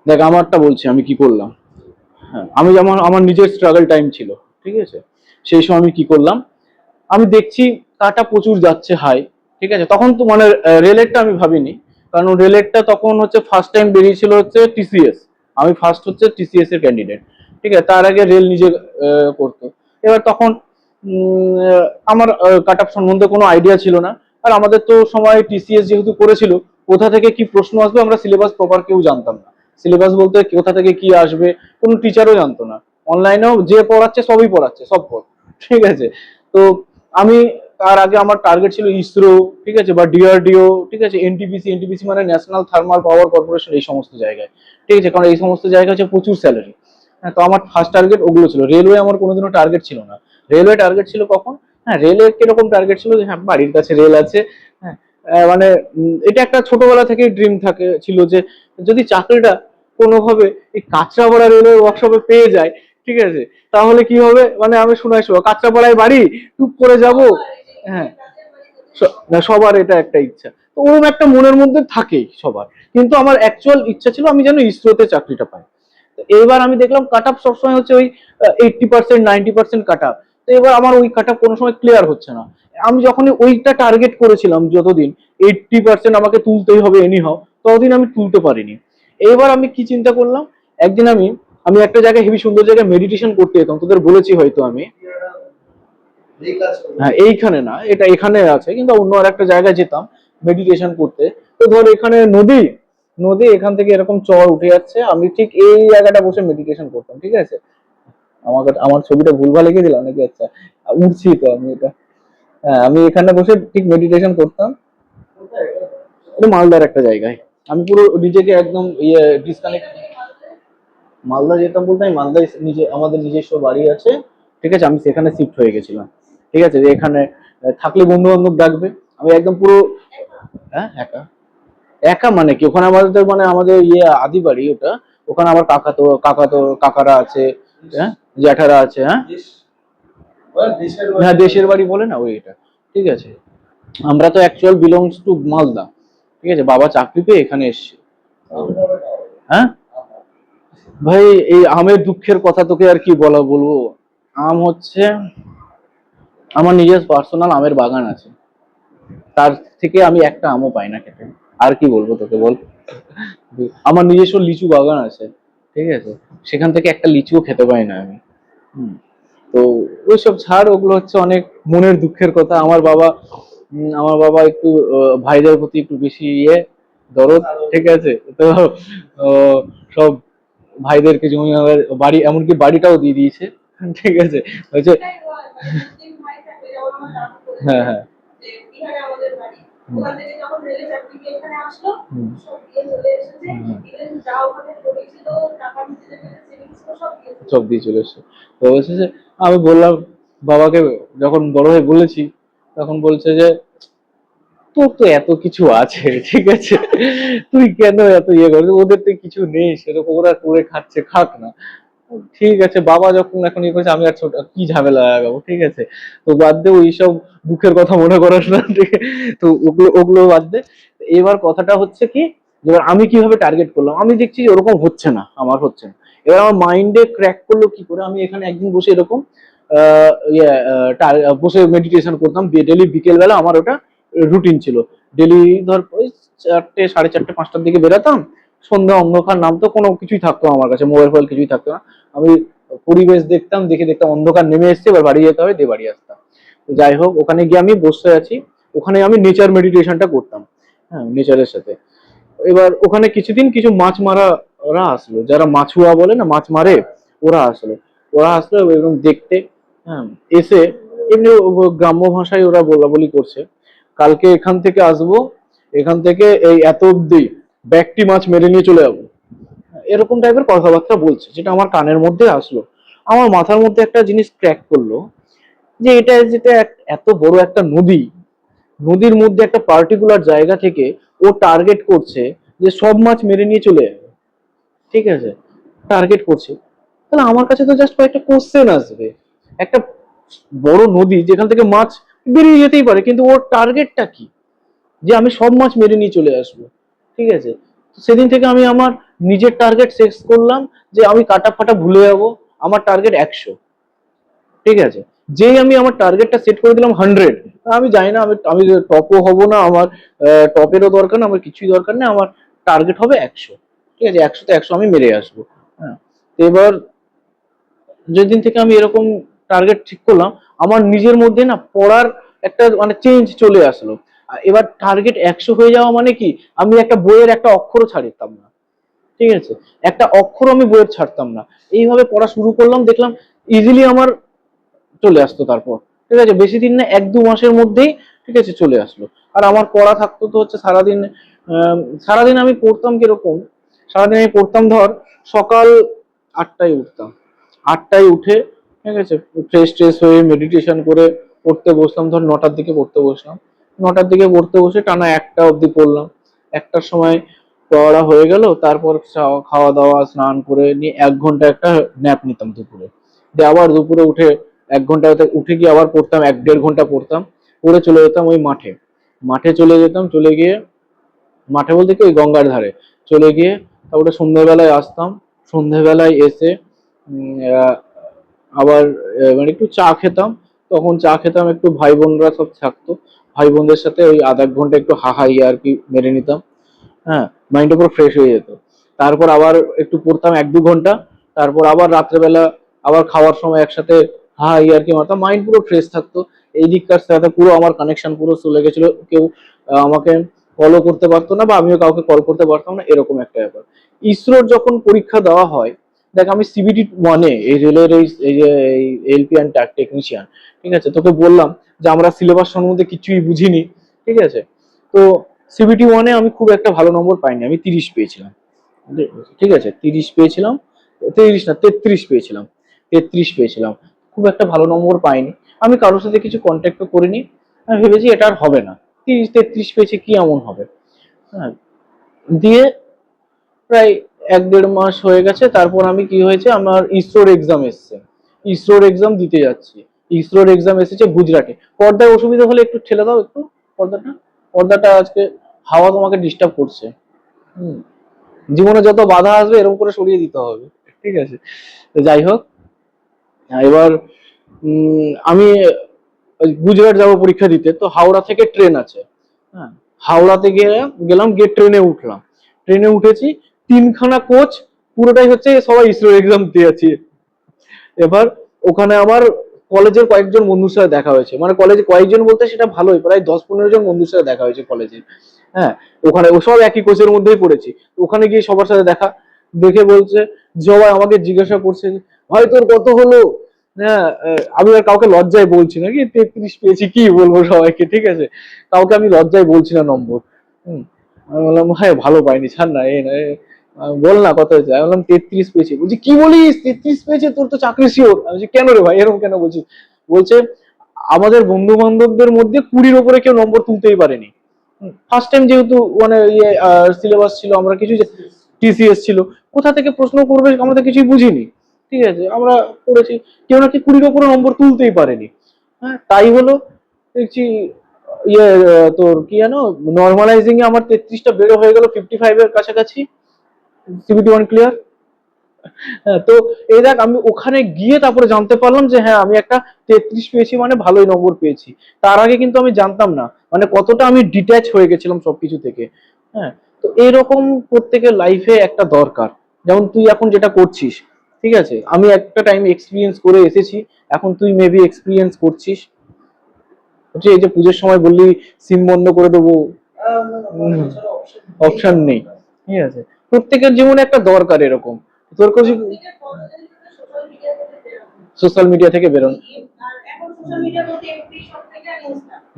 দেখ আমারটা বলছি আমি কি করলাম। হ্যাঁ, আমি যেমন আমার নিজের স্ট্রাগল টাইম ছিল, ঠিক আছে, সেই সময় আমি কি করলাম, আমি দেখছি কাটা প্রচুর যাচ্ছে হাই, ঠিক আছে, তখন তো মানে রেলেরটা আমি ভাবিনি, কারণ রেলেরটা তখন হচ্ছে ফার্স্ট টাইম বেরিয়েছিল হচ্ছে টিসিএস, আমি ফার্স্ট হচ্ছে টিসিএস এর ক্যান্ডিডেট, ঠিক আছে, তার আগে রেল নিজে করতো। এবার তখন আমার কাট অফ সম্বন্ধে কোনো আইডিয়া ছিল না, আর আমাদের তো সময় টিসিএস যেহেতু করেছিল, কোথা থেকে কি প্রশ্ন আসবে আমরা সিলেবাস প্রপার কেউ জানতাম না, সিলেবাস বলতে কোথা থেকে কি আসবে কোনো টিচারও জানতো না, অনলাইনেও যে পড়াচ্ছে সবই পড়াচ্ছে সব পড়, ঠিক আছে। তো আমি তার আগে আমার টার্গেট ছিল ইসরো, ঠিক আছে, বা ডিআরডিও, ঠিক আছে, এনটিপিসি, এনটিপিসি মানে ন্যাশনাল থার্মাল পাওয়ার কর্পোরেশন, এই সমস্ত জায়গায়, ঠিক আছে, কারণ এই সমস্ত জায়গায় হচ্ছে প্রচুর স্যালারি। হ্যাঁ, তো আমার ফার্স্ট টার্গেট ওগুলো ছিল, রেলওয়ে আমার কোনোদিনও টার্গেট ছিল না। রেলওয়ে টার্গেট ছিল কখন, হ্যাঁ রেলওয়ে কিরকম টার্গেট ছিল যে হ্যাঁ বাড়ির কাছে রেল আছে, হ্যাঁ মানে এটা একটা ছোটবেলা থেকেই ড্রিম থাকে ছিল যে যদি চাকরিটা কোনোভাবে এই কাঁচরাপাড়া রেলওয়ে ওয়ার্কশপে পেয়ে যায়, ঠিক আছে, তাহলে কি হবে, মানে আমি শোনাই শোনা কাঁচরাপাড়ায় বাড়ি, টুক করে যাব। হ্যাঁ, না সবার এটা একটা ইচ্ছা, তো ওরকম একটা মনের মধ্যে থাকেই সবার, কিন্তু আমার অ্যাকচুয়াল ইচ্ছা ছিল আমি যেন ইসরোতে চাকরিটা পাই। তো এবার আমি দেখলাম কাট আপ সবসময় হচ্ছে ওই 80%, 90% কাট আপ, তো এবার আমার ওই কাট আপ কোনো সময় ক্লিয়ার হচ্ছে না। আমি যখনই ওইটা টার্গেট করেছিলাম যতদিন 80% আমাকে তুলতেই হবে এনি হাও, ততদিন আমি তুলতে পারিনি। এবার আমি কি চিন্তা করলাম, একদিন আমি আমি একটা জায়গায় হেবি সুন্দর জায়গায় মেডিটেশন করতে যেতাম, তোদের বলেছি হয়তো আমি। হ্যাঁ এইখানে না, এটা এখানে আছে কিন্তু অন্য আর একটা জায়গায় যেতাম মেডিটেশন করতে। তো ধর এখানে নদী, নদী এখান থেকে এরকম চর উঠে যাচ্ছে, আমি ঠিক এই জায়গাটা বসে মেডিটেশন করতাম, ঠিক আছে। আমাকে আমার ছবিটা ভুলভাল লিখে দিলাম নাকি, আচ্ছা উঠছি তো আমি এটা। হ্যাঁ আমি এখানে বসে ঠিক মেডিটেশন করতাম, এটা মালদার একটা জায়গায়। আমি পুরো নিজেকে একদম ইয়ে ডিসকানেক্ট, মালদা যেতাম বলতে আমি মালদায় নিজে আমাদের নিজস্ব বাড়ি আছে, ঠিক আছে, আমি সেখানে শিফট হয়ে গেছিলাম, ঠিক আছে, যে এখানে থাকলে বন্ধু বান্ধব ডাকবে, আমি একদম পুরো। হ্যাঁ একা, একা মানে কি, ওখানে আমাদের মানে আমাদের ইয়ে আদি বাড়ি ওটা, ওখানে আমার কাকারা আছে, হ্যাঁ জ্যাঠারা আছে, হ্যাঁ হ্যাঁ দেশের বাড়ি বলে না ওই এটা, ঠিক আছে। আমরা তো অ্যাকচুয়াল বিলংস টু মালদা, ঠিক আছে, বাবা চাকরি পেয়ে এখানে এসছে। হ্যাঁ ভাই, এই আমের দুঃখের কথা তোকে আর কি বলবো। আম হচ্ছে আমার নিজের পার্সোনাল আমের বাগান আছে, তার থেকে আমি একটা আমও পাই না খেতে, আর কি বলবো তোকে বল। আমার নিজস্ব লিচু বাগান আছে, ঠিক আছে, সেখান থেকে একটা লিচুও খেতে পাই না আমি। হুম, তো ওইসব ছাড়, ওগুলো হচ্ছে অনেক মনের দুঃখের কথা। আমার বাবা একটু ভাইদের প্রতি একটু বেশি ইয়ে দরদ, ঠিক আছে, তো আহ, সব ভাইদেরকে জমি জায়গার বাড়ি এমনকি বাড়িটাও দিয়ে দিয়েছে, ঠিক আছে, হচ্ছে। হ্যাঁ হ্যাঁ। হুম। হুম। সব দিয়ে চলে এসছে। তো বলছে যে আমি বললাম বাবাকে, যখন বড় হয়ে বলেছি, তখন বলছে যে তোর তো এত কিছু আছে, ঠিক আছে, তুই কেন এত ইয়ে করছিস, ওদের তো কিছু নেই সেরকম, ওরা করে খাচ্ছে, খাক না। ঠিক আছে, বাবা যখন এখন ইয়ে করছে আমি আর ছোট কি ঝামেলা লাগাবো, ঠিক আছে, তো বাদ দে ওইসব দুঃখের কথা মনে করাস না, ঠিক আছে? তো ওগুলো ওগুলো বাদ দে। এবার কথাটা হচ্ছে কি, এবার আমি কিভাবে টার্গেট করলাম, আমি দেখছি যে ওরকম হচ্ছে না, আমার হচ্ছে না। এবার আমার মাইন্ডে ক্র্যাক করলো কি করে, আমি এখানে একদিন বসে এরকম বসে মেডিটেশন করতাম ডেলি বিকেল বেলা, আমার ওটা রুটিন ছিল। ডেলি ধর ওই 4টে, 4:30, 5টার দিকে বেরোতাম, সন্ধ্যা অন্ধকার নামতো, কোনো কিছুই থাকতো না আমার কাছে, মোবাইল ফোবাইল কিছুই থাকতো না। আমি পরিবেশ দেখতাম, দেখে দেখতাম অন্ধকার নেমে এসছে, এবার বাড়ি যেতে হবে, দিয়ে বাড়ি আসতাম। তো যাই হোক, ওখানে গিয়ে আমি বসে আছি, ওখানে আমি নেচার মেডিটেশনটা করতাম, হ্যাঁ নেচারের সাথে। এবার ওখানে কিছুদিন কিছু মাছ মারা ওরা আসলো, যারা মাছুয়া বলে না, মাছ মারে, ওরা আসলো, ওরা আসলো এবং দেখতে, হ্যাঁ এসে এমনি গ্রাম্য ভাষায় ওরা বলা বলি করছে, কালকে এখান থেকে আসবো, এখান থেকে এই এত অব্দি ব্যাগটি মাছ মেরে নিয়ে চলে যাবো, এরকম টাইপের কথাবার্তা বলছে, যেটা আমার কানের মধ্যে আসলো। আমার মাথার মধ্যে একটা জিনিস ক্র্যাক করলো, যে এটা যেটা এত বড় একটা নদী, নদীর মধ্যে একটা পার্টিকুলার জায়গা থেকে ও টার্গেট করছে যে সব মাছ মেরে নিয়ে চলে যাবে, ঠিক আছে, টার্গেট করছে, তাহলে আমার কাছে তো জাস্ট কয়েকটা কোশ্চেন আসবে। একটা বড় নদী যেখান থেকে মাছ বেরিয়ে যেতেই পারে, কিন্তু ওর টার্গেটটা কি, যে আমি সব মাছ মেরে নিয়ে চলে আসবো, ঠিক আছে। সেদিন থেকে আমি আমার নিজের টার্গেট সেট করলাম যে আমি কাটা ফাটা ভুলে যাবো, আমার টার্গেট 100। ঠিক আছে, যেই আমি আমার টার্গেটটা সেট করে দিলাম 100, আমি জানি না আমি আমি টপও হব না, আমার টপেরও দরকার না, আমার কিছুই দরকার নেই, আমার টার্গেট হবে 100। ঠিক আছে, 100তে 100 আমি মেরে আসবো। হ্যাঁ, তো এবার যেদিন থেকে আমি এরকম টার্গেট ঠিক করলাম, আমার নিজের মধ্যে না পড়ার একটা মানে চেঞ্জ চলে আসলো। এবার টার্গেট 100 হয়ে যাওয়া মানে কি, আমি একটা বইয়ের একটা অক্ষরও ছাড়তাম না। ঠিক আছে, একটা অক্ষর আমি বইয়ের ছাড়তাম না। এইভাবে পড়া শুরু করলাম, দেখলাম ইজিলি আমার চলে আসতো। তারপর ঠিক আছে, বেশি দিন না, 1-2 মাসের মধ্যেই ঠিক আছে চলে আসলো। আর আমার পড়া থাকতো তো হচ্ছে সারাদিন। সারাদিন আমি পড়তাম কিরকম, সারাদিন আমি পড়তাম ধর সকাল 8টায় উঠতাম, 8টায় উঠে ঠিক আছে ফ্রেশ ট্রেশ হয়ে মেডিটেশন করে পড়তে বসলাম, ধর 9টার দিকে পড়তে বসলাম। 9টার দিকে পড়তে বসে টানা 1টা অবধি পড়লাম। 1টার সময় পড়া হয়ে গেল, তারপর খাওয়া দাওয়া স্নান করে নিয়ে 1 ঘন্টা একটা ন্যাপ নিতাম দুপুরে। দিয়ে আবার দুপুরে উঠে 1 ঘন্টা উঠে গিয়ে আবার পড়তাম, 1-1.5 ঘন্টা পড়তাম। পড়ে চলে যেতাম ওই মাঠে। মাঠে চলে যেতাম, চলে গিয়ে মাঠে বলতে কি ওই গঙ্গার ধারে চলে গিয়ে তারপরে সন্ধ্যেবেলায় আসতাম। সন্ধ্যেবেলায় এসে আহ, আবার মানে একটু চা খেতাম। তখন চা খেতাম, একটু ভাই বোনরা সব থাকতো, ভাই বোনদের সাথে ওই আধা 1 ঘন্টা একটু হাহা আর কি মেরে নিতাম। হ্যাঁ, মাইন্ডটা পুরো ফ্রেশ হয়ে যেত। তারপর আবার একটু পড়তাম 1-2 ঘন্টা। তারপর আবার রাত্রেবেলা আবার খাওয়ার সময় একসাথে হা ইয়ার কি মারতাম, মাইন্ড পুরো ফ্রেশ থাকতো। এই দিককার সাথে পুরো আমার কানেকশন পুরো চলে গেছিল। কেউ আমাকে কলও করতে পারতো না, বা আমিও কাউকে কল করতে পারতাম না, এরকম একটা ব্যাপার। ইসরোর যখন পরীক্ষা দেওয়া হয়, দেখ আমি সিবিটি ওয়ানে এই রেলের এই যে এলপি অ্যান্ড টেকনিশিয়ান, ঠিক আছে, তোকে বললাম যে আমরা সিলেবাস সম্বন্ধে কিছুই বুঝিনি। ঠিক আছে, তো সিবিটি ওয়ানে আমি খুব একটা ভালো নম্বর পাইনি, আমি 30 পেয়েছিলাম। ঠিক আছে, 30 পেয়েছিলাম, 30 না 33 পেয়েছিলাম, 33 পেয়েছিলাম। খুব একটা ভালো নম্বর পাইনি। আমি কারোর সাথে কিছু কন্ট্যাক্টও করিনি। আমি ভেবেছি এটা আর হবে না, 30-33 পেয়েছে কি এমন হবে। হ্যাঁ, দিয়ে প্রায় 1-1.5 মাস হয়ে গেছে। তারপর আমি কি হয়েছে, আমার ইসরোর এক্সাম এসছে, ইসরোর এক্সাম দিতে যাচ্ছি। ইসরোর এক্সাম এসেছে গুজরাটে। পর্দায় অসুবিধা হলে একটু ঠেলে দাও একটু পর্দাটা, পর্দাটা আজকে হাওয়া তোমাকে ডিস্টার্ব করছে। হুম, জীবনে যত বাধা আসবে এরকম করে সরিয়ে দিতে হবে। ঠিক আছে, তো যাই হোক, এবার আমি ওই গুজরাট যাবো পরীক্ষা দিতে, তো হাওড়া থেকে ট্রেন আছে। হ্যাঁ, হাওড়াতে গিয়ে গেলাম, গিয়ে ট্রেনে উঠলাম। ট্রেনে উঠেছি, 3খানা কোচ, পুরোটাই হচ্ছে সবাই ইসরো এক্সাম দিয়ে আছি। এবার ওখানে আমার কলেজের কয়েকজন বন্ধুর সাথে দেখা হয়েছে, মানে কলেজে কয়েকজন বলতে সেটা ভালোই, প্রায় 10-15 জন বন্ধুর সাথে দেখা হয়েছে কলেজে। হ্যাঁ, ওখানে ও সব একই কোচের মধ্যেই পড়েছি। ওখানে গিয়ে সবার সাথে দেখা, দেখে বলছে, সবাই আমাকে জিজ্ঞাসা করছে ভাই তোর কত হলো। হ্যাঁ, আমি আর কাউকে লজ্জায় বলছি না কি 33 পেয়েছি, কি বলবো সবাইকে। ঠিক আছে, কাউকে আমি লজ্জায় বলছি না নম্বর। হম, আমি বললাম হ্যাঁ ভালো পাইনি, ছাড় না, এই না বল না কত হয়েছে। আমি বললাম 33 পেয়েছি। বলছি কি বলিস, 33 পেয়েছে, তোর তো চাকরি শিওর। আমি বলছি কেন রে ভাই, এরকম কেন বলছিস। বলছে আমাদের বন্ধু বান্ধবদের মধ্যে 20-র উপরে কেউ নম্বর তুলতেই পারেনি। ফার্স্ট টাইম যেহেতু মানে ইয়ে সিলেবাস ছিল, আমরা কিছু টিসিএস ছিল, কোথা থেকে প্রশ্ন করবে আমরা তো কিছুই বুঝিনি। ঠিক আছে, আমরা করেছি, কেউ নাকি 20-র উপরে নম্বর তুলতেই পারেনি। হ্যাঁ, তাই হলো দেখছি ইয়ে তোর কি জানো, নর্মালাইজিং এ আমার 33টা বেরো হয়ে গেল 55-এর কাছাকাছি। CBT one clear. হ্যাঁ, তো এই দেখ আমি ওখানে গিয়ে তারপরে জানতে পারলাম যে হ্যাঁ আমি একটা 33 পেয়েছি, মানে ভালোই নম্বর পেয়েছি। তার আগে কিন্তু আমি জানতাম না মানে কতটা আমি ডিট্যাচ হয়ে গেছিলাম সবকিছু থেকে। হ্যাঁ, তো এরকম প্রত্যেকের লাইফে একটা দরকার, যেমন তুই এখন যেটা করছিস। ঠিক আছে, আমি একটা টাইম এক্সপিরিয়েন্স করে এসেছি, এখন তুই মেবি এক্সপিরিয়েন্স করছিস। হচ্ছে এই যে পুজোর সময় বললি সিম বন্ধ করে দেবো, অপশন নেই। ঠিক আছে, প্রত্যেকের জীবনে একটা দরকার এরকম। তোর কাছে সোশ্যাল মিডিয়া থেকে বেরোন,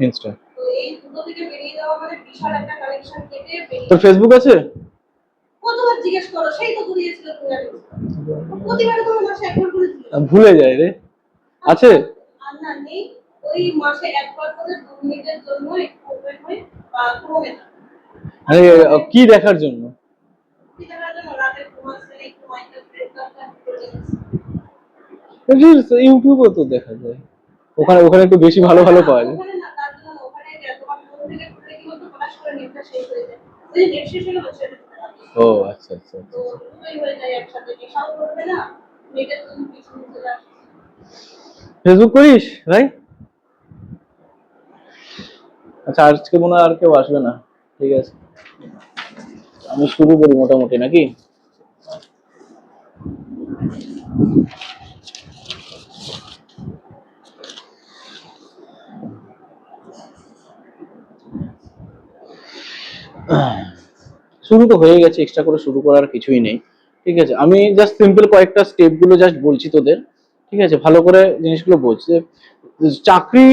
ইনস্টা। তোর ফেসবুক আছে? ভুলে যায় রে, আছে? কি দেখার জন্য? ইউটিউবে তো দেখা যায়, ওখানে ওখানে একটু বেশি ভালো ভালো পাওয়া যায়। ও আচ্ছা আচ্ছা তো আচ্ছা। দুটোই হয়ে যায় একসাথে, নেশাও করবে না, মেয়েটা তো পিছনে চলে আসে। ফেসবুক করিস ভাই? আচ্ছা, আজকে মনে হয় আর কেউ আসবে না। ঠিক আছে, আমি শুরু করি মোটামুটি নাকি? শুরু তো হয়ে গেছে, এক্সট্রা করে শুরু করার কিছুই নেই। ঠিক আছে, আমি জাস্ট সিম্পল কয়েকটা স্টেপ গুলো জাস্ট বলছি তোদের। ঠিক আছে, ভালো করে জিনিসগুলো বলছি যে, চাকরি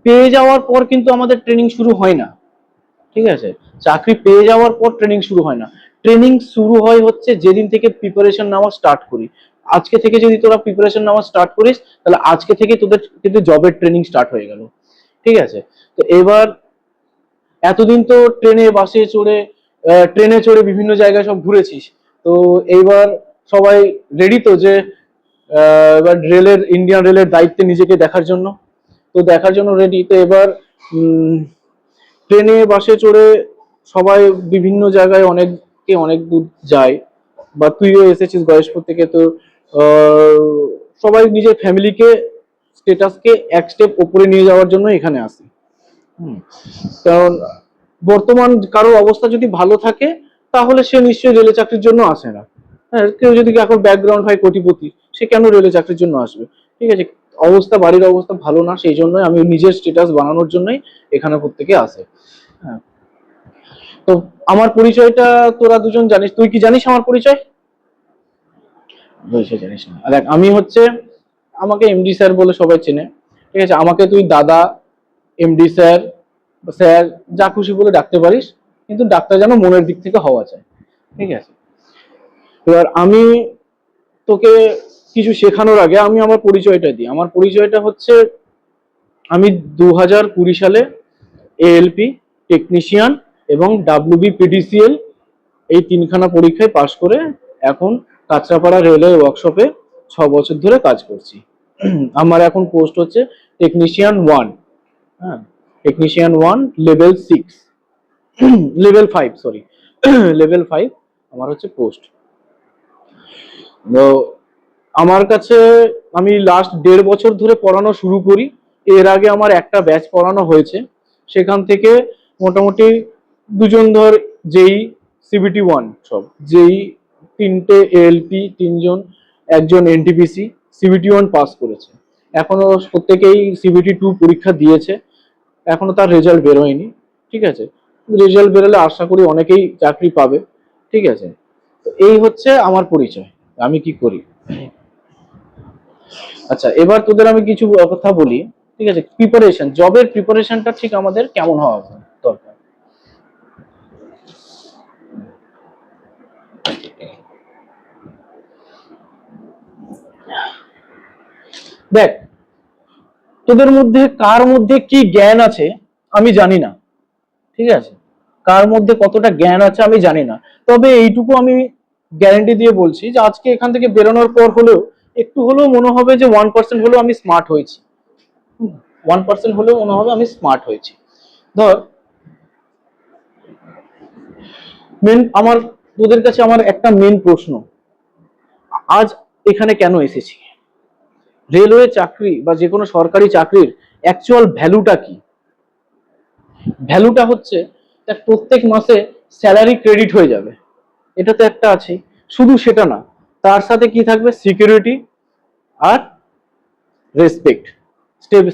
পেয়ে যাওয়ার পর কিন্তু আমাদের ট্রেনিং শুরু হয় না। ঠিক আছে, চাকরি পেয়ে যাওয়ার পর ট্রেনিং শুরু হয় না। ট্রেনিং শুরু হয় হচ্ছে যেদিন থেকে প্রিপারেশন নেওয়া স্টার্ট করি। আজকে থেকে যদি তোরা প্রিপারেশন নেওয়া স্টার্ট করিস, তাহলে আজকে থেকে তোদের কিন্তু জবের ট্রেনিং স্টার্ট হয়ে গেল। ঠিক আছে, তো এবার এতদিন তো ট্রেনে চড়ে বিভিন্ন জায়গায় সব ঘুরেছিস। তো এইবার সবাই রেডি তো যে এবার ইন্ডিয়ান রেলের দায়িত্বে নিজেকে দেখার জন্য, তো দেখার জন্য রেডি। তো এবার ট্রেনে বাসে চড়ে সবাই বিভিন্ন জায়গায় অনেক দূর যায়। বা তুইও এসেছিস গয়েশপুর থেকে, তো সবাই নিজের ফ্যামিলিকে স্টেটাসকে এক স্টেপ উপরে নিয়ে যাওয়ার জন্য এখানে আসে। হুম, কারণ বর্তমান কারোর অবস্থা যদি ভালো থাকে, তাহলে সে নিশ্চয়ই রেলে চাকরির জন্য আসে না। হ্যাঁ, কেউ যদি এখন ব্যাকগ্রাউন্ড হয় কোটিপতি, সে কেন রেলে চাকরির জন্য আসবে? ঠিক আছে, বাড়ির অবস্থা ভালো না, সেই জন্যই আমি নিজের স্ট্যাটাস বানানোর জন্যই এখানে প্রত্যেকে আসে। হ্যাঁ, তো আমার পরিচয়টা তোরা দুজন জানিস। তুই কি জানিস আমার পরিচয়? পরিচয় জানিস না? দেখ, আমি হচ্ছে, আমাকে এমডি স্যার বলে সবাই চেনে। ঠিক আছে, আমাকে তুই দাদা, এমডি স্যার, স্যার যা খুশি বলে ডাকতে পারিস, কিন্তু ডাক্তার যেন মনের দিক থেকে হওয়া চাই। ঠিক আছে, এবার আমি তোকে কিছু শেখানোর আগে আমি আমার পরিচয়টা দিই। আমার পরিচয়টা হচ্ছে, আমি 2020 সালে এএলপি টেকনিশিয়ান এবং ডাব্লিউবি পিডিসিএল এই তিনখানা পরীক্ষায় পাশ করে এখন কাঁচরাপাড়া রেলওয়ে ওয়ার্কশপে 6 বছর ধরে কাজ করছি। আমার এখন পোস্ট হচ্ছে টেকনিশিয়ান 1। হ্যাঁ, technician 1 level 6, level 5, sorry, level 5 আমার হচ্ছে পোস্ট। তো আমার কাছে, আমি লাস্ট 1.5 বছর ধরে পড়ানো শুরু করি। এর আগে আমার একটা ব্যাচ পড়ানো হয়েছে, সেখান থেকে মোটামুটি দুজন ধর যেই CBT 1, সব যেই 3টে এএলপি 3জন, একজন এনটিপিসি CBT 1 পাস করেছে। এখনো প্রত্যেকেই CBT 2 পরীক্ষা দিয়েছে, এখনো তার রেজাল্ট বেরোয়নি। ঠিক আছে, রেজাল্ট বেরোলে আশা করি অনেকেই চাকরি পাবে। ঠিক আছে, তো এই হচ্ছে আমার পরিচয়, আমি কি করি। আচ্ছা, এবার তোদের আমি কিছু কথা বলি। ঠিক আছে, জবের প্রিপারেশনটা ঠিক আমাদের কেমন হওয়া দরকার। দেখ, তোদের মধ্যে কার মধ্যে কি জ্ঞান আছে আমি জানি না। ঠিক আছে, কার মধ্যে কতটা জ্ঞান আছে আমি জানি না। তবে এইটুকু আমি গ্যারান্টি দিয়ে বলছি যে আজকে এখান থেকে বেরোনোর পর হলেও একটু হলেও মনে হবে যে 1% হলেও আমি স্মার্ট হয়েছি। 1% হলেও মনে হবে আমি স্মার্ট হয়েছি। ধর, আমার তোদের কাছে আমার একটা মেন প্রশ্ন, আজ এখানে কেন এসেছি? রেলওয়ে চাকরি বা যে কোনো সরকারি চাকরির অ্যাকচুয়াল ভ্যালুটা কি? ভ্যালুটা হচ্ছে তার প্রত্যেক মাসে স্যালারি ক্রেডিট হয়ে যাবে, এটা তো একটা আছে। শুধু সেটা না, তার সাথে কি থাকবে? সিকিউরিটি আর respect.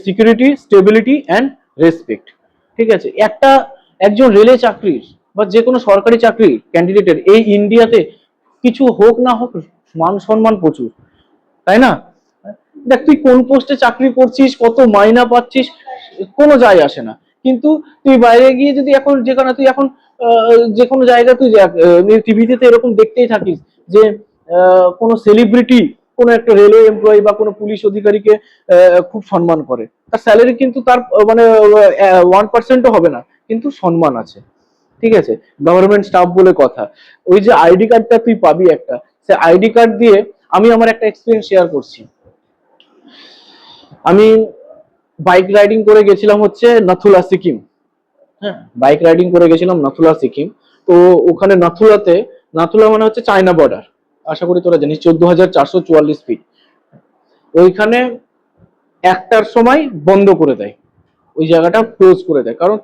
Security, stability and respect. ঠিক আছে, একজন রেলে চাকরির বা যে কোনো সরকারি চাকরি ক্যান্ডিডেটের এই ইন্ডিয়াতে কিছু হোক না হোক, মান সম্মান প্রচুর, তাই না? দেখ, তুই কোন পোস্টে চাকরি করছিস, কত মাইনা পাচ্ছিস, কোনো যায় আসে না। কিন্তু তুই বাইরে গিয়ে যদি এখন যেখানে তুই এখন যে কোনো জায়গায় তুই টিভিতে তো এরকম দেখতেই থাকিস যে কোনো সেলিব্রিটি কোনো একটা রেলওয়ে এমপ্লয়ি বা কোনো পুলিশ অধিকারীকে খুব সম্মান করে। তার স্যালারি কিন্তু তার মানে 1%ও হবে না, কিন্তু সম্মান আছে। ঠিক আছে, গভর্নমেন্ট স্টাফ বলে কথা। ওই যে আইডি কার্ডটা তুই পাবি একটা, সে আইডি কার্ড দিয়ে আমি আমার একটা এক্সপিরিয়েন্স শেয়ার করছি। আমি বাইক রাইডিং করে গেছিলাম হচ্ছে নাথুলা সিকিম। হ্যাঁ, বাইক রাইডিং করে গেছিলাম নাথুলা সিকিম। তো ওখানে নাথুলাতে নাথুলা মানে হচ্ছে চায়না বর্ডার, আশা করি তোরা জানিস, 14,444 ফিট। ওইখানে একটার সময় বন্ধ করে দেয়, ওই জায়গাটা ক্লোজ করে দেয়, কারণ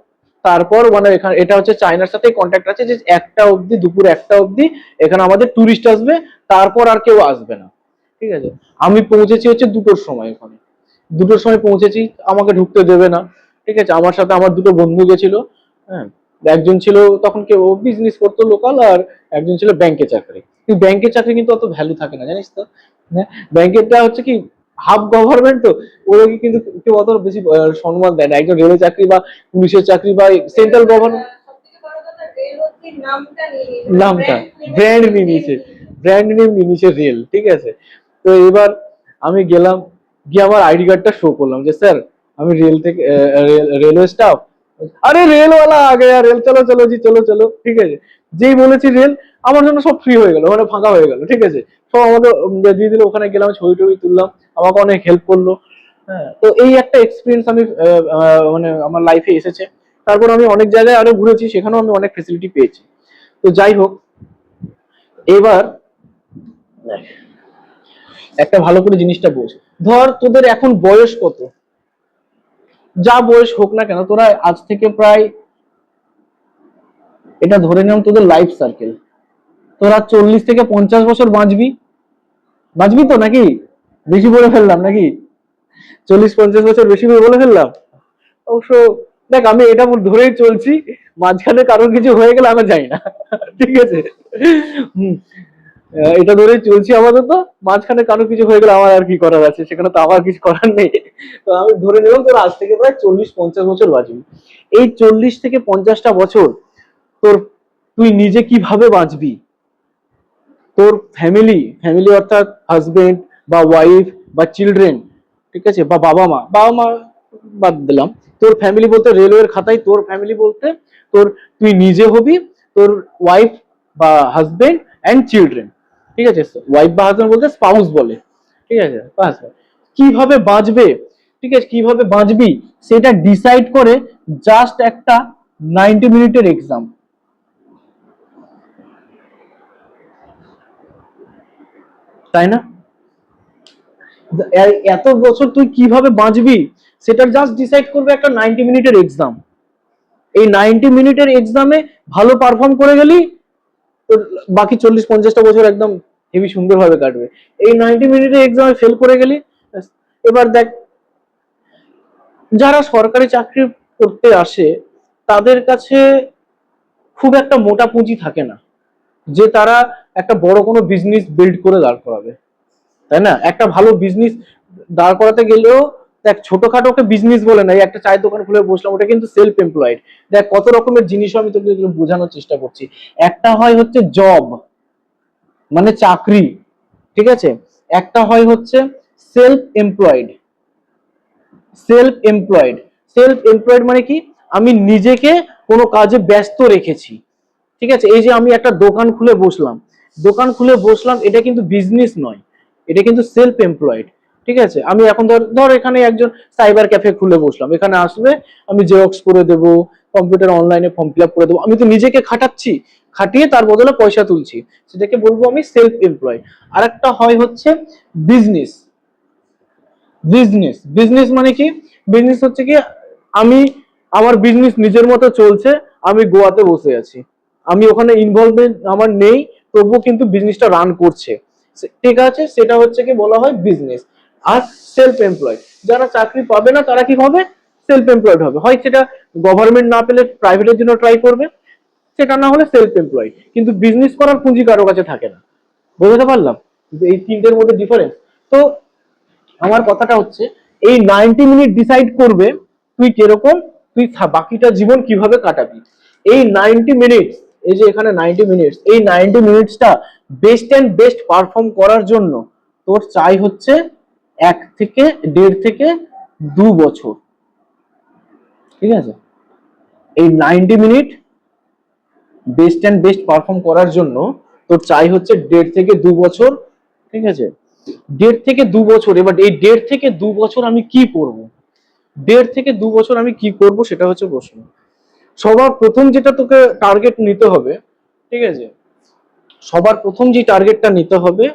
তারপর মানে এখানে এটা হচ্ছে চায়নার সাথে কন্ট্যাক্ট আছে যে একটা অবধি, দুপুর একটা অবধি এখানে আমাদের টুরিস্ট আসবে, তারপর আর কেউ আসবে না। ঠিক আছে, আমি পৌঁছেছি হচ্ছে 2টোর সময়, ওখানে 2টোর সময় পৌঁছেছি, আমাকে ঢুকতে দেবে না। ঠিক আছে, আমার সাথে আমার 2টো বন্ধু গেছিল। হ্যাঁ, একজন ছিল তখন কেউ বিজনেস করতো লোকাল, আর একজন ছিল ব্যাংকে চাকরি। কিন্তু ব্যাংকের চাকরি কিন্তু অত ভ্যালু থাকে না, জানিস তো। হ্যাঁ, ব্যাংকেরটা হচ্ছে কি হাফ গভর্নমেন্ট, তো ওদেরকে কিন্তু কেউ অত বেশি সম্মান দেয় না। একজন রেলের চাকরি বা পুলিশের চাকরি বা সেন্ট্রাল গভর্নমেন্ট, সবথেকে বড় কথা রেলওয়ের নামটা নিয়ে নিয়েছে, নামটা ব্র্যান্ড নিয়ে নিয়েছে, ব্র্যান্ড নেম নিয়ে নিয়েছে রেল। ঠিক আছে, তো এবার আমি গেলাম, গিয়ে আমার আইডি কার্ডটা শো করলাম যে স্যার আমি রেল থেকে রেলওয়ে স্টাফ। আরে রেলওয়ালা আ গয়া, রেল চলো চলো জি চলো চলো। ঠিক আছে, যেই বলেছি রেল, আমার জন্য সব ফ্রি হয়ে গেল, মানে ফাঁকা হয়ে গেল। ঠিক আছে, সব আমাকে দিয়ে দিল, ওখানে গেলাম, ছবি টবি তুললাম, আমাকে অনেক হেল্প করলো। হ্যাঁ, তো এই একটা এক্সপিরিয়েন্স আমি মানে আমার লাইফে এসেছে। তারপর আমি অনেক জায়গায় আরো ঘুরেছি, সেখানেও আমি অনেক ফেসিলিটি পেয়েছি। তো যাই হোক, এবার একটা ভালো করে জিনিসটা বোঝ। ধর তোদের এখন বয়স কত, যা বয়স হোক না কেন, তোরা আজ থেকে প্রায়, এটা ধরে নিলাম তোদের লাইফ সার্কেল, তোরা 40 থেকে 50 বছর বাঁচবি। বাঁচবি তো নাকি? বেশি বলে ফেললাম নাকি? 40-50 বছর বেশি করে বলে ফেললাম অবশ্য। দেখ, আমি এটা ধরেই চলছি, মাঝখানে কারোর কিছু হয়ে গেলে আমি জানি না। ঠিক আছে, হম, এটা ধরেই চলছি আপাতত। মাঝখানে কারো কিছু হয়ে গেলে আমার আর কি করার আছে, সেখানে তো আমার কিছু করার নেই। তো আমি ধরে নিলাম তোর আজ থেকে প্রায় 40-50 বছর বাঁচবি। এই 40 থেকে 50টা বছর তোর, তুই নিজে কিভাবে বাঁচবি, তোর ফ্যামিলি, ফ্যামিলি অর্থাৎ হাজবেন্ড বা ওয়াইফ বা চিলড্রেন, ঠিক আছে, বা বাবা মা, বাবা মা বাদ দিলাম, তোর ফ্যামিলি বলতে রেলওয়ের খাতায় তোর ফ্যামিলি বলতে তোর, তুই নিজে হবি, তোর ওয়াইফ বা হাজবেন্ড অ্যান্ড চিলড্রেন। ঠিক আছে, ওয়াইফ বা হাজবেন্ড বলতে স্পাউস বলে। ঠিক আছে, বাস। কিভাবে বাঁচবে, ঠিক আছে, কিভাবে বাঁচবি সেটা ডিসাইড করে জাস্ট একটা 90 মিনিটের এক্সাম, তাই না? এত বছর তুই কিভাবে বাঁচবি সেটা জাস্ট ডিসাইড করবে একটা 90 মিনিটের এক্সাম। এই 90 মিনিটের এক্সামে ভালো পারফর্ম করে গেলি, তোর বাকি 40-50টা বছর একদম হেবি সুন্দরভাবে কাটবে। এই 90 মিনিটের এক্সামে ফেল করে গেলি, এবার দেখ, যারা সরকারি চাকরি করতে আসে তাদের কাছে খুব একটা মোটা পুঁজি থাকে না যে তারা একটা বড় কোনো বিজনেস বিল্ড করে দাঁড় করাবে, তাই না? একটা ভালো বিজনেস দাঁড় করাতে গেলেও দেখ, ছোটখাটোকে বিজনেস বলে না, এই একটা চায়ের দোকান খুলে বসলাম, ওটা কিন্তু সেলফ এমপ্লয়েড। দেখ কত রকমের জিনিস আমি তোকে এগুলো বোঝানোর চেষ্টা করছি। একটা হয় হচ্ছে জব, মানে চাকরি, ঠিক আছে, একটা হয় হচ্ছে self employed. Self employed, self employed মানে কি, আমি নিজেকে কোনো কাজে ব্যস্ত রেখেছি। ঠিক আছে, এই যে আমি একটা দোকান খুলে বসলাম, দোকান খুলে বসলাম, এটা কিন্তু বিজনেস নয়, এটা কিন্তু সেলফ এমপ্লয়েড। ঠিক আছে, আমি এখন ধর ধর এখানে একজন সাইবার ক্যাফে খুলে বসলাম, এখানে আসবে, আমি জেরক্স করে দেবো, কম্পিউটার অনলাইনে ফর্ম ফিল আপ করে দেবো, আমি তো নিজেকে খাটাচ্ছি, খাটিয়ে তার বদলে পয়সা তুলছি, সেটাকে বলবো আমি সেলফ এমপ্লয়েড। আর একটা হয় হচ্ছে বিজনেস। বিজনেস, বিজনেস মানে কি, বিজনেস হচ্ছে কি, আমি, আমার বিজনেস নিজের মতো চলছে, আমি গোয়াতে বসে আছি, আমি ওখানে ইনভলভমেন্ট আমার নেই, তবুও কিন্তু বিজনেসটা রান করছে, ঠিক আছে, সেটা হচ্ছে কি বলা হয় বিজনেস। আর সেলফ এমপ্লয়েড, যারা চাকরি পাবে না তারা কি হবে, সেলফ এমপ্লয়েড হবে, হয় সেটা গভর্নমেন্ট না পেলে প্রাইভেটের জন্য ট্রাই করবে, সেটা না হলে সেলফ এমপ্লয়েড। কিন্তু বিজনেস করার পুঁজি কারো কাছে থাকে না। বুঝতে পারলাম এই তিনটের মধ্যে ডিফারেন্স। তো আমার কথাটা হচ্ছে, এই 90 মিনিট ডিসাইড করবে তুই কিরকম, তুই বাকিটা জীবন কিভাবে কাটাবি। এই 90 মিনিটস, এই যে এখানে 90 মিনিটস, এই 90 মিনিটসটা বেস্ট অ্যান্ড বেস্ট পারফর্ম করার জন্য তোর চাই হচ্ছে 1 থেকে 1.5 থেকে 2 বছর। ঠিক আছে, এই 90 minute best and best perform করার জন্য তোর চাই হচ্ছে 1.5 থেকে 2 বছর। ঠিক আছে, 1.5 থেকে 2 বছর। এবার এই 1.5 থেকে 2 বছর আমি কি করব, 1.5 থেকে 2 বছর আমি কি করব, সেটা হচ্ছে প্রশ্ন। সবার প্রথম যেটা তোকে টার্গেট নিতে হবে, ঠিক আছে, সবার প্রথম যে টার্গেটটা নিতে হবে,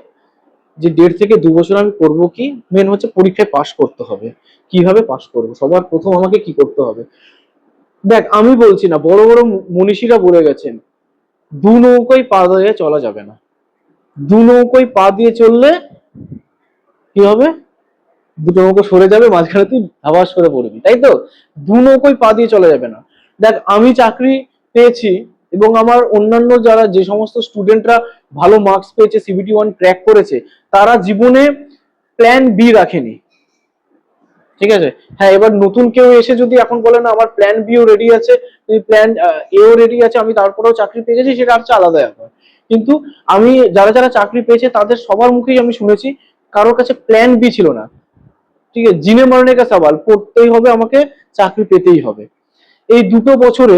যে 1.5 থেকে 2 বছর আমি করব কি, মেন হচ্ছে পরীক্ষায় পাশ করতে হবে। কিভাবে পাশ করব, সবার প্রথম আমাকে কি করতে হবে? দেখ, আমি বলছি না, বড় বড় মনীষীরা বলে গেছেন, দু নৌকায় পা দিয়ে চলা যাবে না। দু নৌকায় পা দিয়ে চললে কি হবে? দুটো নৌকো সরে যাবে, মাঝখানে তুই আবাস করে পড়বি, তাই তো? দু নৌকোয় পা দিয়ে চলা যাবে না। দেখ, আমি চাকরি পেয়েছি, এবং আমার অন্যান্য যারা যে সমস্ত স্টুডেন্টরা ভালো মার্কস পেয়েছে, CBT 1 ক্র্যাক করেছে, তারা জীবনে প্ল্যান বি রাখেনি। ঠিক আছে? হ্যাঁ, এবার নতুন কেউ এসে যদি এখন বলে না আমার প্ল্যান বিও রেডি আছে, প্ল্যান এও রেডি আছে, আমি তারপরেও চাকরি পেয়ে গেছি, সেটা হচ্ছে আলাদা ব্যাপার। কিন্তু আমি যারা যারা চাকরি পেয়েছে তাদের সবার মুখেই আমি শুনেছি কারোর কাছে প্ল্যান বি ছিল না। ঠিক আছে, জিনে মরনে কা সওয়াল, পড়তেই হবে আমাকে, চাকরি পেতেই হবে। এই 2 বছরে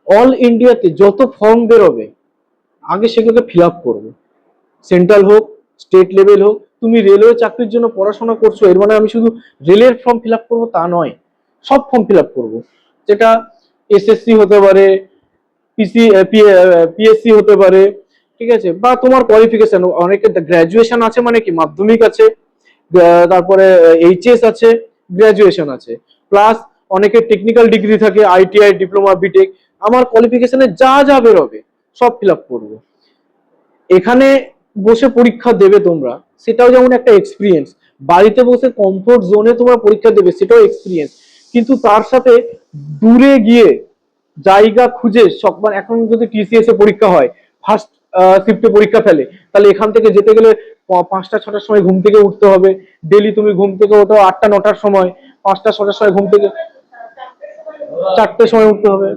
অল ইন্ডিয়াতে যত ফর্ম বেরোবে, আগে সেগুলোকে ফিল আপ করবে। সেন্ট্রাল হোক, স্টেট লেভেল হোক। তুমি রেলওয়ে চাকরির জন্য পড়াশোনা করছো, এর মানে আমি শুধু রেলের ফর্ম ফিল আপ করবো তা নয়, সব ফর্ম ফিল আপ করবো। যেটা SSC হতে পারে, PSC হতে পারে, ঠিক আছে? বা তোমার কোয়ালিফিকেশন, অনেকে গ্রাজুয়েশন আছে, মানে কি মাধ্যমিক আছে, তারপরে HS আছে, গ্রাজুয়েশন আছে, প্লাস অনেকের টেকনিক্যাল ডিগ্রি থাকে, ITI, ডিপ্লোমা, বিটেক। আমার কোয়ালিফিকেশনে যা যা বেরোবে সব ফিল আপ করবো। এখানে বসে পরীক্ষা দেবে তোমরা, সেটাও যেমন একটা এক্সপিরিয়েন্স। বাড়িতে বসে কমফোর্ট জোনে তোমরা পরীক্ষা দেবে, সেটাও এক্সপিরিয়েন্স। কিন্তু তার সাথে দূরে গিয়ে জায়গা খুঁজে সব, মানে এখন যদি TCS এ পরীক্ষা হয়, ফার্স্ট শিফটে পরীক্ষা ফেলে, তাহলে এখান থেকে যেতে গেলে 5টা 6টার সময় ঘুম থেকে উঠতে হবে। ডেলি তুমি ঘুম থেকে ওঠো 8টা 9টার সময়, 5টা 6টার সময় ঘুম থেকে 4টের সময় উঠতে হবে,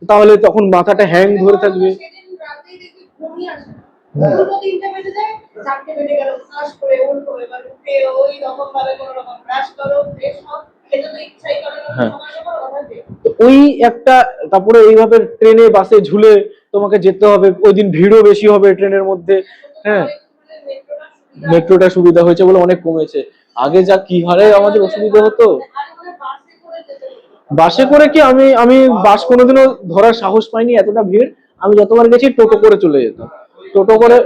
তাহলে তখন মাথাটা হ্যাং ধরে থাকবে। সেদিন রাতেই দেখি ঘুমই আসে না। দুটো 3টে বেজে যায়, 4টে বেজে গেল, শ্বাস করে উঠো, এবার উঠে ওই রকম ভাবে কোনো রকম ব্রাশ করো, ফ্রেশ হও, খেতে তো ইচ্ছাই করে না, হ্যাঁ, সময় সময় ওটা দে। তো ওই একটা, তারপরে এইভাবে ট্রেনে বাসে ঝুলে তোমাকে যেতে হবে, ওই দিন ভিড়ও বেশি হবে ট্রেনের মধ্যে। হ্যাঁ, মেট্রোটা সুবিধা হয়েছে বলে অনেক কমেছে, আগে যা কি হারে আমাদের অসুবিধা হতো। বাসে করে কি, আমি আমি বাস কোনোদিনও ধরার সাহস পাইনি, এতটা ভিড়। আমি যতবার গেছি টোটো করে চলে যেতাম, টোটো করে।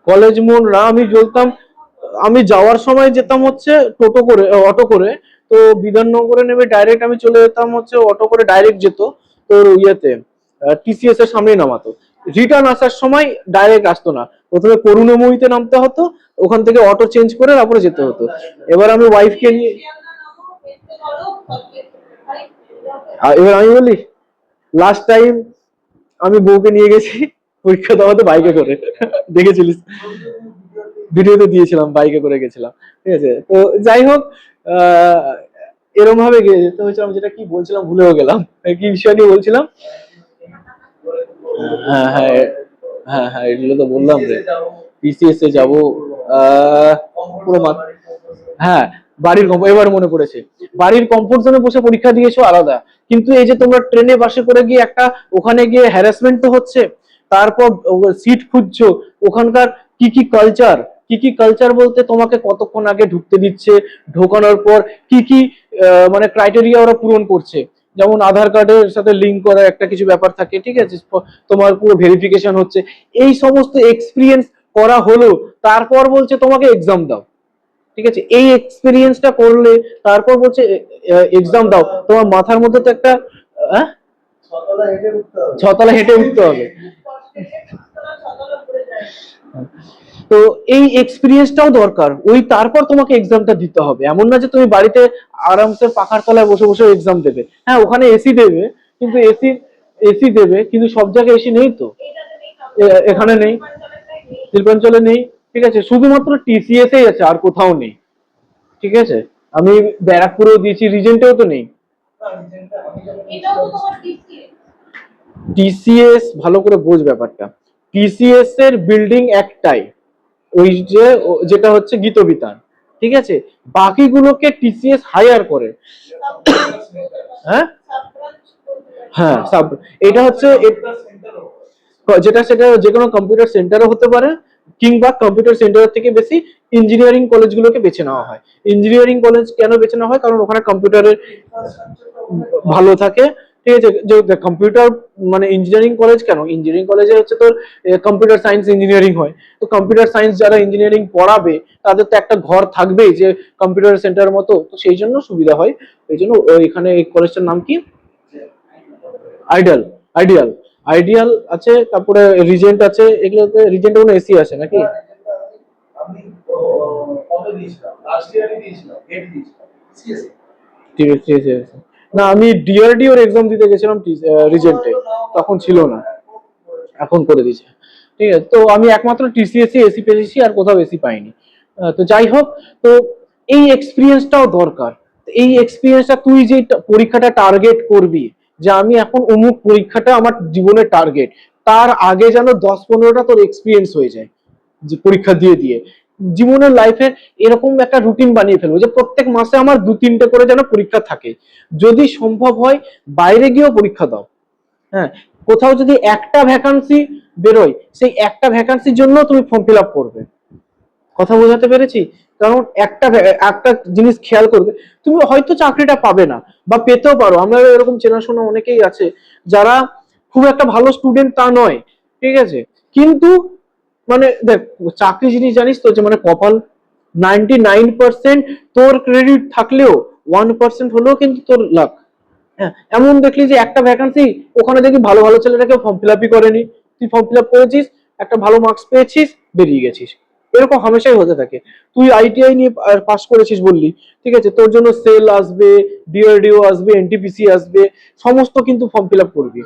কলেজ মোড় না, আমি চলতাম, আমি যাওয়ার সময় যেতাম হচ্ছে টোটো করে, অটো করে। তো বিধাননগরে নেমে ডাইরেক্ট আমি চলে যেতাম হচ্ছে, অটো করে ডাইরেক্ট যেত তোর ইয়েতে, TCS এর সামনেই নামাতো। রিটার্ন আসার সময় ডাইরেক্ট আসতো না, প্রথমে করুণাময়ীতে নামতে হতো, ওখান থেকে অটো চেঞ্জ করে তারপরে যেতে হতো। এবার আমি ওয়াইফকে নিয়ে, এবার আমি বলি, লাস্ট টাইম আমি বউকে নিয়ে গেছি পরীক্ষা দেওয়াতে বাইকে করে, দেখেছিলিস? ভিডিওতে দিয়েছিলাম, বাইকে করে গেছিলাম। ঠিক আছে, তো যাই হোক, আহ এরম ভাবে যেতে হয়েছিল। আমি যেটা কি বলছিলাম ভুলেও গেলাম, কি বিষয় নিয়ে বলছিলাম। হ্যাঁ হ্যাঁ, হ্যাঁ হ্যাঁ, এগুলো তো বললাম রে, TCS এ যাবো। আহ পুরো হ্যাঁ, বাড়ির এবার মনে পড়েছে, বাড়ির কমফোর্ট জোনে বসে পরীক্ষা দিয়েছো আলাদা, কিন্তু এই যে তোমরা ট্রেনে বাসে করে গিয়ে একটা, ওখানে গিয়ে হ্যারাসমেন্ট তো হচ্ছে, তারপর সিট খুঁজছো, ওখানকার কি কি কালচার, কি কি কালচার বলতে তোমাকে কতক্ষণ আগে ঢুকতে দিচ্ছে, ঢোকানোর পর কি কি মানে ক্রাইটেরিয়া ওরা পূরণ করছে। যেমন আধার কার্ডের সাথে লিঙ্ক করা একটা কিছু ব্যাপার থাকে, ঠিক আছে, তোমার পুরো ভেরিফিকেশন হচ্ছে, এই সমস্ত এক্সপিরিয়েন্স করা হলো, তারপর বলছে তোমাকে এক্সাম দাও। ঠিক আছে, এই এক্সপিরিয়েন্সটা করলে তারপর বলছে এক্সাম দাও। তোমার মাথার মধ্যে তো একটা, হ্যাঁ, 6 তলা হেঁটে উঠতে হবে। তো এই এক্সপিরিয়েন্সটাও দরকার, ওই তারপর তোমাকে এক্সামটা দিতে হবে। এমন না যে তুমি বাড়িতে আরামসে পাখার তলায় বসে বসে এক্সাম দেবে। হ্যাঁ, ওখানে এসি দেবে, কিন্তু এসি দেবে, কিন্তু সব জায়গায় এসি নেই তো, এখানে নেই, শিল্পাঞ্চলে নেই। ঠিক আছে, শুধুমাত্র TCS এই আছে, আর কোথাও নেই। ঠিক আছে, আমি ব্যারাকপুরেও দিয়েছি, রিজেন্টেও তো নেই। TCS ভালো করে বোঝ ব্যাপারটা, TCS এর বিল্ডিং একটাই, ওই যে যেটা হচ্ছে গীতবিতান। ঠিক আছে, বাকিগুলোকে TCS হায়ার করে। হ্যাঁ হ্যাঁ, এটা হচ্ছে যেটা, সেটা যে কোনো কম্পিউটার সেন্টারও হতে পারে, কিংবা কম্পিউটার সেন্টারের থেকে বেশি ইঞ্জিনিয়ারিং কলেজগুলোকে বেছে নেওয়া হয়। ইঞ্জিনিয়ারিং কলেজ কেন বেছে নেওয়া হয়? কারণ ওখানে কম্পিউটারের ভালো থাকে, ঠিক আছে। যে কম্পিউটার মানে ইঞ্জিনিয়ারিং কলেজ, কেন ইঞ্জিনিয়ারিং কলেজে হচ্ছে তোর কম্পিউটার সায়েন্স ইঞ্জিনিয়ারিং হয়, তো কম্পিউটার সায়েন্স যারা ইঞ্জিনিয়ারিং পড়াবে তাদের তো একটা ঘর থাকবেই যে কম্পিউটার সেন্টার মতো, তো সেই জন্য সুবিধা হয়। এই জন্য এখানে এই কলেজটার নাম কি, আইডিয়াল। আইডিয়াল আইডিয়াল আছে, তারপরে রিজেন্ট আছে, এগুলোতে রিজেন্টে কোনো এসি আছে নাকি? আমি কবে দিয়েছিলাম, লাস্ট ইয়ারই দিয়েছিলাম, হেড দিয়েছিলাম সিএসসি। ঠিক আছে, ঠিক আছে। না আমি ডিআরডিওর এক্সাম দিতে গেছিলাম রিজেন্টে, তখন ছিল না, এখন করে দিয়েছে। ঠিক আছে, তো আমি একমাত্র টিসিএসসি এসি পেয়েছি, আর কোথাও এসি পাইনি। তো যাই হোক, তো এই এক্সপিরিয়েন্সটাও দরকার। এই এক্সপিরিয়েন্সটা তুই যে পরীক্ষাটা টার্গেট করবি, যে আমি এখন অমুক পরীক্ষাটা আমার জীবনের টার্গেট, তার আগে যেন 10-15টা তোর এক্সপিরিয়েন্স হয়ে যায়, যে পরীক্ষা দিয়ে দিয়ে জীবনের লাইফে এরকম একটা রুটিন বানিয়ে ফেলবো যে প্রত্যেক মাসে আমার 2-3টে করে যেন পরীক্ষা থাকে। যদি সম্ভব হয় বাইরে গিয়েও পরীক্ষা দাও। হ্যাঁ, কোথাও যদি একটা ভ্যাকান্সি বেরোয়, সেই একটা ভ্যাকান্সির জন্য তুমি ফর্ম ফিল আপ করবে। কথা বোঝাতে পেরেছি? কারণ একটা জিনিস খেয়াল করবে, তুমি হয়তো চাকরিটা পাবে না বা পেতেও পারো, আমরা এরকম চেনাশোনা অনেকেই আছে যারা খুব একটা ভালো স্টুডেন্ট তা নয়, ঠিক আছে, কিন্তু মানে দেখ চাকরি জিনিস জানিস তো, যে মানে কপাল। 99% তোর ক্রেডিট থাকলেও 1% হলেও কিন্তু তোর লাক। হ্যাঁ, এমন দেখলি যে একটা ভ্যাকান্সি, ওখানে দেখি ভালো ভালো ছেলেরা কেউ ফর্ম ফিল আপই করেনি, তুই ফর্ম ফিল আপ করেছিস, একটা ভালো মার্কস পেয়েছিস, বেরিয়ে গেছিস। এরকম হামেশাই হতে থাকে। তুই আইটিআই নিয়ে পাস করেছিস বললি, ঠিক আছে, তোর জন্য সেল আসবে, ডিআরডিও আসবে, এনটিপিসি আসবে, সমস্ত কিন্তু ফর্ম ফিল আপ করবি।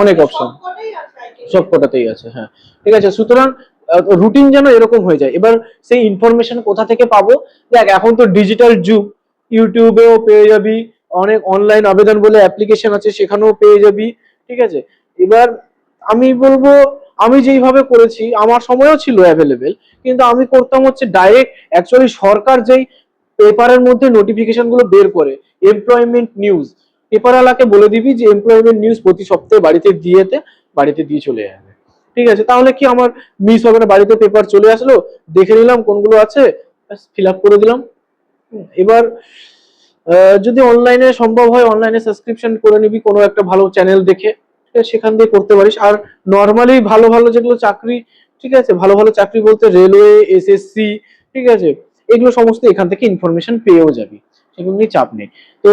অনেক অপশন, সব কটাতেই আছে, হ্যাঁ। ঠিক আছে, সুতরাং রুটিন যেন এরকম হয়ে যায়। এবার সেই ইনফরমেশন কোথা থেকে পাবো? দেখ এখন তো ডিজিটাল যুগ, ইউটিউবেও পেয়ে যাবি, অনেক অনলাইন আবেদন বলে অ্যাপ্লিকেশন আছে, সেখানেও পেয়ে যাবি। ঠিক আছে, এবার আমি বলবো, আমি যেইভাবে করেছি আমার সময়ও ছিল অ্যাভেলেবেল, কিন্তু আমি করতাম হচ্ছে ডাইরেক্ট, অ্যাকচুয়ালি সরকার যেই পেপারের মধ্যে নোটিফিকেশন গুলো বের করে, এমপ্লয়মেন্ট নিউজ, পেপারওয়ালাকে বলে দিবি যে এমপ্লয়মেন্ট নিউজ প্রতি সপ্তাহে বাড়িতে দিয়ে চলে যাবে। ঠিক আছে, তাহলে কি আমার মিস হবে না? বাড়িতে পেপার চলে আসলো, দেখে নিলাম কোনগুলো আছে, ফিল আপ করে দিলাম। এবার যদি অনলাইনে সম্ভব হয়, অনলাইনে সাবস্ক্রিপশন করে নিবি কোনো একটা ভালো চ্যানেল দেখে, সেখান দিয়ে করতে পারিস। আর নর্মালি ভালো ভালো যেগুলো চাকরি, ঠিক আছে, ভালো ভালো চাকরি বলতে রেলওয়ে, এসএসসি, ঠিক আছে, এগুলো সমস্ত এখান থেকে ইনফরমেশন পেয়েও যাবি, সেগুলো নিয়ে চাপ নেই। তো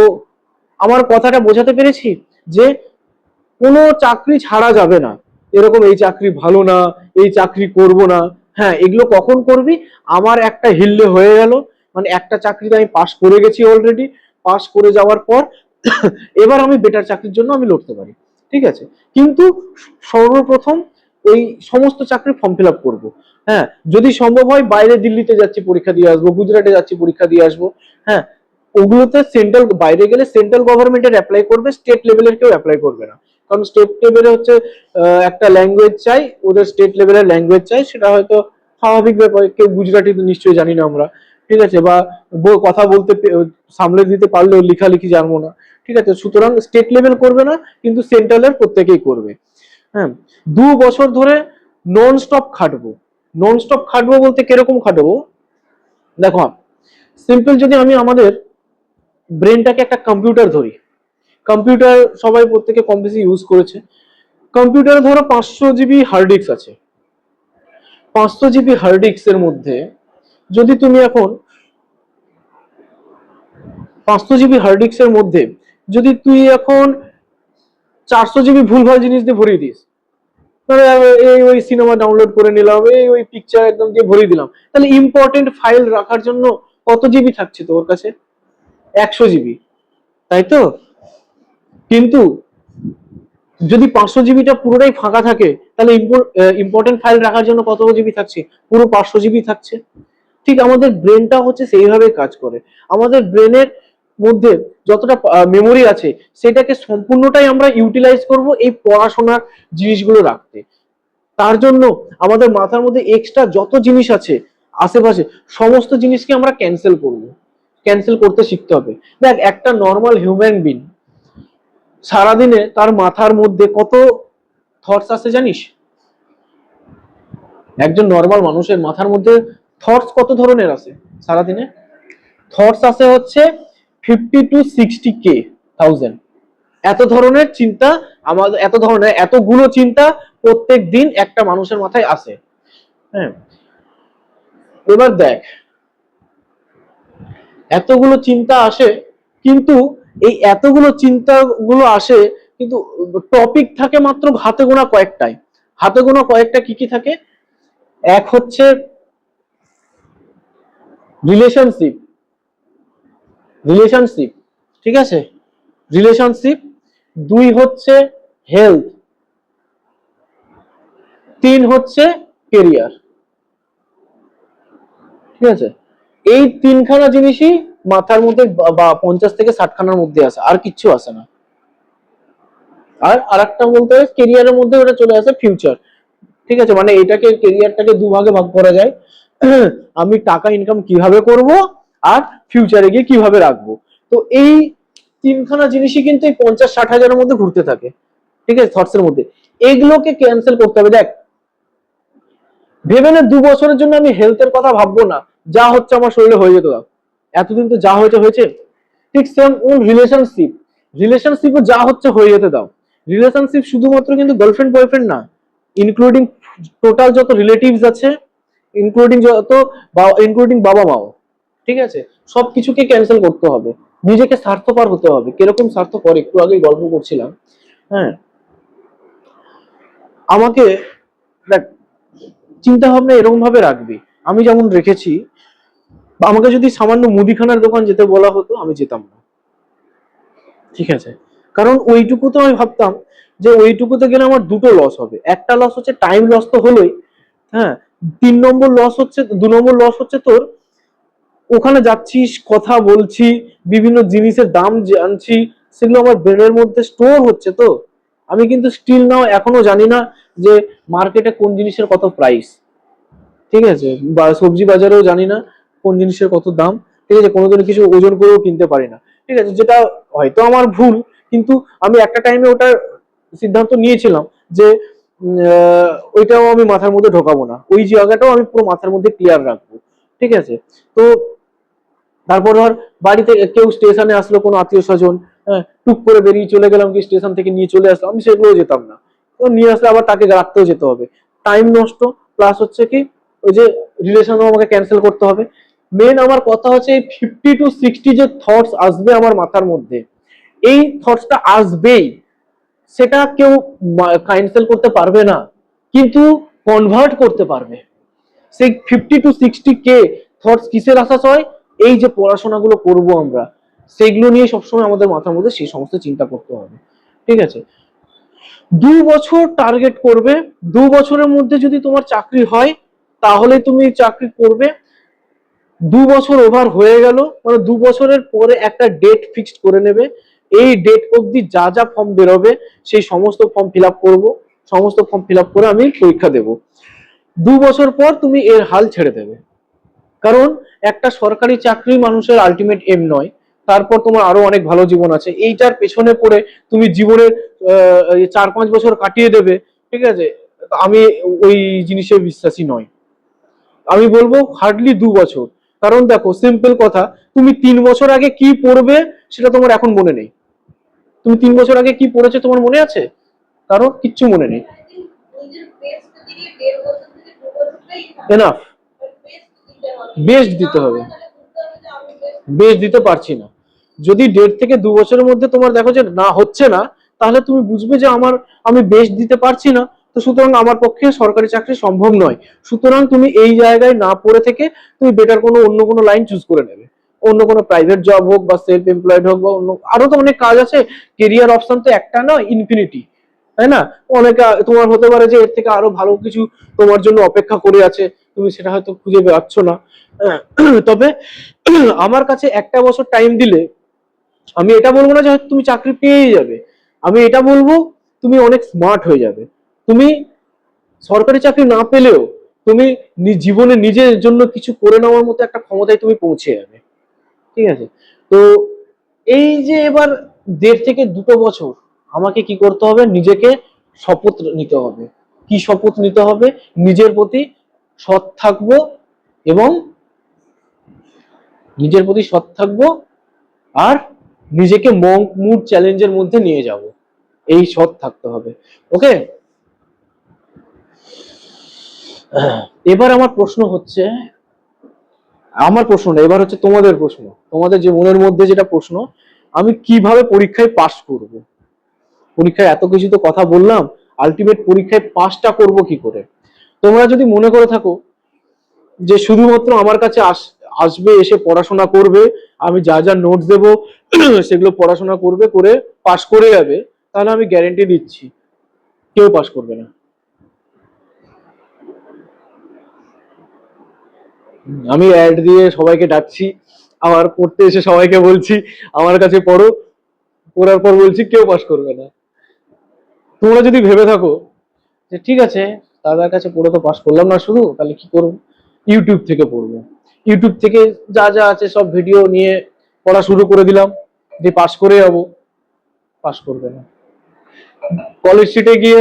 আমার কথাটা বোঝাতে পেরেছি যে কোনো চাকরি ছাড়া যাবে না, এরকম এই চাকরি ভালো না, এই চাকরি করব না। হ্যাঁ, এগুলো কখন করবি? আমার একটা হিললে হয়ে গেল, মানে একটা চাকরিতে আমি পাস করে গেছি অলরেডি, পাস করে যাওয়ার পর এবার আমি বেটার চাকরির জন্য আমি লড়তে পারি। ঠিক আছে, কিন্তু সর্বপ্রথম ওই সমস্ত চাকরি ফর্ম ফিল আপ করবো। হ্যাঁ, যদি সম্ভব হয় বাইরে দিল্লিতে যাচ্ছি পরীক্ষা দিয়ে আসবো, গুজরাটে যাচ্ছি পরীক্ষা দিয়ে আসবো। হ্যাঁ, ওগুলোতে সেন্ট্রাল, বাইরে গেলে সেন্ট্রাল গভর্নমেন্টের অ্যাপ্লাই করবে, স্টেট লেভেলের কেউ অ্যাপ্লাই করবে না। কারণ স্টেট লেভেলে হচ্ছে একটা ল্যাঙ্গুয়েজ চাই, ওদের স্টেট লেভেলের ল্যাঙ্গুয়েজ চাই, সেটা হয়তো স্বাভাবিক ব্যাপার, কেউ গুজরাটি তো নিশ্চয়ই জানি না আমরা, ঠিক আছে, বা কথা বলতে সামলে দিতে পারলেও লেখালেখি জানবো না। ঠিক আছে, সুতরাং স্টেট লেভেল করবে না, কিন্তু সেন্ট্রালের প্রত্যেকেই করবে। হ্যাঁ, 2 বছর ধরে নন স্টপ খাটবো। নন স্টপ খাটবো বলতে কিরকম খাটবো? দেখো, সিম্পল, যদি আমি আমাদের ব্রেনটাকে একটা কম্পিউটার ধরি, কম্পিউটার সবাই প্রত্যেকে কম বেশি ইউজ করেছে। কম্পিউটারে ধরো 500 জিবি হার্ড ডিস্ক আছে। 500 জিবি হার্ড ডিস্কের মধ্যে যদি তুমি এখন 500 জিবি হার্ড ডিস্কের মধ্যে যদি তুই এখন 400 জিবি ভুলভাল জিনিস দিয়ে ভরিয়ে দিস, মানে এই ওই সিনেমা ডাউনলোড করে নিলাম, এই ওই পিকচার একদম দিয়ে ভরিয়ে দিলাম, তাহলে ইম্পর্টেন্ট ফাইল রাখার জন্য কত জিবি থাকছে তোর কাছে? 100 জিবি, তাই তো? কিন্তু যদি 500 জিবিটা পুরোটাই ফাঁকা থাকে, তাহলে ইম্পর্টেন্ট ফাইল রাখার জন্য কত জিবি থাকছে? পুরো 500 জিবি থাকছে। ঠিক আমাদের ব্রেনটা হচ্ছে সেইভাবে কাজ করে। আমাদের ব্রেনের মধ্যে যতটা মেমোরি আছে, সেটাকে সম্পূর্ণটাই আমরা ইউটিলাইজ করব এই পড়াশোনার জিনিসগুলো রাখতে। তার জন্য আমাদের মাথার মধ্যে এক্সট্রা যত জিনিস আছে আশেপাশে, সমস্ত জিনিসকে আমরা ক্যান্সেল করতে শিখতে হবে। দেখ, একটা নর্মাল হিউম্যান বিং সারাদিনে তার মাথার মধ্যে কত থটস আসে জানিস? একজন নর্মাল মানুষের মাথার মধ্যে থটস কত ধরনের আসে সারাদিনে? থটস আসে হচ্ছে 50 to 60K, 1000। এত ধরনের চিন্তা আমাদের, এতগুলো চিন্তা প্রত্যেক দিন একটা মানুষের মাথায় আসে। হ্যাঁ, এবার দেখ, এতগুলো চিন্তা আসে, কিন্তু এই এতগুলো চিন্তাগুলো আসে, কিন্তু টপিক থাকে মাত্র হাতে গোনা কয়েকটাই। হাতে গোনা কয়েকটা কি কি থাকে? এক হচ্ছে রিলেশনশিপ, রিলেশনশিপ, ঠিক আছে, রিলেশনশিপ। দুই হচ্ছে হেলথ, তিন হচ্ছে কেরিয়ার, ঠিক আছে। এই তিনখানা জিনিসই মাথার মধ্যে বা 50 থেকে 60 খানার মধ্যে আসে, আর কিচ্ছু আসে না। আর আরেকটা বলতে হয় কেরিয়ারের মধ্যে ওটা চলে আসে ফিউচার, ঠিক আছে, মানে এটাকে কেরিয়ারটাকে দুভাগে ভাগ করা যায়। আমি টাকা ইনকাম কিভাবে করব, আর ফিউচারে গিয়ে কিভাবে রাখবো। তো এই তিনখানা জিনিসই কিন্তু এই 50-60 হাজারের মধ্যে ঘুরতে থাকে, ঠিক আছে, থটস এর মধ্যে। এগুলোকে ক্যান্সেল করতে হবে। দেখ, ভেবে না 2 বছরের জন্য আমি হেলথের কথা ভাববো না, যা হচ্ছে আমার শরীরে হয়ে যেত, এতদিন তো যা হয়েছে হয়েছে। ঠিক সেম রিলেশনশিপ, রিলেশনশিপও যা হচ্ছে হয়ে যেতে দাও। রিলেশনশিপ শুধুমাত্র কিন্তু গার্লফ্রেন্ড বয়ফ্রেন্ড না, ইনক্লুডিং টোটাল যত রিলেটিভস আছে, ইনক্লুডিং বাবা মাও, ঠিক আছে, সবকিছুকে ক্যান্সেল করতে হবে। নিজেকে স্বার্থপর হতে হবে। কিরকম স্বার্থপর, একটু আগে গল্প করছিলাম। হ্যাঁ, আমাকে দেখ, চিন্তা ভাবনা এরকম ভাবে রাখবি। আমি যেমন রেখেছি, আমাকে যদি সামান্য মুদিখানার দোকান যেতে বলা হতো, আমি যেতাম না, ঠিক আছে। কারণ ওইটুকু তো আমি ভাবতাম যে ওইটুকুতে গেলে আমার দুটো লস হবে। একটা লস হচ্ছে টাইম লস তো হলোই, হ্যাঁ, 3 নম্বর লস হচ্ছে, 2 নম্বর লস হচ্ছে তোর ওখানে যাচ্ছিস, কথা বলছি, বিভিন্ন জিনিসের দাম জানছি, সেগুলো আমার ব্রেনের মধ্যে স্টোর হচ্ছে। তো আমি কিন্তু স্টিল নাও এখনো জানি না যে মার্কেটে কোন জিনিসের কত প্রাইস, ঠিক আছে, বা সবজি বাজারেও জানি না কোন জিনিসের কত দাম, ঠিক আছে, কোনোদিনও কিছু ওজন করেও কিনতে পারি না, ঠিক আছে, যেটা হয়তো আমার ভুল। কিন্তু আমি একটা টাইমে ওটার সিদ্ধান্ত নিয়েছিলাম যে ওইটাও আমি মাথার মধ্যে ঢোকাবো না, ওই জায়গাটাও আমি পুরো মাথার মধ্যে ক্লিয়ার রাখবো, ঠিক আছে। তো তারপর ধর বাড়িতে কেউ স্টেশনে আসলো, কোনো আত্মীয় স্বজন, হ্যাঁ, টুক করে বেরিয়ে চলে গেলাম, কি স্টেশন থেকে নিয়ে চলে আসলাম, আমি সেগুলোও যেতাম না। তো নিয়ে আসলে আবার তাকে রাখতেও যেতে হবে, টাইম নষ্ট, প্লাস হচ্ছে কি ওই যে রিলেশনও আমাকে ক্যান্সেল করতে হবে। মেন আমার কথা হচ্ছে এই 50 to 60 যে থটস আসবে আমার মাথার মধ্যে, এই থটসটা আসবেই, সেটা কেউ ক্যান্সেল করতে পারবে না, কিন্তু কনভার্ট করতে পারবে। সেই 50 to 60 কে থটস কিসের আশা হয়? এই যে পড়াশোনাগুলো করব আমরা, সেগুলো নিয়ে সবসময় আমাদের মাথার মধ্যে সেই সমস্ত চিন্তা করতে হবে, ঠিক আছে। 2 বছর টার্গেট করবে, 2 বছরের মধ্যে যদি তোমার চাকরি হয় তাহলে তুমি চাকরি করবে। 2 বছর ওভার হয়ে গেল মানে 2 বছরের পরে একটা ডেট ফিক্সড করে নেবে, এই ডেট অবধি যা যা ফর্ম বেরোবে সেই সমস্ত ফর্ম ফিল আপ করবো, সমস্ত ফর্ম ফিল আপ করে আমি পরীক্ষা দেব। 2 বছর পর তুমি এর হাল ছেড়ে দেবে, কারণ একটা সরকারি চাকরি মানুষের আলটিমেট এম নয়। তারপর তোমার আরো অনেক ভালো জীবন আছে, এইটার পেছনে পড়ে তুমি জীবনের 4-5 বছর কাটিয়ে দেবে, ঠিক আছে, আমি ওই জিনিসে বিশ্বাসী নয়। আমি বলবো হার্ডলি 2 বছর। কারণ দেখো, সিম্পল কথা, তুমি 3 বছর আগে কি পড়বে সেটা তোমার এখন মনে নেই। তুমি 3 বছর আগে কি পড়েছো তোমার মনে আছে? কারণ কিচ্ছু মনে নেই। নিজের বেস্ট দিয়ে 1.5 বছর থেকে 2 বছরটাই এনাফ, বেস্ট দিতে হবে, বেস্ট দিতে পারছি না। যদি 1.5 থেকে 2 বছরের মধ্যে তোমার দেখো যে না হচ্ছে না, তাহলে তুমি বুঝবে যে আমি বেস্ট দিতে পারছি না, তো সুতরাং আমার পক্ষে সরকারি চাকরি সম্ভব নয়। সুতরাং তুমি এই জায়গায় না পড়ে থেকে তুমি বেটার অন্য কোনো লাইন চুজ করে নেবে, অন্য কোনো প্রাইভেট জব হোক বা সেলফ এমপ্লয়েড হোক বা অন্য আরো তো অনেক কাজ আছে। কেরিয়ার অপশন তো একটা না, ইনফিনিটি, তাই না? অনেক তোমার হতে পারে যে এর থেকে আরো ভালো কিছু তোমার জন্য অপেক্ষা করে আছে, তুমি সেটা হয়তো খুঁজে পাচ্ছ না। তবে আমার কাছে একটা বছর টাইম দিলে, আমি এটা বলবো না যে হয়তো তুমি চাকরি পেয়ে যাবে, আমি এটা বলবো তুমি অনেক স্মার্ট হয়ে যাবে। তুমি সরকারি চাকরি না পেলেও তুমি জীবনে নিজের জন্য কিছু করে নেওয়ার মতো একটা ক্ষমতায় তুমি পৌঁছে যাবে, ঠিক আছে। তো এই যে এবার 1.5 থেকে 2 বছর আমাকে কি করতে হবে? নিজেকে শপথ নিতে হবে। কি শপথ নিতে হবে? নিজের প্রতি সৎ থাকবো, এবং নিজের প্রতি সৎ থাকবো, আর নিজেকে মঙ্ক মুড চ্যালেঞ্জের মধ্যে নিয়ে যাব, এই সৎ থাকতে হবে। ওকে, এবার আমার প্রশ্ন হচ্ছে, আমার প্রশ্ন না, এবার হচ্ছে তোমাদের প্রশ্ন, তোমাদের যে মনের মধ্যে যেটা প্রশ্ন, আমি কিভাবে পরীক্ষায় পাশ করব? পরীক্ষায় এত কিছু তো কথা বললাম, আলটিমেট পরীক্ষায় পাসটা করব কি করে? তোমরা যদি মনে করে থাকো যে শুধুমাত্র আমার কাছে আসবে, এসে পড়াশোনা করবে, আমি যা যা নোটস দেবো সেগুলো পড়াশোনা করবে, করে পাশ করে যাবে, তাহলে আমি গ্যারেন্টি দিচ্ছি কেউ পাশ করবে না। আমি অ্যাড দিয়ে সবাইকে ডাকছি, আবার পড়তে এসে সবাইকে বলছি আমার কাছে পড়ো, পড়ার পর বলছি কেউ পাশ করবে না। তোমরা যদি ভেবে থাকো যে ঠিক আছে দাদার কাছে পড়ে তো পাশ করলাম না শুধু, তাহলে কি করবো? ইউটিউব থেকে পড়বো, ইউটিউব থেকে যা যা আছে সব ভিডিও নিয়ে পড়া শুরু করে দিলাম, যে পাশ করে যাবো, পাশ করবে না। কলেজ স্ট্রিটে গিয়ে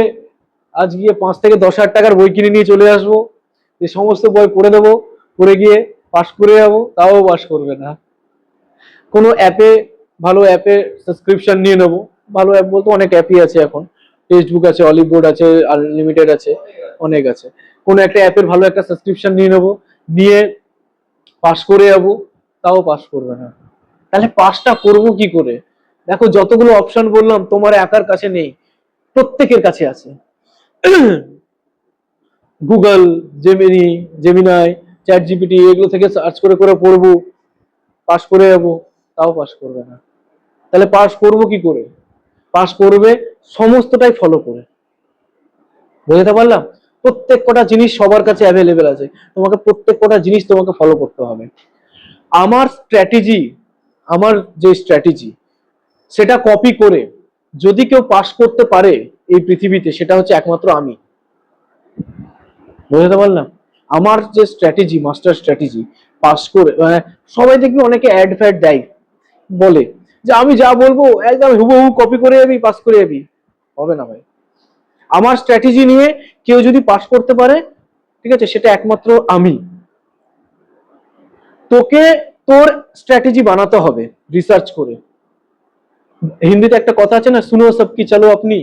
আজ গিয়ে 5 থেকে 10,000 টাকার বই কিনে নিয়ে চলে আসবো, যে সমস্ত বই পড়ে দেবো, পড়ে গিয়ে পাশ করে যাবো, তাও পাশ করবে না। কোনো অ্যাপে, ভালো অ্যাপে সাবস্ক্রিপশন নিয়ে নেবো, ভালো অ্যাপ বলতে অনেক অ্যাপই আছে এখন, টেক্সটবুক আছে, অলিভ বোর্ড আছে, আনলিমিটেড আছে, অনেক আছে। কোনো একটা অ্যাপের ভালো একটা সাবস্ক্রিপশন নিয়ে নেবো, নিয়ে পাস করে যাবো, তাও পাস করবে না। তাহলে পাসটা করবো কি করে? দেখো যতগুলো অপশন বললাম তোমার একার কাছে নেই, প্রত্যেকের কাছে আছে। গুগল, জেমিনাই, চ্যাট জিপিটি, এগুলো থেকে সার্চ করে করে পড়বো, পাস করে যাবো, তাও পাস করবে না। তাহলে পাস করবো কি করে? পাস করবে সমস্তটাই ফলো করে। বুঝতে পারলাম? প্রত্যেক কটা জিনিস সবার কাছে অ্যাভেলেবেল আছে, তোমাকে প্রত্যেক কটা জিনিস তোমাকে ফলো করতে হবে। আমার স্ট্র্যাটেজি, আমার যে স্ট্র্যাটেজি সেটা কপি করে যদি কেউ পাস করতে পারে এই পৃথিবীতে, সেটা হচ্ছে একমাত্র আমি। বুঝতে পারলাম? আমার যে স্ট্র্যাটেজি, মাস্টার স্ট্র্যাটেজি, পাস করে মানে সবাই দেখবি অনেকে অ্যাড ফ্যাড দেয়, বলে যে আমি যা বলবো একদম হুবহু কপি করে যাবি, পাস করে যাবি। হবে না ভাই। আমার স্ট্র্যাটেজি নিয়ে কেউ যদি পাস করতে পারে, ঠিক আছে, সেটা একমাত্র আমি। তোকে তোর স্ট্র্যাটেজি বানাতে হবে রিসার্চ করে। হিন্দিতে একটা কথা আছে না, শুনো সব কি চলো আপনি।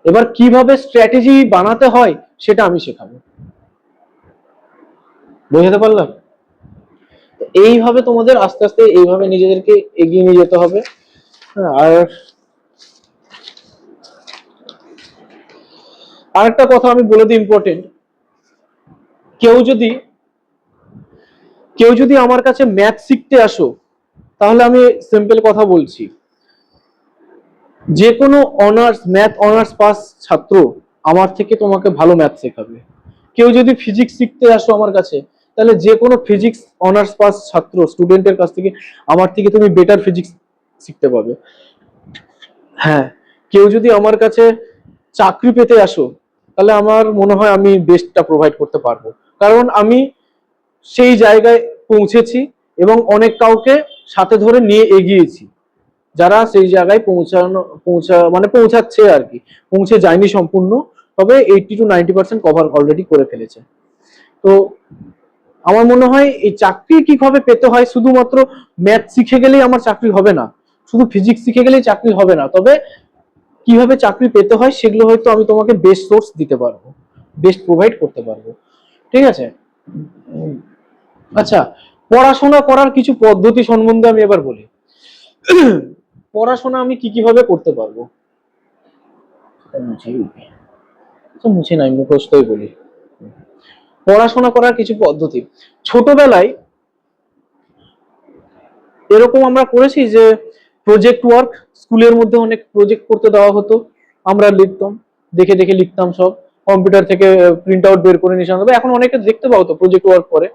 এবার কিভাবে স্ট্র্যাটেজি বানাতে হয় সেটা আমি শেখাবো। বুঝতে পারলাম? এইভাবে তোমাদের আস্তে আস্তে এইভাবে নিজেদেরকে এগিয়ে নিয়ে যেতে হবে। আর আরেকটা কথা আমি বলে দিই ইম্পর্টেন্ট, কেউ যদি আমার কাছে ম্যাথ শিখতে আসো, তাহলে আমি সিম্পল কথা বলছি, যে কোনো ম্যাথ অনার্স পাস ছাত্র আমার থেকে তোমাকে ভালো ম্যাথ শেখাবে। কেউ যদি ফিজিক্স শিখতে আসো আমার কাছে, তাহলে যে কোনো ফিজিক্স অনার্স পাস ছাত্র স্টুডেন্টের কাছ থেকে আমার থেকে তুমি বেটার ফিজিক্স শিখতে পাবে। হ্যাঁ, কেউ যদি আমার কাছে চাকরি পেতে আসো, তাহলে আমার মনে হয় আমি বেস্টটা প্রোভাইড করতে পারবো, কারণ আমি সেই জায়গায় পৌঁছেছি এবং অনেক কাউকে সাথে ধরে নিয়ে এগিয়েছি, যারা সেই জায়গায় পৌঁছাচ্ছে আর কি, পৌঁছে যায়নি সম্পূর্ণ, তবে 80 to 90% কভার অলরেডি করে ফেলেছে। তো আমার মনে হয় এই চাকরি কিভাবে পেতে হয়, শুধুমাত্র ম্যাথ শিখে গেলেই আমার চাকরি হবে না, শুধু ফিজিক্স শিখে গেলেই চাকরি হবে না, তবে কিভাবে চাকরি পেতে হয় সেগুলো হয়তো আমি তোমাকে বেস্ট সোর্স দিতে পারবো, বেস্ট প্রোভাইড করতে পারবো। ঠিক আছে? আচ্ছা, পড়াশোনা করার কিছু পদ্ধতি সম্বন্ধে আমি এবার বলি। পড়াশোনা আমি কি কিভাবে করতে পারবো? মুছে নাই, মুখস্থই বলি। পড়াশোনা করার কিছু পদ্ধতি। ছোটবেলায় এরকম আমরা করেছি যে প্রজেক্ট ওয়ার্ক, স্কুলের মধ্যে অনেক প্রজেক্ট করতে দেওয়া হতো, আমরা লিখতাম, দেখে দেখে লিখতাম, সব কম্পিউটার থেকে প্রিন্ট আউট বের করে নিয়ে আসতাম। এখন অনেকে দেখতে পাও তো প্রজেক্ট ওয়ার্ক করে,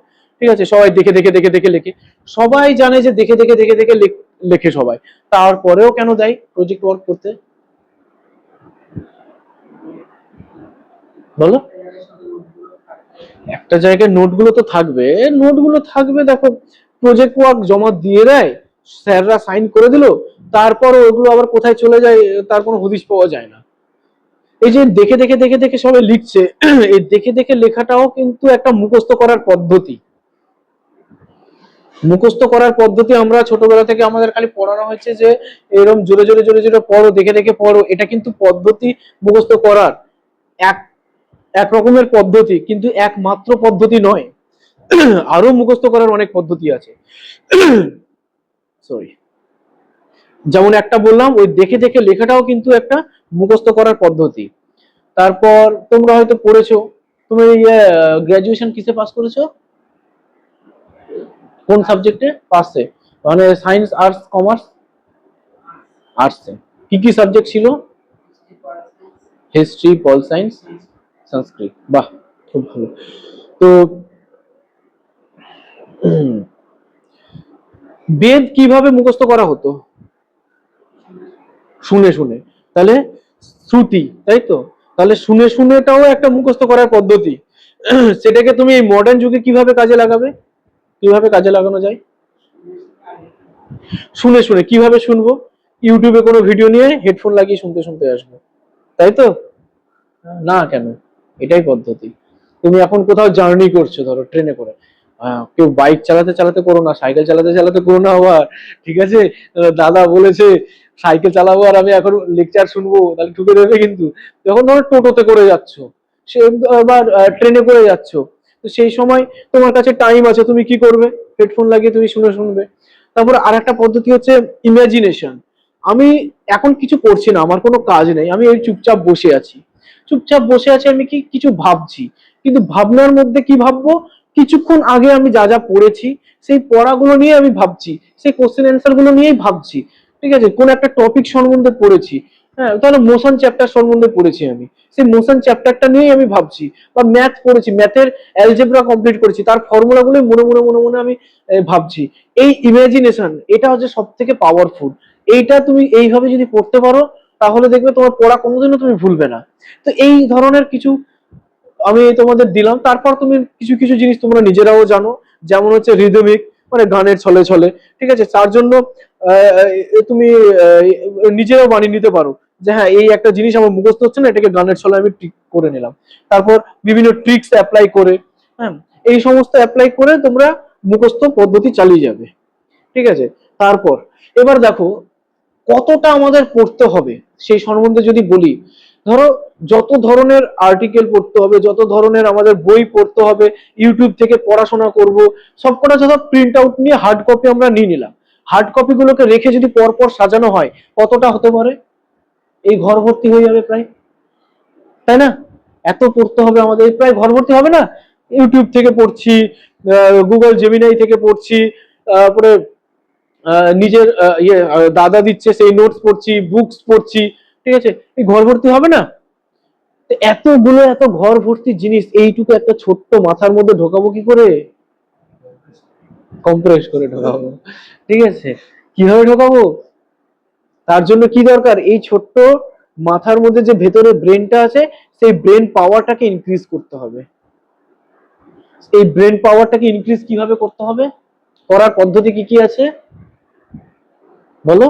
ঠিক আছে, সবাই দেখে দেখে দেখে দেখে লেখে, সবাই জানে যে দেখে দেখে দেখে দেখে লেখে সবাই, তারপরেও কেন দেয় প্রজেক্ট ওয়ার্ক করতে? বলো। একটা জায়গায় নোটগুলো তো থাকবে, নোটগুলো থাকবে, দেখো প্রজেক্ট ওয়ার্ক জমা দিয়ে দেয়, স্যাররা সাইন করে দিল, তারপর ওগুলো আবার কোথায় চলে যায় তার কোনো হদিশ পাওয়া যায় না। এই যে দেখে দেখে দেখে দেখে সবাই লিখছে, এই দেখে দেখে লেখাটাও কিন্তু একটা মুখস্থ করার পদ্ধতি। মুখস্থ করার পদ্ধতি আমরা ছোটবেলা থেকে আমাদের খালি পড়ানো হয়েছে যে এরকম জোরে জোরে জোরে জোরে পড়ো, দেখে দেখে পড়ো, এটা কিন্তু পদ্ধতি মুখস্থ করার এক এক রকমের পদ্ধতি, কিন্তু একমাত্র পদ্ধতি নয়। আরো মুখস্থ করার অনেক পদ্ধতি আছে। সরি, যেমন একটা বললাম ওই দেখে দেখে লেখাটাও কিন্তু একটা মুখস্থ করার পদ্ধতি। তারপর তোমরা হয়তো পড়েছো, তুমি গ্রাজুয়েশন কিসে পাস করেছো, কোন সাবজেক্টে পাসে, মানে সায়েন্স, আর্টস, কমার্স? আর্টসে কি কি সাবজেক্ট ছিল? হিস্ট্রি, পল সায়েন্স, সংস্কৃত। বাহ, খুব ভালো। তো বেদ কিভাবে মুখস্থ করা হতো? শুনে শুনে। তাহলে শ্রুতি, তাই তো? তাহলে শুনে শুনেটাও একটা মুখস্থ করার পদ্ধতি। সেটাকে তুমি এই মডার্ন যুগে কিভাবে কাজে লাগাবে, কিভাবে কাজে লাগানো যায়? শুনে শুনে। কিভাবে শুনবো? ইউটিউবে কোনো ভিডিও নিয়ে হেডফোন লাগিয়ে শুনতে শুনতে আসবো, তাই তো? না কেন? এটাই পদ্ধতি। তুমি এখন কোথাও জার্নি করছো, ধরো ট্রেনে করে, কেউ বাইক চালাতে চালাতে করো না, সাইকেল চালাতে চালাতে করো না আবার, ঠিক আছে? দাদা বলেছে সাইকেল চালাবো আর আমি এখন লেকচার শুনবো, তাহলে ঠুকে দেবে কিন্তু। যখন ধরো টোটোতে করে যাচ্ছ, সে আবার ট্রেনে করে যাচ্ছ, তো সেই সময় তোমার কাছে টাইম আছে, তুমি কি করবে? হেডফোন লাগিয়ে তুমি শুনে শুনবে। তারপর আর একটা পদ্ধতি হচ্ছে ইমাজিনেশন। আমি এখন কিছু করছি না, আমার কোনো কাজ নেই, আমি এই চুপচাপ বসে আছি, চুপচাপ বসে আছি, আমি কি কিছু ভাবছি, কিন্তু ভাবনার মধ্যে কি ভাববো? কিছুক্ষণ আগে আমি যা যা পড়েছি সেই পড়াগুলো নিয়ে আমি ভাবছি, সেই কোশ্চেন অ্যান্সার গুলো নিয়েই ভাবছি, ঠিক আছে? কোন একটা টপিক সম্বন্ধে পড়েছি, হ্যাঁ, তাহলে মোশন চ্যাপ্টার সম্বন্ধে পড়েছি, আমি সেই মোশন চ্যাপ্টারটা নিয়েই আমি ভাবছি। বা ম্যাথ পড়েছি, ম্যাথের অ্যালজেব্রা কমপ্লিট করেছি, তার ফর্মুলাগুলোই মনে মনে মনে মনে আমি ভাবছি। এই ইমাজিনেশন, এটা হচ্ছে সব থেকে পাওয়ারফুল। এইটা তুমি এইভাবে যদি পড়তে পারো, তাহলে দেখবে তোমার পড়া কোনোদিনও তুমি ভুলবে না। তো এই ধরনের কিছু আমি তোমাদের দিলাম। তারপর তুমি কিছু কিছু জিনিস তোমরা নিজেরাও জানো, যেমন হচ্ছে রিদমিক, মানে গানের ছলে ছলে, ঠিক আছে? তার জন্য তুমি নিজেরাও বানিয়ে নিতে পারো যে হ্যাঁ, এই একটা জিনিস আমার মুখস্থ হচ্ছে না, এটাকে গানের ছলে আমি ঠিক করে নিলাম। তারপর বিভিন্ন ট্রিক্স অ্যাপ্লাই করে, হ্যাঁ, এই সমস্ত অ্যাপ্লাই করে তোমরা মুখস্থ পদ্ধতি চালিয়ে যাবে, ঠিক আছে? তারপর এবার দেখো কতটা আমাদের পড়তে হবে সেই সম্বন্ধে যদি বলি, ধরো যত ধরনের আর্টিকেল পড়তে হবে, যত ধরনের আমাদের বই পড়তে হবে, ইউটিউব থেকে পড়াশোনা করব, সবকটা যত প্রিন্ট আউট নিয়ে হার্ড কপি আমরা নিয়ে নিলাম, হার্ড কপি গুলোকে রেখে যদি পরপর সাজানো হয়, কতটা হতে পারে? এই ঘর ভর্তি হয়ে যাবে প্রায়, তাই না? এত পড়তে হবে আমাদের, প্রায় ঘর ভর্তি হবে না? ইউটিউব থেকে পড়ছি, গুগল জেমিনাই থেকে পড়ছি, তারপরে নিজের দাদা দিচ্ছে সেই নোটস পড়ছি, বুকস পড়ছি, ঠিক আছে? এই ঘর ভর্তি হবে না? তো এতগুলো এত ঘর ভর্তি জিনিস এইটুকু একটা ছোট্ট মাথার মধ্যে ঢোকাবো কি করে? কম্প্রেস করে ঢোকাবো, ঠিক আছে? কিভাবে ঢোকাবো? তার জন্য কি দরকার? এই ছোট্ট মাথার মধ্যে যে ভেতরে ব্রেনটা আছে, সেই ব্রেন পাওয়ারটাকে ইনক্রিজ করতে হবে। এই ব্রেন পাওয়ারটাকে ইনক্রিজ কিভাবে করতে হবে? করার পদ্ধতি কি কি আছে বলো?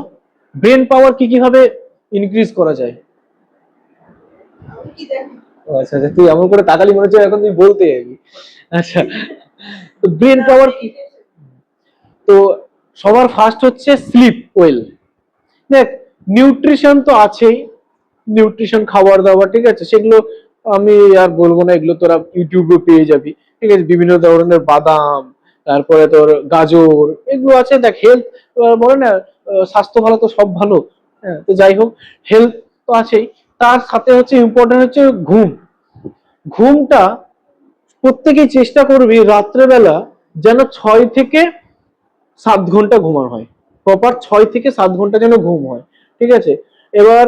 ব্রেন পাওয়ার কি কিভাবে ইনক্রিজ করা যায়? কি দেখো আচ্ছা আচ্ছা, তুই এমন করে তাকালি মনে হচ্ছে এখন তুই বলতে যাবি। আচ্ছা, তো ব্রেন পাওয়ার কি? তো সবার ফার্স্ট হচ্ছে স্লিপ ওয়েল। দেখ, নিউট্রিশন তো আছেই, নিউট্রিশন খাবার দাবার, ঠিক আছে? সেগুলো আমি আর বলবো না, এগুলো তোরা ইউটিউবে পেয়ে যাবি, ঠিক আছে? বিভিন্ন ধরনের বাদাম, তারপরে তোর গাজর, এগুলো আছে। দেখ, হেলথ বলে না, স্বাস্থ্য ভালো তো সব ভালো, হ্যাঁ। তো যাই হোক, হেলথ তো আছেই, তার সাথে হচ্ছে ইম্পর্টেন্ট হচ্ছে ঘুম। ঘুমটা প্রত্যেকেই চেষ্টা করবি রাত্রেবেলা যেন 6 থেকে 7 ঘন্টা ঘুমানো হয়, প্রপার 6 থেকে 7 ঘন্টা যেন ঘুম হয়, ঠিক আছে? এবার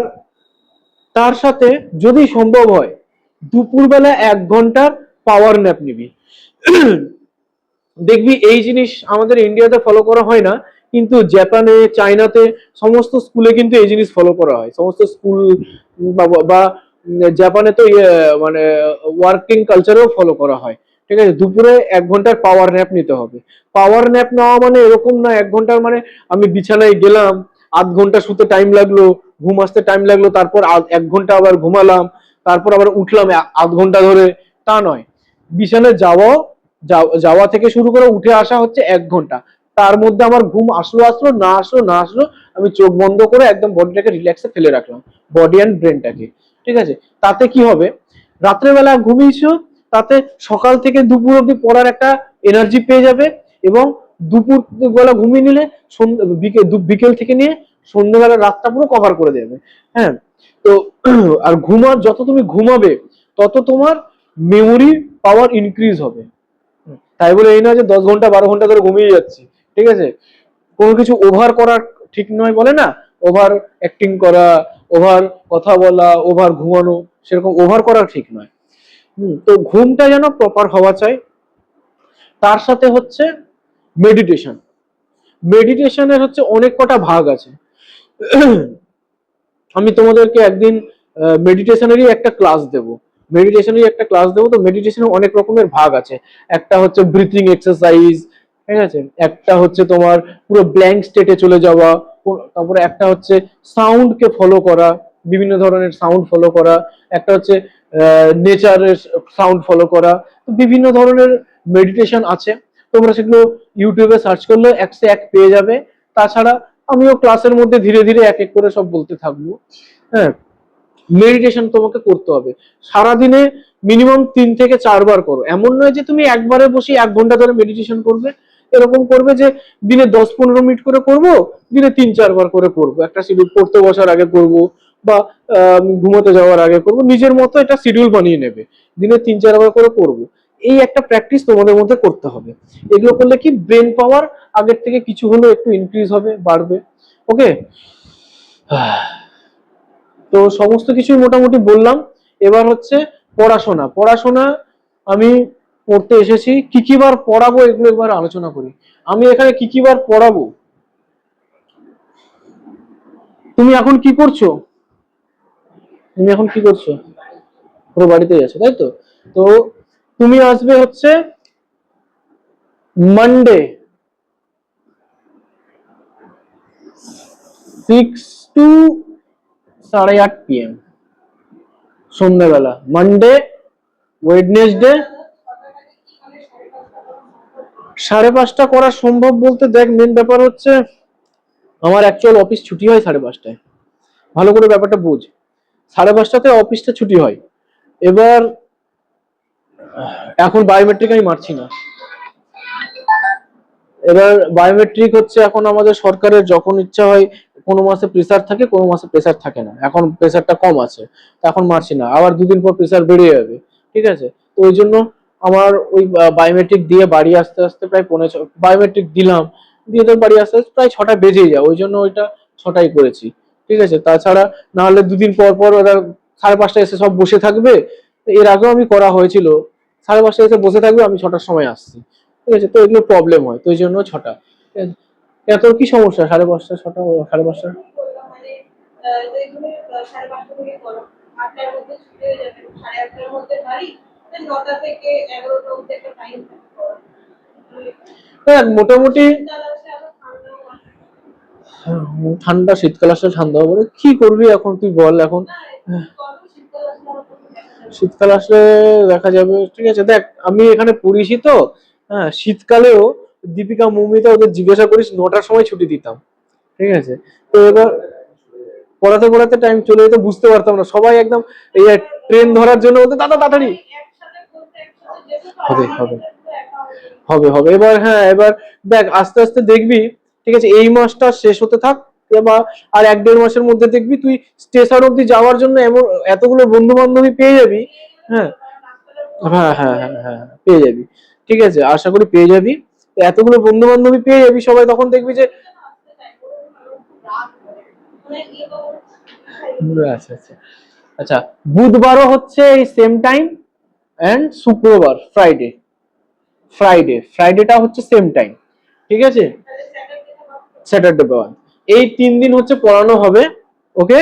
তার সাথে যদি সম্ভব হয় দুপুরবেলা 1 ঘন্টার পাওয়ার ন্যাপ নিবি। দেখবি এই জিনিস আমাদের ইন্ডিয়াতে ফলো করা হয় না, কিন্তু জাপানে, চায়নাতে সমস্ত স্কুলে কিন্তু এই জিনিস ফলো করা হয়। সমস্ত স্কুল বা জাপানে তো মানে ওয়ার্কিং কালচারেও ফলো করা হয়, ঠিক আছে? দুপুরে 1 ঘন্টার পাওয়ার ন্যাপ নিতে হবে। পাওয়ার ন্যাপ নেওয়া মানে এরকম না 1 ঘন্টার মানে আমি বিছানায় গেলাম, আধ ঘন্টা শুতে টাইম লাগলো, ঘুম আসতে টাইম লাগলো, তারপর 1 ঘন্টা আবার ঘুমালাম, তারপর আবার উঠলাম আধ ঘন্টা ধরে, তা নয়। বিছানায় যাওয়া থেকে শুরু করে উঠে আসা হচ্ছে 1 ঘন্টা, তার মধ্যে আমার ঘুম আসলো আসলো না আসলো না আসলো, আমি চোখ বন্ধ করে একদম বডিটাকে রিল্যাক্সে ফেলে রাখলাম, বডি অ্যান্ড ব্রেনটাকে। ঠিক আছে, তাতে কি হবে, রাত্রেবেলা ঘুমিয়েছো, তাতে সকাল থেকে দুপুর অব্দি পড়ার একটা এনার্জি পেয়ে যাবে, এবং দুপুর বেলা ঘুমিয়ে নিলে বিকেল থেকে নিয়ে সন্ধ্যেবেলা রাতটা পুরো কভার করে দেবে। হ্যাঁ, তো আর যত তুমি ঘুমাবে তত তোমার মেমোরি পাওয়ার ইনক্রিজ হবে। তাই বলে এই না যে 10 ঘন্টা 12 ঘন্টা ধরে ঘুমিয়ে যাচ্ছি, ঠিক আছে, কোনো কিছু ওভার করা ঠিক নয়, বলে না, ওভার অ্যাক্টিং করা, ওভার কথা বলা, ওভার ঘুমানো, সেরকম ওভার করা ঠিক নয়। তো ঘুমটা যেন প্রপার হওয়া চাই। তার সাথে হচ্ছে মেডিটেশন। মেডিটেশনের হচ্ছে অনেক কটা ভাগ আছে। আমি তোমাদেরকে একদিন মেডিটেশনেরই একটা ক্লাস দেব, তো মেডিটেশনের অনেক রকমের ভাগ আছে। একটা হচ্ছে ব্রিথিং এক্সারসাইজ, ঠিক আছে, একটা হচ্ছে তোমার পুরো ব্ল্যাঙ্ক স্টেটে চলে যাওয়া, তারপরে একটা হচ্ছে সাউন্ডকে ফলো করা, বিভিন্ন ধরনের সাউন্ড ফলো করা, একটা হচ্ছে নেচারের সাউন্ড ফলো করা। বিভিন্ন ধরনের মেডিটেশন আছে, তোমরা সেগুলো ইউটিউবে সার্চ করলে একসে এক পেয়ে যাবে। তাছাড়া আমিও ক্লাসের মধ্যে ধীরে ধীরে এক এক করে সব বলতে থাকবো। হ্যাঁ, মেডিটেশন তোমাকে করতে হবে সারাদিনে মিনিমাম 3 থেকে 4 বার করো। এমন নয় যে তুমি একবারে বসে 1 ঘন্টা ধরে মেডিটেশন করবে, এরকম করবে যে দিনে 10-15 মিনিট করে করব, দিনে 3-4 বার করে করবো, একটা শিডিউল, পড়তে বসার আগে করব বা ঘুমোতে যাওয়ার আগে করব, নিজের মতো এটা শিডিউল বানিয়ে নেবে, দিনে 3-4 বার করে করব। এই একটা প্র্যাকটিস তোমাদের মধ্যে করতে হবে। এগুলো করলে কি ব্রেন পাওয়ার আগের থেকে কিছু হলেও একটু ইনক্রিজ হবে, বাড়বে। ওকে, তো সমস্ত কিছুই মোটামুটি বললাম। এবার হচ্ছে পড়াশোনা। পড়াশোনা আমি পড়তে এসেছি, কি কি বার পড়াবো এগুলো একবার আলোচনা করি। আমি এখানে কি কি বার পড়াবো, তুমি এখন কি করছো, পুরো বাড়িতেই আছো তাই তো? তো তুমি আসবে হচ্ছে মানডে 6 to 8:30 PM সন্ধ্যাবেলা, মানডে, ওয়েডনেসডে। 5:30 করা সম্ভব বলতে, দেখ মেন ব্যাপার হচ্ছে আমার অ্যাকচুয়াল অফিস ছুটি হয় 5:30। ভালো করে ব্যাপারটা বুঝ, 5:30তে অফিসটা ছুটি হয়। এবার এখন বায়োমেট্রিক আমি মারছি না। এবার বায়োমেট্রিক হচ্ছে এখন আমাদের সরকারের যখন ইচ্ছা হয়, কোনো মাসে প্রেসার থাকে, কোনো মাসে প্রেসার থাকে না। এখন প্রেসারটা কম আছে, এখন মারছি না, আবার 2 দিন পর প্রেসার বেড়ে যাবে। ঠিক আছে, তো ওই জন্য আমার ওই বায়োমেট্রিক দিয়ে বাড়ি আসতে আসতে প্রায় 5:45, বায়োমেট্রিক দিলাম, দিয়ে তো বাড়ি আসতে আসতে প্রায় 6টা বেজেই যায়, ওই জন্য ওইটা 6টাই করেছি। ঠিক আছে, তাছাড়া না হলে 2 দিন পর পর ওরা 5:30 এসে সব বসে থাকবে। এর আগেও আমি করা হয়েছিল, 5:30 এসে বসে থাকবে, আমি 6টার সময় আসছি। ঠিক আছে, তো এগুলো প্রবলেম হয়, তো ওই জন্য 6টা। তোর কি সমস্যা 5:30 6টা 5:30? মানে যেগুলো 5:30 থেকে করো, 8টার মধ্যে ছুটি হয়ে যাবে, 8:30টার মধ্যে বাড়ি, 9টা থেকে 11টার মধ্যে একটা টাইম থাকে করো। হ্যাঁ, মোটামুটি শীতকাল আসলে আবার ঠান্ডাও আসে। ঠান্ডা, শীতকাল আসলে ঠান্ডা হবে, কি করবি এখন তুই বল এখন। করো, শীতকাল আসলে আবার কোনো দেখা যাবে। শীতকাল আসলে দেখা যাবে। ঠিক আছে, দেখ আমি এখানে পড়িছি তো, হ্যাঁ, শীতকালেও দীপিকা মৌমিতা ওদের জিজ্ঞাসা করিস 9টার সময় ছুটি দিতাম। ঠিক আছে, তো এবার পড়াতে পড়াতে টাইম চলে যেত, বুঝতে পারতাম না, সবাই একদম এই ট্রেন ধরার জন্য বলতে দাদা তাড়াতাড়ি। একসাথে করতে একসাথে যেতে তো, আর হবে হবে আমাদের তো একা হয়ে হবে হবে এবার, হ্যাঁ, এবার দেখ আস্তে আস্তে দেখবি, ঠিক আছে, এই মাসটা শেষ হতে থাক, বা আর 1-1.5 মাসের মধ্যে দেখবি তুই স্টেশন অব্দি যাওয়ার জন্য এমন এতগুলো বন্ধু বান্ধবী পেয়ে যাবি। হ্যাঁ হ্যাঁ হ্যাঁ হ্যাঁ হ্যাঁ পেয়ে যাবি, ঠিক আছে, আশা করি পেয়ে যাবি। তো এতগুলো বন্ধু বান্ধবী পেয়ে যাবি, সবাই তখন দেখবি যে আচ্ছা আচ্ছা আচ্ছা, বুধবারও হচ্ছে এই সেম টাইম, এন্ড শুক্রবার ফ্রাইডেটা হচ্ছে সেম টাইম। ঠিক আছে, স্যাটারডে বাদ, এই 3 দিন হচ্ছে পড়ানো হবে। ওকে,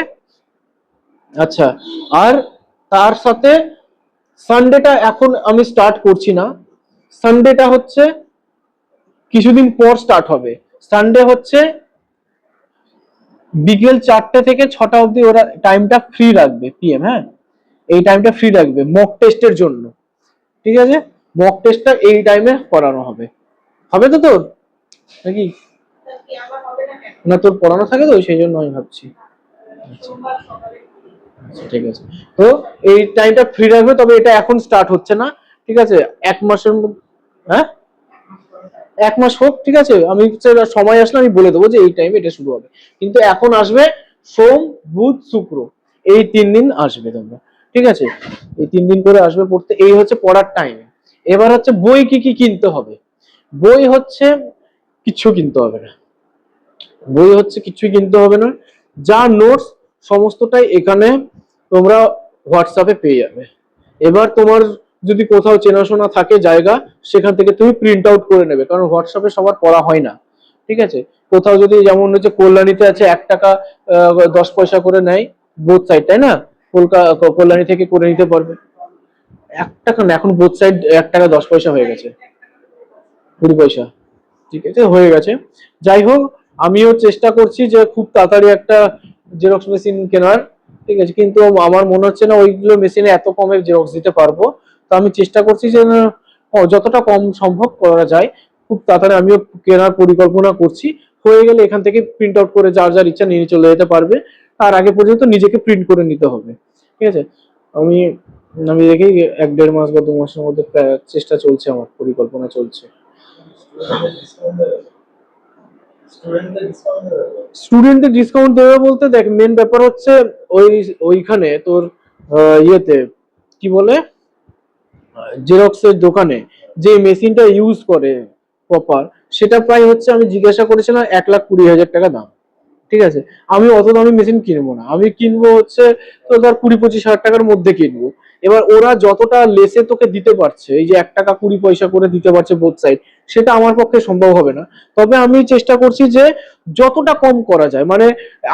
আচ্ছা, আর তার সাথে সানডেটা এখন আমি স্টার্ট করছি না, সানডেটা হচ্ছে কিছুদিন পর স্টার্ট হবে। সানডে হচ্ছে বিকেল 4টে থেকে 6টা অবধি ওরা টাইমটা ফ্রি রাখবে, PM। হ্যাঁ, এই টাইমটা ফ্রি রাখবে মক টেস্টের জন্য। ঠিক আছে, মক টেস্টটা এই টাইমে করানো হবে, হবে তো তোর? নাকি? তা কি আমার হবে না কেন? না তোর পড়ানো থাকে তো সেই জন্য আমি ভাবছি। সোমবার সকালে আচ্ছা ঠিক আছে, তো এই টাইমটা ফ্রি রাখবে, তবে এটা এখন স্টার্ট হচ্ছে না, ঠিক আছে? 1 মাসের মধ্যে, হ্যাঁ 1 মাস হোক, ঠিক আছে, আমি সময় আসলে আমি বলে দেবো যে এই টাইমে এটা শুরু হবে, কিন্তু এখন আসবে সোম, বুধ, শুক্র, এই 3 দিন আসবে তোমরা, ঠিক আছে? এই 3 দিন করে আসবে পড়তে, এই হচ্ছে পড়ার টাইম। এবার হচ্ছে বই কি কি কিনতে হবে। বই হচ্ছে কিচ্ছু কিনতে হবে না, বই হচ্ছে কিছুই কিনতে হবে না, যা নোটস সমস্তটাই এখানে তোমরা হোয়াটসঅ্যাপে পেয়ে যাবে। এবার তোমার যদি কোথাও চেনাশোনা থাকে জায়গা, সেখান থেকে তুমি প্রিন্ট আউট করে নেবে, কারণ হোয়াটসঅ্যাপে সবার পড়া হয় না, ঠিক আছে? কোথাও যদি যেমন হচ্ছে কল্যাণীতে আছে 1 টাকা 10 পয়সা করে নেয় বোথ সাইড, তাই না? কল্যাণী থেকে করে নিতে পারবে। 1 টাকা না, এখন বোথ সাইড 1 টাকা 10 পয়সা হয়ে গেছে, 20 পয়সা, ঠিক আছে হয়ে গেছে। যাই হোক, আমিও চেষ্টা করছি যে খুব তাড়াতাড়ি একটা জেরক্স মেশিন কেনার, ঠিক আছে, কিন্তু আমার মনে হচ্ছে না ওইগুলো মেশিনে এত কমে জেরক্স দিতে পারবো। তো আমি চেষ্টা করছি যে যতটা কম সম্ভব করা যায় খুব তাড়াতাড়ি আমিও কেনার পরিকল্পনা করছি। হয়ে গেলে এখান থেকে প্রিন্ট আউট করে যার যার ইচ্ছা নিয়ে চলে যেতে পারবে, তার আগে পর্যন্ত নিজেকে প্রিন্ট করে নিতে হবে, ঠিক আছে? আমি আমি দেখি 1-1.5 মাস বা 2 মাসের মধ্যে চেষ্টা চলছে, আমার পরিকল্পনা চলছে। স্টুডেন্টদের ডিসকাউন্ট দেবে বলতে দেখ, মেন ব্যাপার হচ্ছে ওই ওইখানে তোর ইয়েতে কি বলে, জেরক্সের দোকানে যে মেশিনটা ইউজ করে প্রপার, সেটা প্রায় হচ্ছে, আমি জিজ্ঞাসা করেছিলাম 1,20,000 টাকা দাম, ঠিক আছে? আমি অত দামি মেশিন কিনবো না, আমি কিনবো হচ্ছে তো ধর 20-25 হাজার টাকার মধ্যে কিনবো। এবার ওরা যতটা লেসে তোকে দিতে পারছে, এই যে 1 টাকা 20 পয়সা করে দিতে পারছে বোথ সাইড, সেটা আমার পক্ষে সম্ভব হবে না। তবে আমি চেষ্টা করছি যে যতটা কম করা যায়, মানে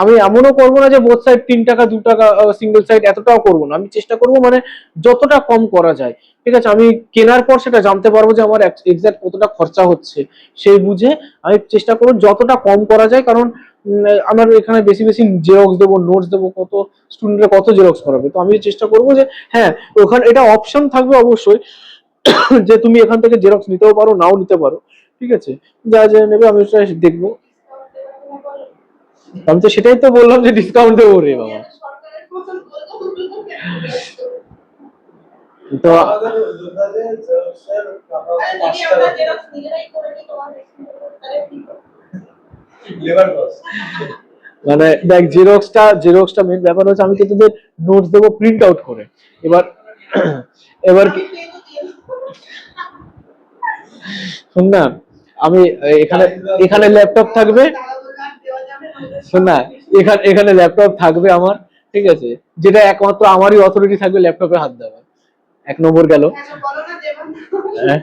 আমি এমনও করবো না যে বোথ সাইড 3 টাকা 2 টাকা সিঙ্গেল সাইড, এতটাও করবো না, আমি চেষ্টা করবো মানে যতটা কম করা যায়, ঠিক আছে? আমি কেনার পর সেটা জানতে পারবো যে আমার এক্সাক্ট কতটা খরচা হচ্ছে, সেই বুঝে আমি চেষ্টা করবো যতটা কম করা যায়, কারণ আমার এখানে বেশি বেশি জেরক্স দেবো, নোটস দেবো, কত স্টুডেন্টরা কত জেরক্স করাবে, তো আমি চেষ্টা করবো যে হ্যাঁ ওখানে এটা অপশন থাকবে অবশ্যই যে তুমি এখান থেকে জেরক্স নিতেও পারো, নাও নিতে পারো, ঠিক আছে? যা যা নেবে আমি সেটা দেখবো। আমি তো সেটাই তো বললাম যে ডিসকাউন্ট দেবো রে বাবা। সরকারের মতন গোল তো আমাদের যোদ্ধাদের জেরক্সের টাকা যদি 5 আমরা টাকা জেরক্স নিজেরাই করে নিই তোমার তাহলে কি হবে? Labour cost. মানে দেখ, জেরক্সটা মেন ব্যাপার হচ্ছে আমি তো তোদের নোটস দেবো প্রিন্ট আউট করে। এবার এবার আমি পেয়ে তো দিয়ে শোন না, আমি এখানে এখানে ল্যাপটপ থাকবে, শোন না, এখানে ল্যাপটপ থাকবে আমার, ঠিক আছে, যেটা একমাত্র আমারই অথরিটি থাকবে ল্যাপটপে হাত দেওয়ার। 1 নম্বর গেল। হ্যাঁ বলো না দেবেন হ্যাঁ?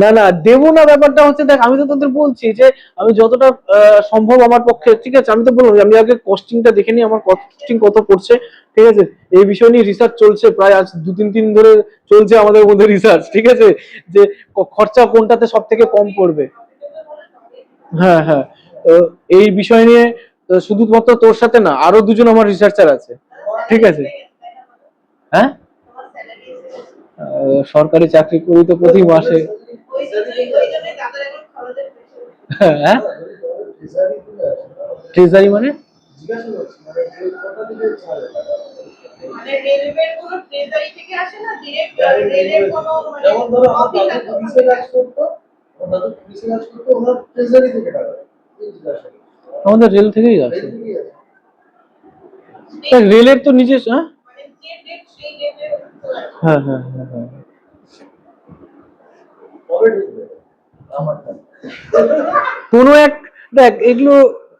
না না দেবো না, ব্যাপারটা হচ্ছে দেখ, আমি তো তোদের বলছি যে আমি যতটা সম্ভব আমার পক্ষে, ঠিক আছে? আমি তো বললাম যে আমি আগে কস্টিংটা দেখে নিই, আমার কস্টিং কত পড়ছে, ঠিক আছে? এই বিষয় নিয়ে রিসার্চ চলছে, প্রায় আজ 2-3 দিন ধরে চলছে আমাদের মধ্যে রিসার্চ, ঠিক আছে, যে খরচা কোনটাতে সব থেকে কম পড়বে। হ্যাঁ হ্যাঁ, তো এই বিষয় নিয়ে শুধুমাত্র তোর সাথে না, আরো 2 জন আমার রিসার্চার আছে, ঠিক আছে? হ্যাঁ, তোমার স্যালারি সরকারি চাকরি করি তো প্রতি মাসে। ওই জন্যই তাদের এখন খরচের বেশি হ্যাঁ, ট্রেজারি কি আছে? ট্রেজারি মানে জিজ্ঞাসা করছি মানে এই কত দিকে ছাড়ে টাকা? মানে রেলওয়ের কোনো ট্রেজারি থেকে আসে না ডিরেক্ট রেলের কোনো মানে যেমন ধরো আমার অফিস দাদু আছে পুলিশে কাজ করতো, আমার দাদু পুলিশে কাজ করতো, ওনার ট্রেজারি থেকে টাকা দেয়। এই জিজ্ঞাসা করছি। আমাদের রেল থেকেই আসে। রেল থেকেই আছে। দেখ, রেলের তো নিজস্ব, হ্যাঁ মানে যে ডেট সেই ডেটে হ্যাঁ হ্যাঁ হ্যাঁ হ্যাঁ। কবে ঢুকবে? আমারটা। কোনো এক, দেখ এগুলো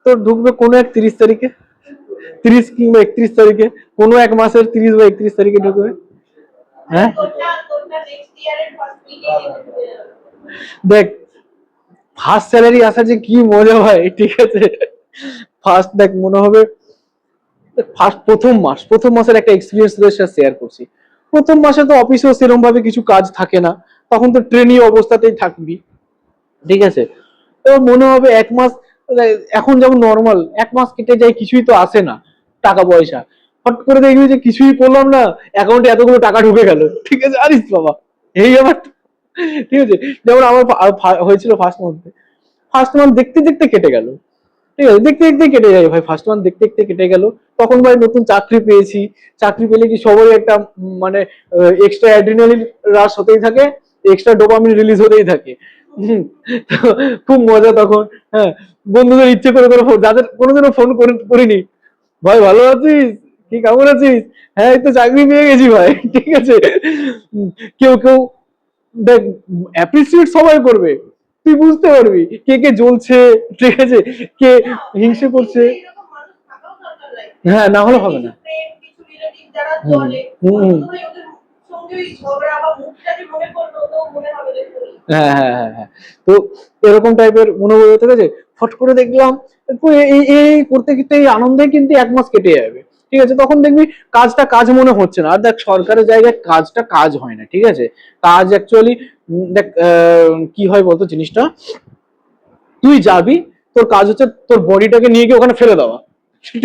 তোর ঢুকবে কোনো এক 30 তারিখে, 30 কিংবা 31 তারিখে, কোনো এক মাসের 30 বা 31 তারিখে ঢুকবে। হ্যাঁ কোনটা নেক্সট ইয়ারের ফার্স্ট উইকে দেখ, ফার্স্ট স্যালারি আসা যে কি মজা হয়, ঠিক আছে? ফার্স্ট দেখ মনে হবে, প্রথম মাসের একটা এক্সপিরিয়েন্স তোদের সাথে শেয়ার করছি। প্রথম মাসে তো অফিসেও সেরকম ভাবে কিছু কাজ থাকে না, তখন তো ট্রেনি অবস্থাতেই থাকবি, ঠিক আছে? তো মনে হবে 1 মাস, এখন যেমন নর্মাল 1 মাস কেটে যায়, কিছুই তো আসে না টাকা পয়সা, হট করে দেখবি যে কিছুই করলাম না, অ্যাকাউন্টে এতগুলো টাকা ঢুকে গেল, ঠিক আছে? আরিস বাবা, এই ব্যাপার, ঠিক আছে? যেমন আমার হয়েছিল ফার্স্ট ফার্স্ট মান্থ দেখতে দেখতে কেটে গেল, ঠিক আছে, দেখতে দেখতে কেটে যায় ভাই, ফার্স্ট মান্থ দেখতে দেখতে কেটে গেল। তখন ভাই নতুন চাকরি পেয়েছি, চাকরি পেলে কি সবারই একটা মানে এক্সট্রা অ্যাড্রিনালিন রাশ হতেই থাকে, এক্সট্রা ডোপামিন রিলিজ হতেই থাকে। তো খুব মজা তখন। হ্যাঁ, বন্ধুদের ইচ্ছে করে করে যাদের কোনোদিনও ফোন করিনি, ভাই ভালো আছিস, কি কেমন আছিস, হ্যাঁ এই তো চাকরি পেয়ে গেছি ভাই, ঠিক আছে। কেউ কেউ দেখ অ্যাপ্রিসিয়েট সবাই করবে, তুই বুঝতে পারবি কে কে জ্বলছে, ঠিক আছে, কে হিংসে করছে। এরকম মানুষ থাকাও দরকার লাগে। হ্যাঁ, না হলে হবে না। কিছু friend, কিছু relative যারা হুম, চলে, হুম। ভাই ওদের সঙ্গে ওই ঝগড়া বা মুখটা যে মনে পড়লো, তো মনে হবে যে করি। হ্যাঁ হ্যাঁ হ্যাঁ হ্যাঁ। তো এরকম টাইপের মনোভাব, ঠিক আছে। ফট করে দেখলাম তো এই এই করতে করতে এই আনন্দে কিন্তু 1 মাস কেটে যাবে, ঠিক আছে। তখন দেখবি কাজটা কাজ মনে হচ্ছে না। আর দেখ সরকারের জায়গায় কাজটা কাজ হয় না, ঠিক আছে। কাজ অ্যাকচুয়ালি দেখ কি হয় বলতো জিনিসটা, তুই যাবি, তোর কাজ হচ্ছে তোর বডিটাকে নিয়ে গিয়ে ওখানে ফেলে দেওয়া,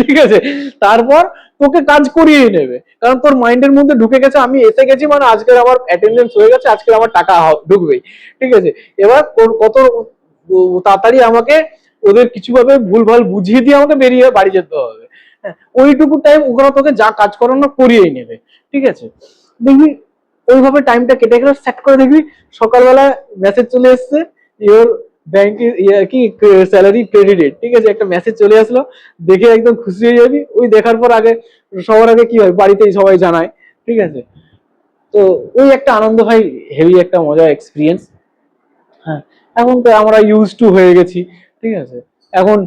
ঠিক আছে। তারপর তোকে কাজ করিয়ে নেবে, কারণ তোর মাইন্ডের মধ্যে ঢুকে গেছে আমি এসে গেছি মানে আজকের আমার অ্যাটেন্ডেন্স হয়ে গেছে, আজকের আমার টাকা ঢুকবেই, ঠিক আছে। এবার কত তাড়াতাড়ি আমাকে ওদের কিছু ভাবে ভুলভাল বুঝিয়ে দিয়ে আমাকে বেরিয়ে বাড়ি যেতে হবে। হ্যাঁ, ওইটুকু টাইম ওখানে তোকে যা কাজ করানো করিয়েই নেবে, ঠিক আছে। দেখবি ওইভাবে টাইমটা কেটে গেলে সেট করে দেখবি সকালবেলা মেসেজ চলে এসছে, ইওর ব্যাংকে কি স্যালারি ক্রেডিটেড, ঠিক আছে, একটা মেসেজ চলে আসলো, দেখে একদম খুশি হয়ে যাবি। ওই দেখার পর আগে সবার আগে কি হয়, বাড়িতেই সবাই জানায়, ঠিক আছে। তো ওই একটা আনন্দ ভাই, হেভি একটা মজা এক্সপিরিয়েন্স। হ্যাঁ, এখন তো আমরা ইউজ টু হয়ে গেছি, ঠিক আছে। এখন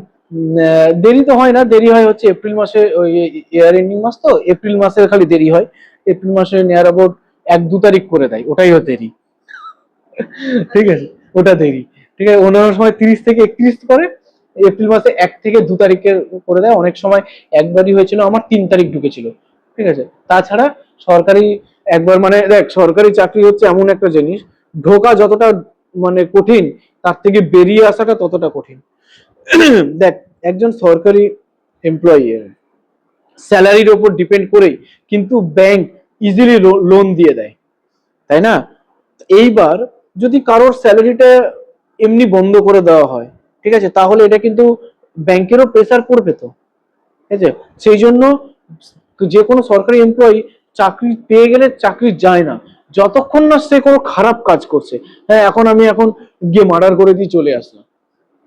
দেরি তো হয় না, দেরি হয় হচ্ছে এপ্রিল মাসে, ওই ইয়ার এন্ডিং মাস তো, এপ্রিল মাসে খালি দেরি হয়। এপ্রিল মাসে নিয়ার অ্যাবাউট 1-2 তারিখ করে দেয়, ওটাই দেরি, ঠিক আছে, ওটা দেরি, ঠিক আছে। অন্যান্য সময় 30 থেকে 31 করে, এপ্রিল মাসে 1 থেকে 2 তারিখের করে দেয়। অনেক সময় একবারই হয়েছিল আমার 3 তারিখ ঢুকেছিল, ঠিক আছে। তাছাড়া সরকারি একবার মানে দেখ সরকারি চাকরি হচ্ছে এমন একটা জিনিস, ঢোকা যতটা মানে কঠিন, তার থেকে বেরিয়ে আসাটা ততটা কঠিন। দেখ একজন সরকারি এমপ্লয়ি স্যালারির ওপর ডিপেন্ড করেই কিন্তু ব্যাংক ইজিলি লোন দিয়ে দেয়, তাই না। এইবার যদি কারোর স্যালারিটা এমনি বন্ধ করে দেওয়া হয়, ঠিক আছে, তাহলে এটা কিন্তু ব্যাংকেরও প্রেসার পড়বে তো, ঠিক আছে। সেই জন্য যে কোনো সরকারি এমপ্লয়ি চাকরি পেয়ে গেলে চাকরি যায় না যতক্ষণ না সে কোনো খারাপ কাজ করছে। হ্যাঁ, এখন গিয়ে মার্ডার করে দিয়ে চলে আসলাম,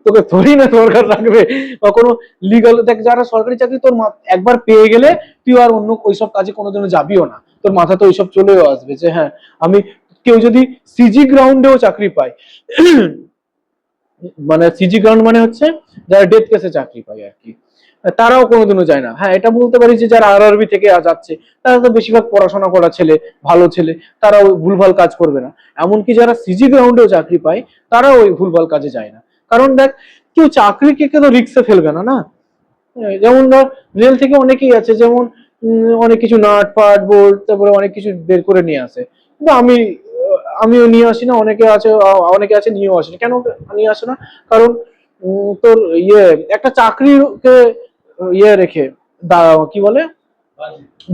তোকে থোড়ি না সরকার রাখবে বা কোনো লিগাল। দেখ যারা সরকারি চাকরি তোর একবার পেয়ে গেলে তুই আর অন্য ওইসব কাজে কোনোদিনও যাবিও না, তোর মাথাতে ওইসব চলেও আসবে যে হ্যাঁ আমি, কেউ যদি সিজি গ্রাউন্ডেও চাকরি পায়, মানে সিজি গ্রাউন্ড মানে হচ্ছে যারা ডেথ কেসে চাকরি পায় আর কি, তারাও কোনোদিনও যায় না। হ্যাঁ, এটা বলতে পারি যে যারা আরআরবি থেকে যাচ্ছে তারা তো বেশিরভাগ পড়াশোনা করা ছেলে, ভালো ছেলে, তারা ওই ভুলভাল কাজ করবে না। এমনকি যারা সিজি গ্রাউন্ডেও চাকরি পায় তারাও ওই ভুলভাল কাজে যায় না, কারণ দেখ কেউ চাকরিকে কেন রিক্সে ফেলবে না, না। যেমন ধর রেল থেকে অনেকেই আছে, যেমন অনেক কিছু নাট পাট বোল্ট তারপরে অনেক কিছু বের করে নিয়ে আসে, কিন্তু আমিও নিয়ে আসি না, অনেকে আছে নিয়েও আসে না। কেন নিয়ে আসে না? কারণ তোর একটা চাকরিকে রেখে কি বলে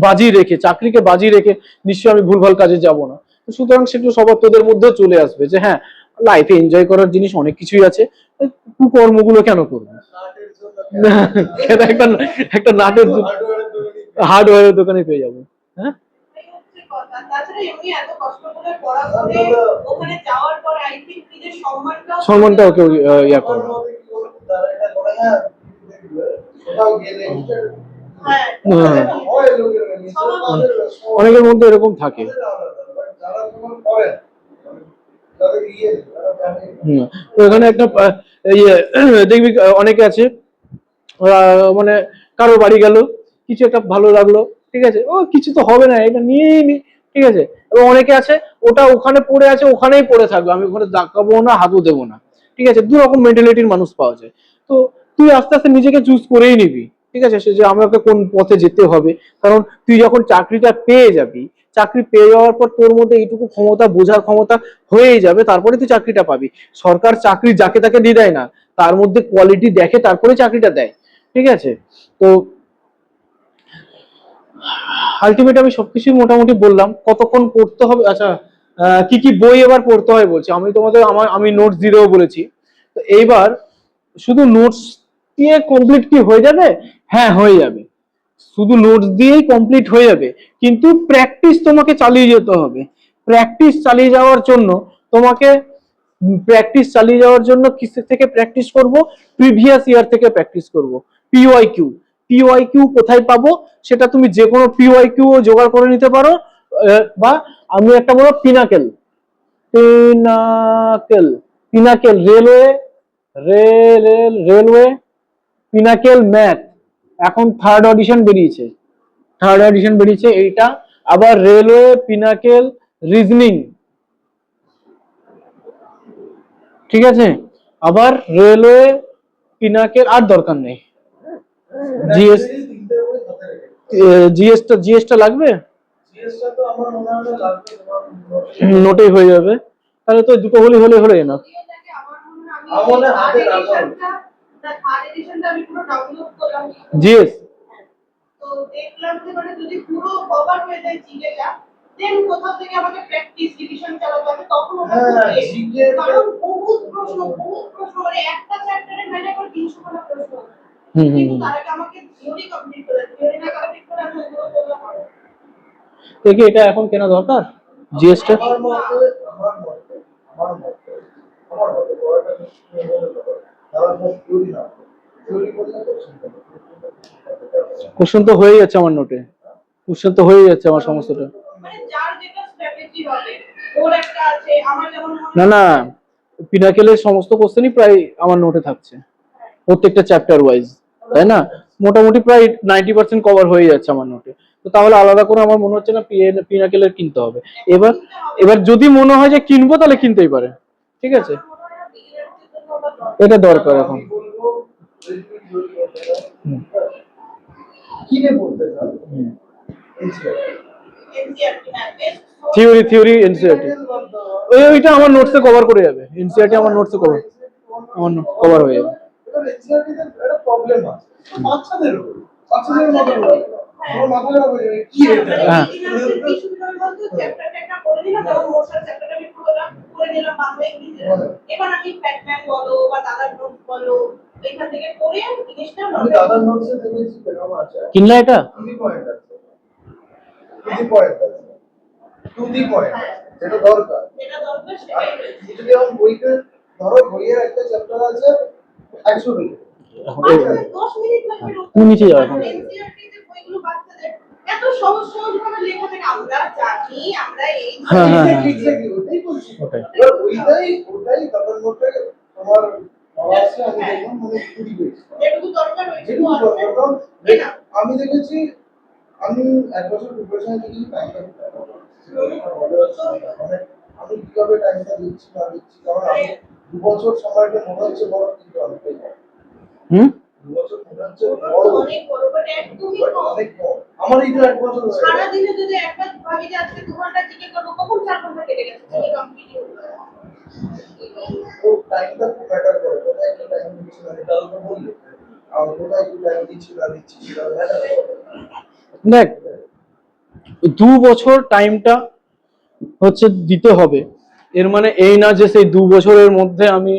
বাজি রেখে, চাকরিকে বাজি রেখে নিশ্চয়ই আমি ভুলভাল কাজে যাব না। তো সুতরাং সেগুলো সবার তোদের মধ্যেও চলে আসবে যে হ্যাঁ লাইফে এনজয় করার জিনিস অনেক কিছুই আছে, কুকর্মগুলো কেন করবো। একটা একটা নাটের হার্ডওয়্যারের দোকানে পেয়ে যাবো। হ্যাঁ, এই হচ্ছে কথা। তাছাড়া এমনি এত কষ্ট করে পড়া করে ওখানে যাওয়ার পর আই থিঙ্ক নিজের সম্মানটাও কেউ ইয়া করে না। তারা এটা করে না, কোথাও গেলে হ্যাঁ, হয় লোকের অনেকের মধ্যে এরকম থাকে। যারা তোমার করে তাদের তো এখানে একটা দেখবি অনেকে আছে, মানে কারো বাড়ি গেল, কিছু একটা ভালো লাগলো, ঠিক আছে, ও কিছু তো হবে না এটা নিয়েই নি, ঠিক আছে। এবং অনেকে আছে ওটা ওখানে পড়ে আছে ওখানেই পড়ে থাকবে, আমি ওখানে দাগাবো না হাতও দেবো না, ঠিক আছে। দু রকম মেন্টালিটির মানুষ পাওয়া যায়। তো তুই আস্তে আস্তে নিজেকে চুজ করেই নিবি, ঠিক আছে, সে যে আমাকে কোন পথে যেতে হবে। কারণ তুই যখন চাকরিটা পেয়ে যাবি, চাকরি পেয়ে যাওয়ার পর তোর মধ্যে এইটুকু ক্ষমতা, বোঝার ক্ষমতা হয়েই যাবে, তারপরে তুই চাকরিটা পাবি। সরকার চাকরি যাকে তাকে দিয়ে দেয় না, তার মধ্যে কোয়ালিটি দেখে তারপরে চাকরিটা দেয়, ঠিক আছে। তো আলটিমেট আমি সবকিছুই মোটামুটি বললাম। কতক্ষণ পড়তে হবে, আচ্ছা কি কি বই এবার পড়তে হয় বলছি আমি তোমাদের, আমি নোট 0 বলেছি। তো এইবার শুধু নোটস দিয়ে কমপ্লিট কি হয়ে যাবে? হ্যাঁ, হয়ে যাবে। শুধু নোটস দিয়েই কমপ্লিট হয়ে যাবে, কিন্তু প্র্যাকটিস তোমাকে চালিয়ে যেতে হবে। প্র্যাকটিস চালিয়ে যাওয়ার জন্য তোমাকে কিসের থেকে প্র্যাকটিস করব? প্রিভিয়াস ইয়ার থেকে প্র্যাকটিস করব। পিওয়াইকিউ, পিওয়াইকিউ কোথায় পাবো? সেটা তুমি যে কোনো পিওয়াইকিউ জোগাড় করে নিতে পারো, বা আমি একটা বলবো pinnacle, pinnacle, pinnacle railway, railway pinnacle math, এখন থার্ড অডিশন বেরিয়েছে এইটা। আবার রেলওয়ে পিনাকেল রিজনিং, ঠিক আছে? আবার রেলওয়ে পিনাকেল, আর দরকার নেই। জিএস, তিনটে করে হাতে রেখে জিএসটা লাগবে? জিএসটা তো আমার মনে হয় না লাগবে, তোমার নোটেই হয়ে যাবে, তাহলে তো দুটো হলে না। এটাকে আমার মনে হয় আমার মনে হয় হাতে রাখা হবে। থার্ড এডিশনটা আমি পুরো ডাউনলোড করলাম। জিএস, তো দেখলাম যে মানে যদি পুরো কভার হয়ে যায় জিকেটা, দেন কোথাও থেকে আমাকে প্র্যাকটিস রিভিশন চালাতে হবে, তখন ওটা হ্যাঁ, করবে। জিকে কারণ বহুত প্রশ্ন মানে একটা চ্যাপ্টারে মানে করে 300 খানা প্রশ্ন। কিন্তু তার আগে আমাকে থিওরি কমপ্লিট করে, থিওরি না কমপ্লিট করে আমি ওগুলো করলাম না। দেখি এটা এখন কেনা দরকার জিএসটা। আমার মতে পড়াটা নিয়ে বলে দেবো, তারা থিওরি না, থিওরি করলে কোশ্চেন তো হয়ে যাচ্ছে আমার নোটে, আমার সমস্তটা। মানে যার যেটা স্ট্র্যাটেজি হবে, ওর একটা আছে, আমার যেমন না না, পিনাকেলের সমস্ত কোশ্চেনই প্রায় আমার নোটে থাকছে, প্রত্যেকটা চ্যাপ্টার ওয়াইজ, তাই না? মোটামুটি প্রায় 90% কভার হয়ে যাচ্ছে আমার নোটে। তো তাহলে আলাদা করে আমার মনে হচ্ছে না পিনাকেলের কিনতে হবে। এবার এবার যদি মনে হয় যে কিনবো, তাহলে কিনতেই পারে, ঠিক আছে? এটা দরকার এখন। আমি বলবো কিনে পড়তে চান এনসিইআরটি না বেস্ট থিওরি এনসিইআরটি, ওইটা আমার নোটসে কভার করে যাবে। এনসিইআরটি আমার নোটসে কভার হয়ে যাবে। একটা প্রবলেম আছে বাচ্চাদের মতো আমার মাথা খারাপ হয়ে যাবে কি এটা। হ্যাঁ। চ্যাপ্টারটা করে দিলাম, যেমন মোশন চ্যাপ্টারটা আমি করে নিলাম বাংলা ইংরেজি। এবার আমি ফ্যাক্টম্যান বলো বা দাদার নোট বলো, এখান থেকে পড়ে আমি জিনিসটা আমি দাদার নোটসে দেখেছি কেমন আছে, কিনলা এটা? পয়েন্ট আছে, যেটা দরকার। যেটা দরকার সেটাই রয়েছে। যদি আমার বইতে ধরো বইয়ের একটা চ্যাপ্টার আছে 100 মিনিট, 10 মিনিট লাগবে। তুমি নিচে যাও এখন। এনসিইআরটি তে বইগুলো বাচ্চাদের এত সহজ ভাবে লেখা থাকে, আমরা জানি, আমরা এই হ্যাঁ, হ্যাঁ, হ্যাঁ। এক্স্যাক্টলি ওটাই বলছি। ওটাই। এবার ওইটাই দাদার নোটে তোমার পড়া আছে, আমি দেখলাম মানে 20 পেজ যেটুকু দরকার হয়েছে যেটুকু দরকার। কারণ আমি দেখেছি, আমি এক বছর প্রিপারেশন থেকে টাইমটা মানে আমি কিভাবে টাইমটা দিচ্ছি না দিচ্ছি, কারণ আমি 2 বছর সময়টা মনে হচ্ছে বড়, কিন্তু আমি পাই না। 2 বছর মনে হচ্ছে বড়, অনেক বড়, বাট একদমই কম। অনেক কম। আমার এই তো 1 বছর হয়ে গেছে। সারাদিনে যদি একটা ভাবি যে আজকে 2 ঘন্টা জিকে করবো, কখন 4 ঘন্টা কেটে গেছে জিকে কমপ্লিট হলো। তো টাইমটা খুব ম্যাটার করে, কোথায় কি টাইম দিচ্ছি না, এটা তো বললে আর কোথায় কি টাইম দিচ্ছি না সেটা ম্যাটার করে। দেখ, 2 বছর টাইমটা হচ্ছে দিতে হবে, এর মানে এই না যে সেই 2 বছরের মধ্যে আমি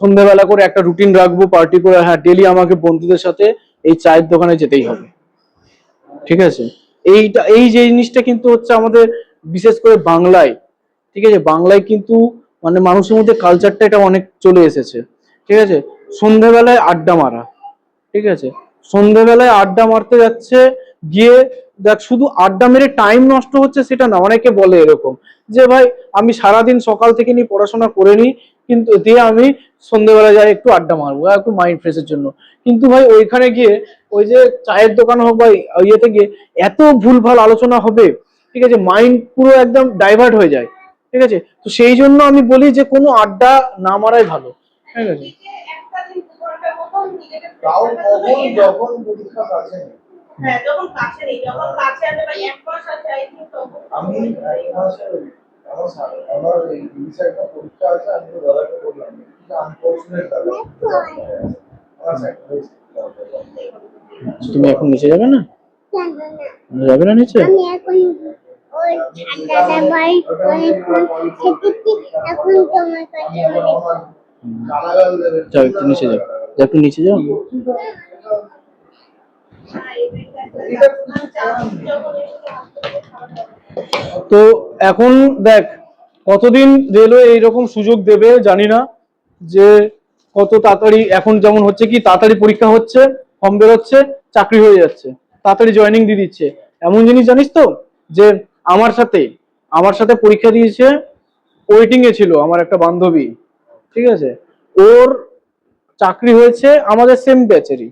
সন্ধ্যাবেলা করে একটা রুটিন রাখবো, পার্টি করে, হ্যাঁ ডেলি আমাকে বন্ধুদের সাথে এই চায়ের দোকানে যেতেই হবে, ঠিক আছে? এই যে জিনিসটা কিন্তু হচ্ছে আমাদের, বিশেষ করে বাংলায়, ঠিক আছে, বাংলায় কিন্তু মানে মানুষের মধ্যে কালচারটা এটা অনেক চলে এসেছে, ঠিক আছে? সন্ধ্যাবেলায় আড্ডা মারা, ঠিক আছে, সন্ধ্যাবেলায় আড্ডা মারতে যাচ্ছে, গিয়ে দেখ শুধু আড্ডা মেরে টাইম নষ্ট হচ্ছে সেটা না, অনেকে বলে এরকম যে ভাই আমি সারাদিন সকাল থেকে নিয়ে পড়াশোনা করে নিই, কিন্তু দিয়ে আমি সন্ধ্যাবেলা যাই একটু আড্ডা মারবো একটু মাইন্ড ফ্রেশের জন্য, কিন্তু ভাই ওইখানে গিয়ে ওই যে চায়ের দোকান হোক বা ইয়েতে গিয়ে এত ভুলভাল আলোচনা হবে, ঠিক আছে, মাইন্ড পুরো একদম ডাইভার্ট হয়ে যায়, ঠিক আছে? তো সেই জন্য আমি বলি যে কোনো আড্ডা না মারাই ভালো, ঠিক আছে? একটা দিন 2 ঘন্টার মতন নিজেকে তাও কখন যখন পরীক্ষা কাছে নেই। হ্যাঁ, যখন কাছে নেই, যখন কাছে আছে বা 1 মাস আছে, আই থিংক তখন আমি এক মাসে আমার এই একটা পরীক্ষা আছে, আমি তো দাদাকে বললাম আনফর্চুনেট দাদা আমার সাইড হয়েছে। তুমি এখন নিচে যাবে না? যাবে না নিচে? আমি এখন ওই ঠান্ডাটা বাড়ি অনেকক্ষণ থেকেছি, এখন তোমার কাছে গালাগাল দেবে, যাও একটু নিচে যাও। একটু নিচে যাও। তো এখন দেখ কতদিন রেলওয়ে এইরকম সুযোগ দেবে জানি না, যে কত তাড়াতাড়ি এখন যেমন হচ্ছে কি তাড়াতাড়ি পরীক্ষা হচ্ছে, ফর্ম বেরোচ্ছে, চাকরি হয়ে যাচ্ছে, তাড়াতাড়ি জয়েনিং দিয়ে দিচ্ছে। এমন জিনিস জানিস তো যে আমার সাথে আমার সাথে পরীক্ষা দিয়েছে, ওয়েটিং এ ছিল আমার একটা বান্ধবী, ঠিক আছে, ওর চাকরি হয়েছে আমাদের সেম ব্যাচেরই,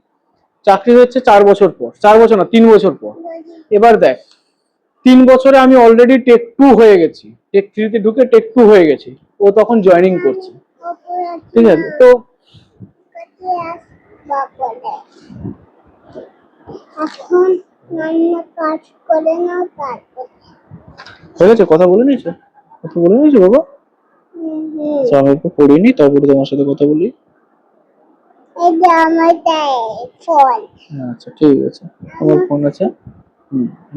চাকরি হচ্ছে 4 বছর পর, 4 বছর না 3 বছর পর। এবার দেখ 3 বছরে আমি অলরেডি টেক 2 হয়ে গেছি, টেক 3-তে ঢুকে টেক 2 হয়ে গেছি, ও তখন জয়েনিং করছে, ঠিক আছে। তো এখন রান্না কাজ করে না তারপর হয়ে গেছে, কথা বলে নিয়েছো, কথা বলে নিয়েছো বাবা? আচ্ছা আমি একটু পড়িনি, তারপরে তোমার সাথে কথা বলি। এই যে আমার ফল আচ্ছা ঠিক আছে, আমার ফোন আছে।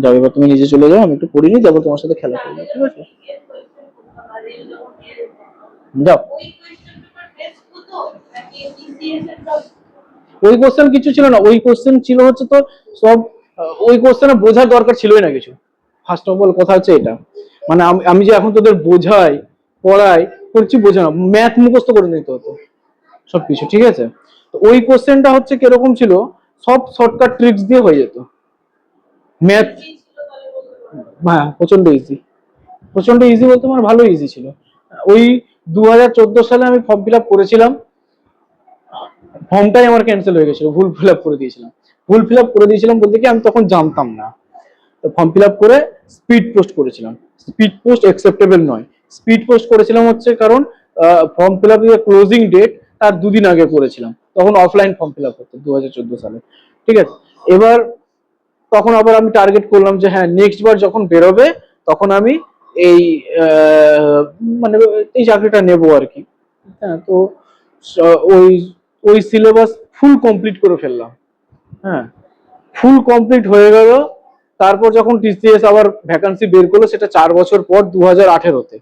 যাও এবার তুমি নিজে চলে যাও, আমি একটু পড়িনি, তারপর তোমার সাথে খেলা করবো, ঠিক আছে? যাও। ওই কোশ্চেন কিছু ছিল না, ওই কোশ্চেন ছিল হচ্ছে তো সব, ওই কোশ্চেনে বোঝার দরকার ছিলই না কিছু। ফার্স্ট অফ অল কথা হচ্ছে এটা, মানে আমি যে এখন তোদের বোঝাই পড়াই করছি, বোঝা না, ম্যাথ মুখস্থ করে নিতে হতো সবকিছু, ঠিক আছে। তো ওই কোশ্চেনটা হচ্ছে কিরকম ছিল, সব শর্টকাট ট্রিক্স দিয়ে হয়ে যেত। ম্যাথ হ্যাঁ প্রচন্ড ইজি, প্রচন্ড ইজি বলতে আমার ভালো ইজি ছিল। ওই 2014 সালে আমি ফর্ম ফিল আপ করেছিলাম, ফর্মটাই আমার ক্যান্সেল হয়ে গেছিল, ভুল ফিল আপ করে দিয়েছিলাম। ভুল ফিল আপ করে দিয়েছিলাম বলতে কি আমি তখন জানতাম না, তো ফর্ম ফিল আপ করে স্পিড পোস্ট করেছিলাম। স্পিড পোস্ট অ্যাকসেপ্টেবল নয়, স্পিড পোস্ট করেছিলাম হচ্ছে কারণ form fill up closing date তার 2 দিন আগে করেছিলাম, তখন অফলাইন ফর্ম ফিল আপ হতো 2014 সালে, ঠিক আছে। এবার তখন আবার আমি টার্গেট করলাম যে হ্যাঁ নেক্সট বার যখন বেরোবে তখন আমি এই মানে এই চাকরিটা নেবো আর কি। হ্যাঁ তো ওই ওই সিলেবাস ফুল কমপ্লিট করে ফেললাম, হ্যাঁ ফুল কমপ্লিট হয়ে গেল। তারপর যখন টিসিএস আবার ভ্যাকান্সি বের করলো, সেটা 4 বছর পর 2018-তে,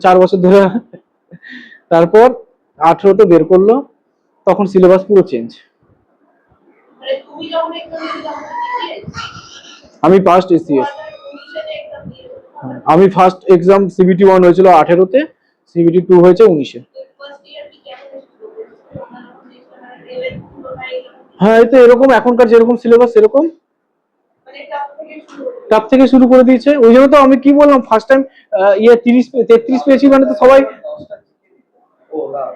4 বছর ধরে, তারপর 18-তে বের করলো, তখন সিলেবাস পুরো চেঞ্জ। আমি ফার্স্ট এসিএস, আমি ফার্স্ট এক্সাম সিবিটি 1 হয়েছিল 18-তে, সিবিটি 2 হয়েছে 19-এ। হ্যাঁ এই তো এরকম এখনকার যেরকম সিলেবাস সেরকম টাপ থেকে শুরু করে দিয়েছে। ওই জন্য তো আমি কি বললাম ফার্স্ট টাইম 33 পেয়েছি, মানে তো সবাই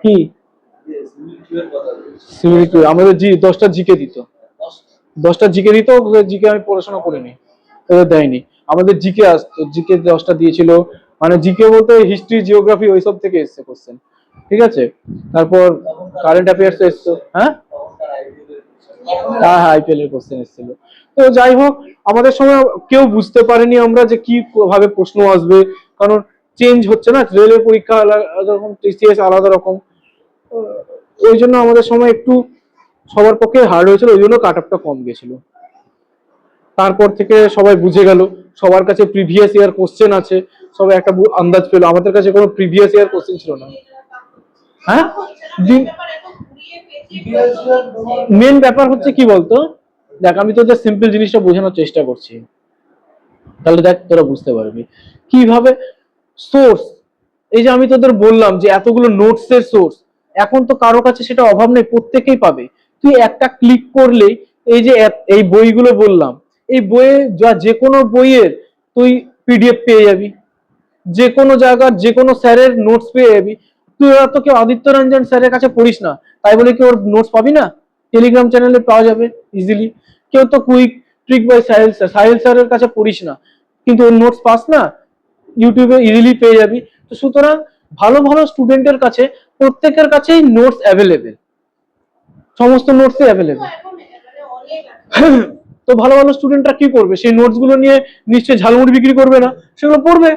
কি সিবিটি আমাদের 10টা জিকে দিত, 10টা জিকে দিত, জিকে আমি পড়াশোনা করিনি, ওদের দেয়নি। আমাদের জিকে আসতো, জিকে 10টা দিয়েছিল, মানে জিকে বলতে হিস্ট্রি জিওগ্রাফি ওইসব থেকে এসছে কোশ্চেন, ঠিক আছে। তারপর কারেন্ট অ্যাফেয়ার্স এসছে, হ্যাঁ হ্যাঁ হ্যাঁ আইপিএল এর কোশ্চেন এসেছিল। তো যাই হোক আমাদের সময় কেউ বুঝতে পারেনি আমরা যে কি ভাবে প্রশ্ন আসবে, কারণ চেঞ্জ হচ্ছে না, রেলের পরীক্ষা আলাদা রকম, টিসিএস আলাদা রকম, ওই জন্য আমাদের সময় একটু সবার পক্ষে হার্ড হয়েছিল, ওই জন্য কাট অফটা কম গেছিল। তারপর থেকে সবাই বুঝে গেল, সবার কাছে প্রিভিয়াস ইয়ার কোশ্চেন আছে, সবাই একটা আন্দাজ পেলো, আমাদের কাছে কোনো প্রিভিয়াস ইয়ার কোশ্চেন ছিল না। হ্যাঁ মেন ব্যাপার হচ্ছে কি বলতো, দেখ আমি তোদের সিম্পল জিনিসটা বোঝানোর চেষ্টা করছি, তাহলে দেখ তোরা বুঝতে পারবি কিভাবে। সোর্স, এই যে আমি তোদের বললাম যে এতগুলো নোটস এর সোর্স, এখন তো কারো কাছে সেটা অভাব নেই, প্রত্যেকেই পাবে। তুই একটা ক্লিক করলে এই যে এই বইগুলো বললাম, এই বইয়ে যে কোনো বইয়ের তুই পিডিএফ পেয়ে যাবি, যে কোনো জায়গার যে কোনো স্যারের নোটস পেয়ে যাবি। তুই তো কেউ আদিত্য রঞ্জন স্যারের কাছে পড়িস না তাই বলে কি ওর নোটস পাবি না? টেলিগ্রাম চ্যানেলে পাওয়া যাবে ইজিলি। কেউ তো কুইক ট্রিক বাই সাহিল স্যারের কাছে পড়িস না কিন্তু ওর নোটস পাস না, ইউটিউবে ইজিলি পেয়ে যাবি। তো সুতরাং ভালো ভালো স্টুডেন্টের কাছে প্রত্যেকের কাছেই নোটস অ্যাভেলেবেল, সমস্ত নোটসই অ্যাভেলেবেল। তো ভালো ভালো স্টুডেন্টরা কি করবে, সেই নোটস গুলো নিয়ে নিশ্চয়ই ঝালমুড়ি বিক্রি করবে না, সেগুলো পড়বে।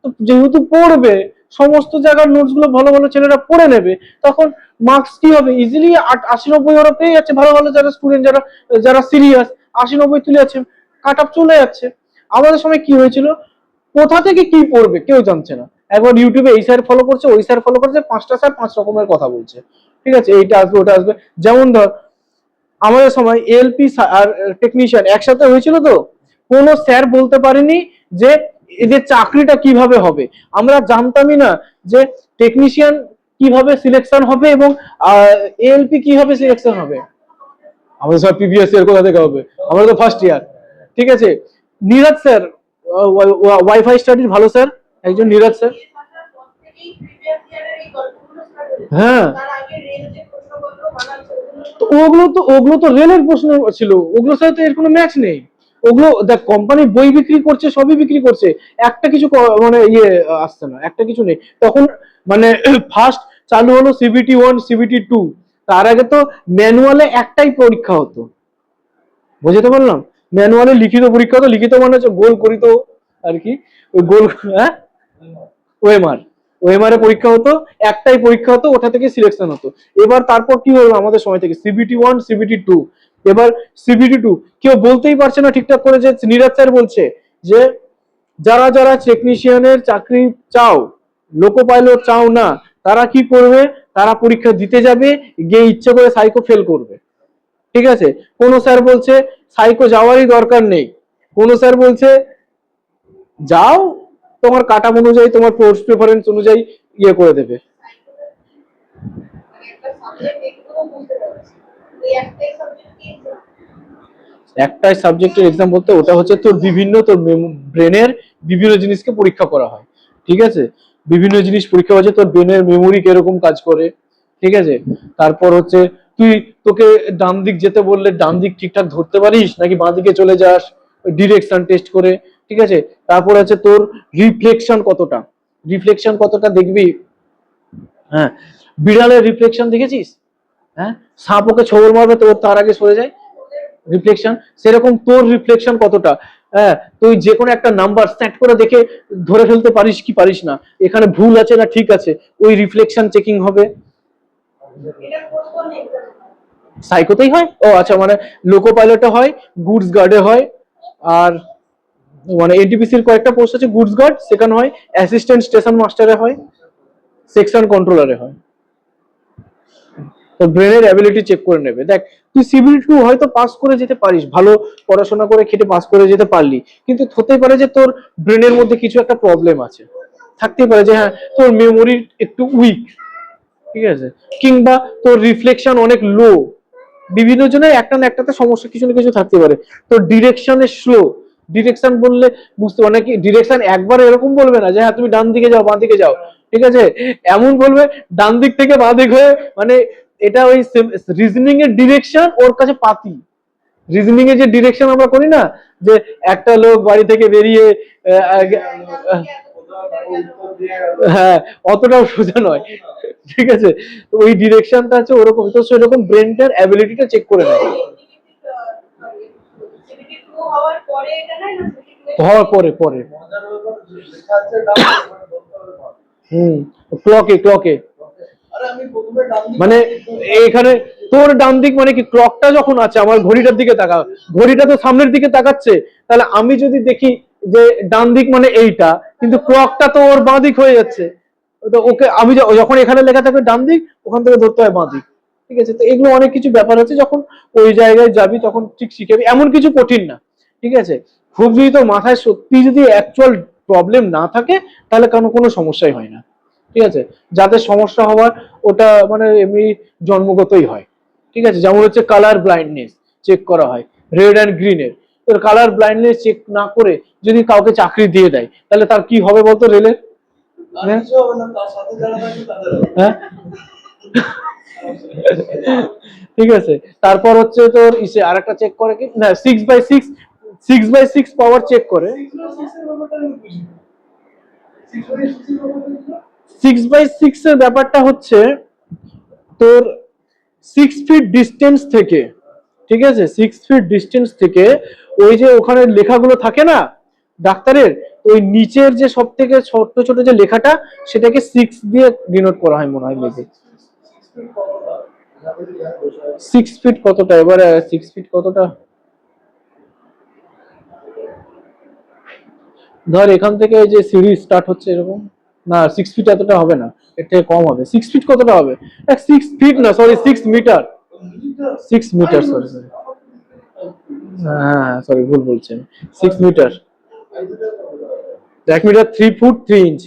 তো যেহেতু পড়বে, সমস্ত জায়গার নোটস গুলো ভালো ভালো ছেলেরা পড়ে নেবে, তখন মার্কস কি হবে, ইজিলি 80-90 ওরা পেয়ে যাচ্ছে। ভালো ভালো যারা স্টুডেন্ট, যারা যারা সিরিয়াস, 80-90 তুলে যাচ্ছে, কাট অফ চলে যাচ্ছে। আমাদের সময় কি হয়েছিল, কোথা থেকে কি পড়বে কেউ জানছে না, একবার ইউটিউবে এই স্যার ফলো করছে, ওই স্যার ফলো করছে, 5টা স্যার 5 রকমের কথা বলছে, ঠিক আছে, এইটা আসবে ওটা আসবে। যেমন ধর আমাদের সময় এএলপি আর টেকনিশিয়ান একসাথে হয়েছিল, তো কোনো স্যার বলতে পারেনি যে এদের চাকরিটা কিভাবে হবে। আমরা জানতামই না যে টেকনিশিয়ান কিভাবে সিলেকশন হবে এবং এএলপি কিভাবে সিলেকশন হবে। আমাদের সব প্রিভিয়াস ইয়ার কোথা থেকে হবে, আমরা তো ফার্স্ট ইয়ার। ঠিক আছে, নীরজ স্যার ওয়াইফাই স্টাডির ভালো স্যার একজন, নীরজ স্যার। এই ভাষার পর থেকেই প্রিভিয়াস ইয়ারের এই গল্পগুলো স্টার্ট হয়েছে। হ্যাঁ, তার আগে রেল যে প্রশ্নপত্র বানাচ্ছে তো ওগুলো তো রেলের প্রশ্ন ছিল, ওগুলোর সাথে তো এর কোনো ম্যাচ নেই। ওগুলো দেখ কোম্পানি বই বিক্রি করছে, সবই বিক্রি করছে, একটা কিছু মানে ইয়ে আসছে না, একটা কিছু নেই তখন। মানে ফার্স্ট চালু হলো সিবিটি 1 সিবিটি 2, তার আগে তো ম্যানুয়ালে একটাই পরীক্ষা হতো, বুঝতে পারলাম। ম্যানুয়ালে লিখিত পরীক্ষা হতো, লিখিত মানে হচ্ছে গোল করিত আর কি, ওই গোল, হ্যাঁ ওএমআর, ওএমআর এ পরীক্ষা হতো, একটাই পরীক্ষা হতো, ওটা থেকে সিলেকশন হতো। এবার তারপর কি হলো আমাদের সময় থেকে সিবিটি 1 সিবিটি 2, এবার সিবিটি 2 কেউ বলতেই পারছে না ঠিকঠাক করে, যে নীরজ স্যার বলছে যে যারা যারা টেকনিশিয়ানের চাকরি চাও, লোকো পাইলট চাও না, তারা কি করবে, তারা পরীক্ষা দিতে যাবে, গিয়ে ইচ্ছে করে সাইকো ফেল করবে। ঠিক আছে, কোন স্যার বলছে সাইকো যাওয়ারই দরকার নেই, কোন স্যার বলছে যাও, তোমার কাটাম অনুযায়ী তোমার কোর্স প্রেফারেন্স অনুযায়ী ইয়ে করে দেবে। মানে একটা সাবজেক্ট একটুও বুঝতে পারছি, এই একটাই সাবজেক্ট কি একটাই সাবজেক্টের এক্সাম বলতে ওটা হচ্ছে তোর বিভিন্ন, তোর ব্রেনের বিভিন্ন জিনিসকে পরীক্ষা করা হয়। ঠিক আছে, বিভিন্ন জিনিস পরীক্ষা হচ্ছে, তোর ব্রেনের মেমোরি কিরকম কাজ করে। ঠিক আছে, তারপর হচ্ছে তোকে ডান দিক যেতে বললে ডান দিক ঠিকঠাক ধরতে পারিস নাকি বাঁ দিকে চলে যাস, ডিরেকশন টেস্ট করে। ঠিক আছে, তারপর আছে তোর রিফ্লেকশন কতটা দেখবি। হ্যাঁ, বিড়ালের রিফ্লেকশন দেখেছিস? হ্যাঁ, সাপ ওকে ছোবল মারবে তো ওর তার আগে সরে যায়, রিফ্লেকশন। সেরকম তোর রিফ্লেকশন কতটা, হ্যাঁ তুই যে কোনো একটা নাম্বার সেট করে দেখে ধরে ফেলতে পারিস কি পারিস না, এখানে ভুল আছে না ঠিক আছে, ওই রিফ্লেকশন চেকিং হবে। এটা কোন কোন এক্সাম? সাইকোতেই হয়, ও আচ্ছা, মানে লোকো পাইলটে হয়, গুডস গার্ডে হয়, আর মানে এনটিপিসির কয়েকটা পোস্ট আছে, গুডস গার্ড সেখানে হয়, অ্যাসিস্ট্যান্ট স্টেশন মাস্টারে হয়, সেকশন কন্ট্রোলারে হয়। তো ব্রেনের অ্যাবিলিটি চেক করে নেবে। দেখ তুই সিভিল 2 হয়তো পাস করে যেতে পারিস, ভালো পড়াশোনা করে খেটে পাস করে যেতে পারলি, কিন্তু হতেই পারে যে তোর ব্রেনের মধ্যে কিছু একটা প্রবলেম আছে, থাকতেই পারে যে হ্যাঁ তোর মেমোরি একটু উইক, ঠিক আছে, কিংবা তোর রিফ্লেকশন অনেক লো, বিভিন্ন জনের একটা না একটাতে সমস্যা কিছু না কিছু থাকতে পারে। তোর ডিরেকশনে স্লো, ডিরেকশন বললে বুঝতে অনেকে ডিরেকশন একবার এরকম বলবে না যে হ্যাঁ তুমি ডান দিকে যাও বাঁ দিকে যাও, ঠিক আছে, এমন বলবে ডান দিক থেকে বাঁ দিক হয়ে, মানে এটা ওই রিজনিং এর ডিরেকশন ওর কাছে পাতি। রিজনিং এর যে ডিরেকশন আমরা করি না, যে একটা লোক বাড়ি থেকে বেরিয়ে হ্যাঁ অতটাও সোজা নয়, ঠিক আছে, তো ওই ডিরেকশনটা আছে ওরকম, তো সেরকম ব্রেনটার অ্যাবিলিটিটা চেক করে নেয়। সিবিটি 2 হওয়ার পরে এটা নাই না, হওয়ার পরে পরে মজার ব্যাপার লেখা আছে ডান দিকে, মানে ধরতে হবে ভালো। ক্লকে আরে আমি প্রথমে ডান দিকে মানে এখানে তোর ডান দিক মানে কি, ক্লকটা যখন আছে আমার ঘড়িটার দিকে তাকা, ঘড়িটা তো সামনের দিকে তাকাচ্ছে, তাহলে আমি যদি দেখি যে ডান দিক মানে এইটা, কিন্তু ক্লকটা তো ওর বাঁ দিক হয়ে যাচ্ছে, তো ওকে আমি যখন এখানে লেখা থাকবে ডান দিক, ওখান থেকে ধরতে হয় বাঁ দিক। ঠিক আছে, তো এগুলো অনেক কিছু ব্যাপার আছে, যখন ওই জায়গায় যাবি তখন ঠিক শিখে এমন কিছু কঠিন না। ঠিক আছে, খুব যদি তোর মাথায় সত্যি যদি অ্যাকচুয়াল প্রবলেম না থাকে, তাহলে কোনো সমস্যাই হয় না। ঠিক আছে, যাদের সমস্যা হওয়ার ওটা মানে এমনি জন্মগতই হয়। ঠিক আছে, যেমন হচ্ছে কালার ব্লাইন্ডনেস চেক করা হয় রেড অ্যান্ড গ্রিনের, তোর কালার ব্লাইন্ডনেস চেক না করে যদি কাউকে চাকরি দিয়ে দেয়, তাহলে তার কি হবে বলতো রেলের? আর কিছু হবে না, তার সাথে যারা থাকবে তাদের হবে। হ্যাঁ ঠিক আছে, তারপর হচ্ছে তোর ইসে আরেকটা চেক করে কি না, 6x6 পাওয়ার চেক করে। 6/6 এর ব্যাপারটা আমি বুঝি না। 6/6 এর ব্যাপারটা কি? 6x6 এর ব্যাপারটা হচ্ছে তোর 6 ফিট ডিস্টেন্স থেকে, ঠিক আছে, 6 ফিট ডিস্টেন্স থেকে ওই যে ওখানে লেখাগুলো থাকে না ডাক্তারের, ওই নিচের যে সব থেকে ছোট ছোট যে লেখাটা, সেটাকে 6 দিয়ে ডিনোট করা হয় মনে হয় মেবি। 6 ফিট কতটা? যাবে কি জানে বসে আছে। 6 ফিট কতটা, এবারে 6 ফিট কতটা, ধর এখান থেকে এই যে সিঁড়ি স্টার্ট হচ্ছে এরকম, না 6 ফিট এতটা হবে না, এর থেকে কম হবে। 6 ফিট কতটা হবে? 6 ফিট না, sorry 6 metre. 6 metre, sorry sorry, হ্যাঁ সরি ভুল বলছেন, 6 মিটার। 1 metre 3 foot 3 inch.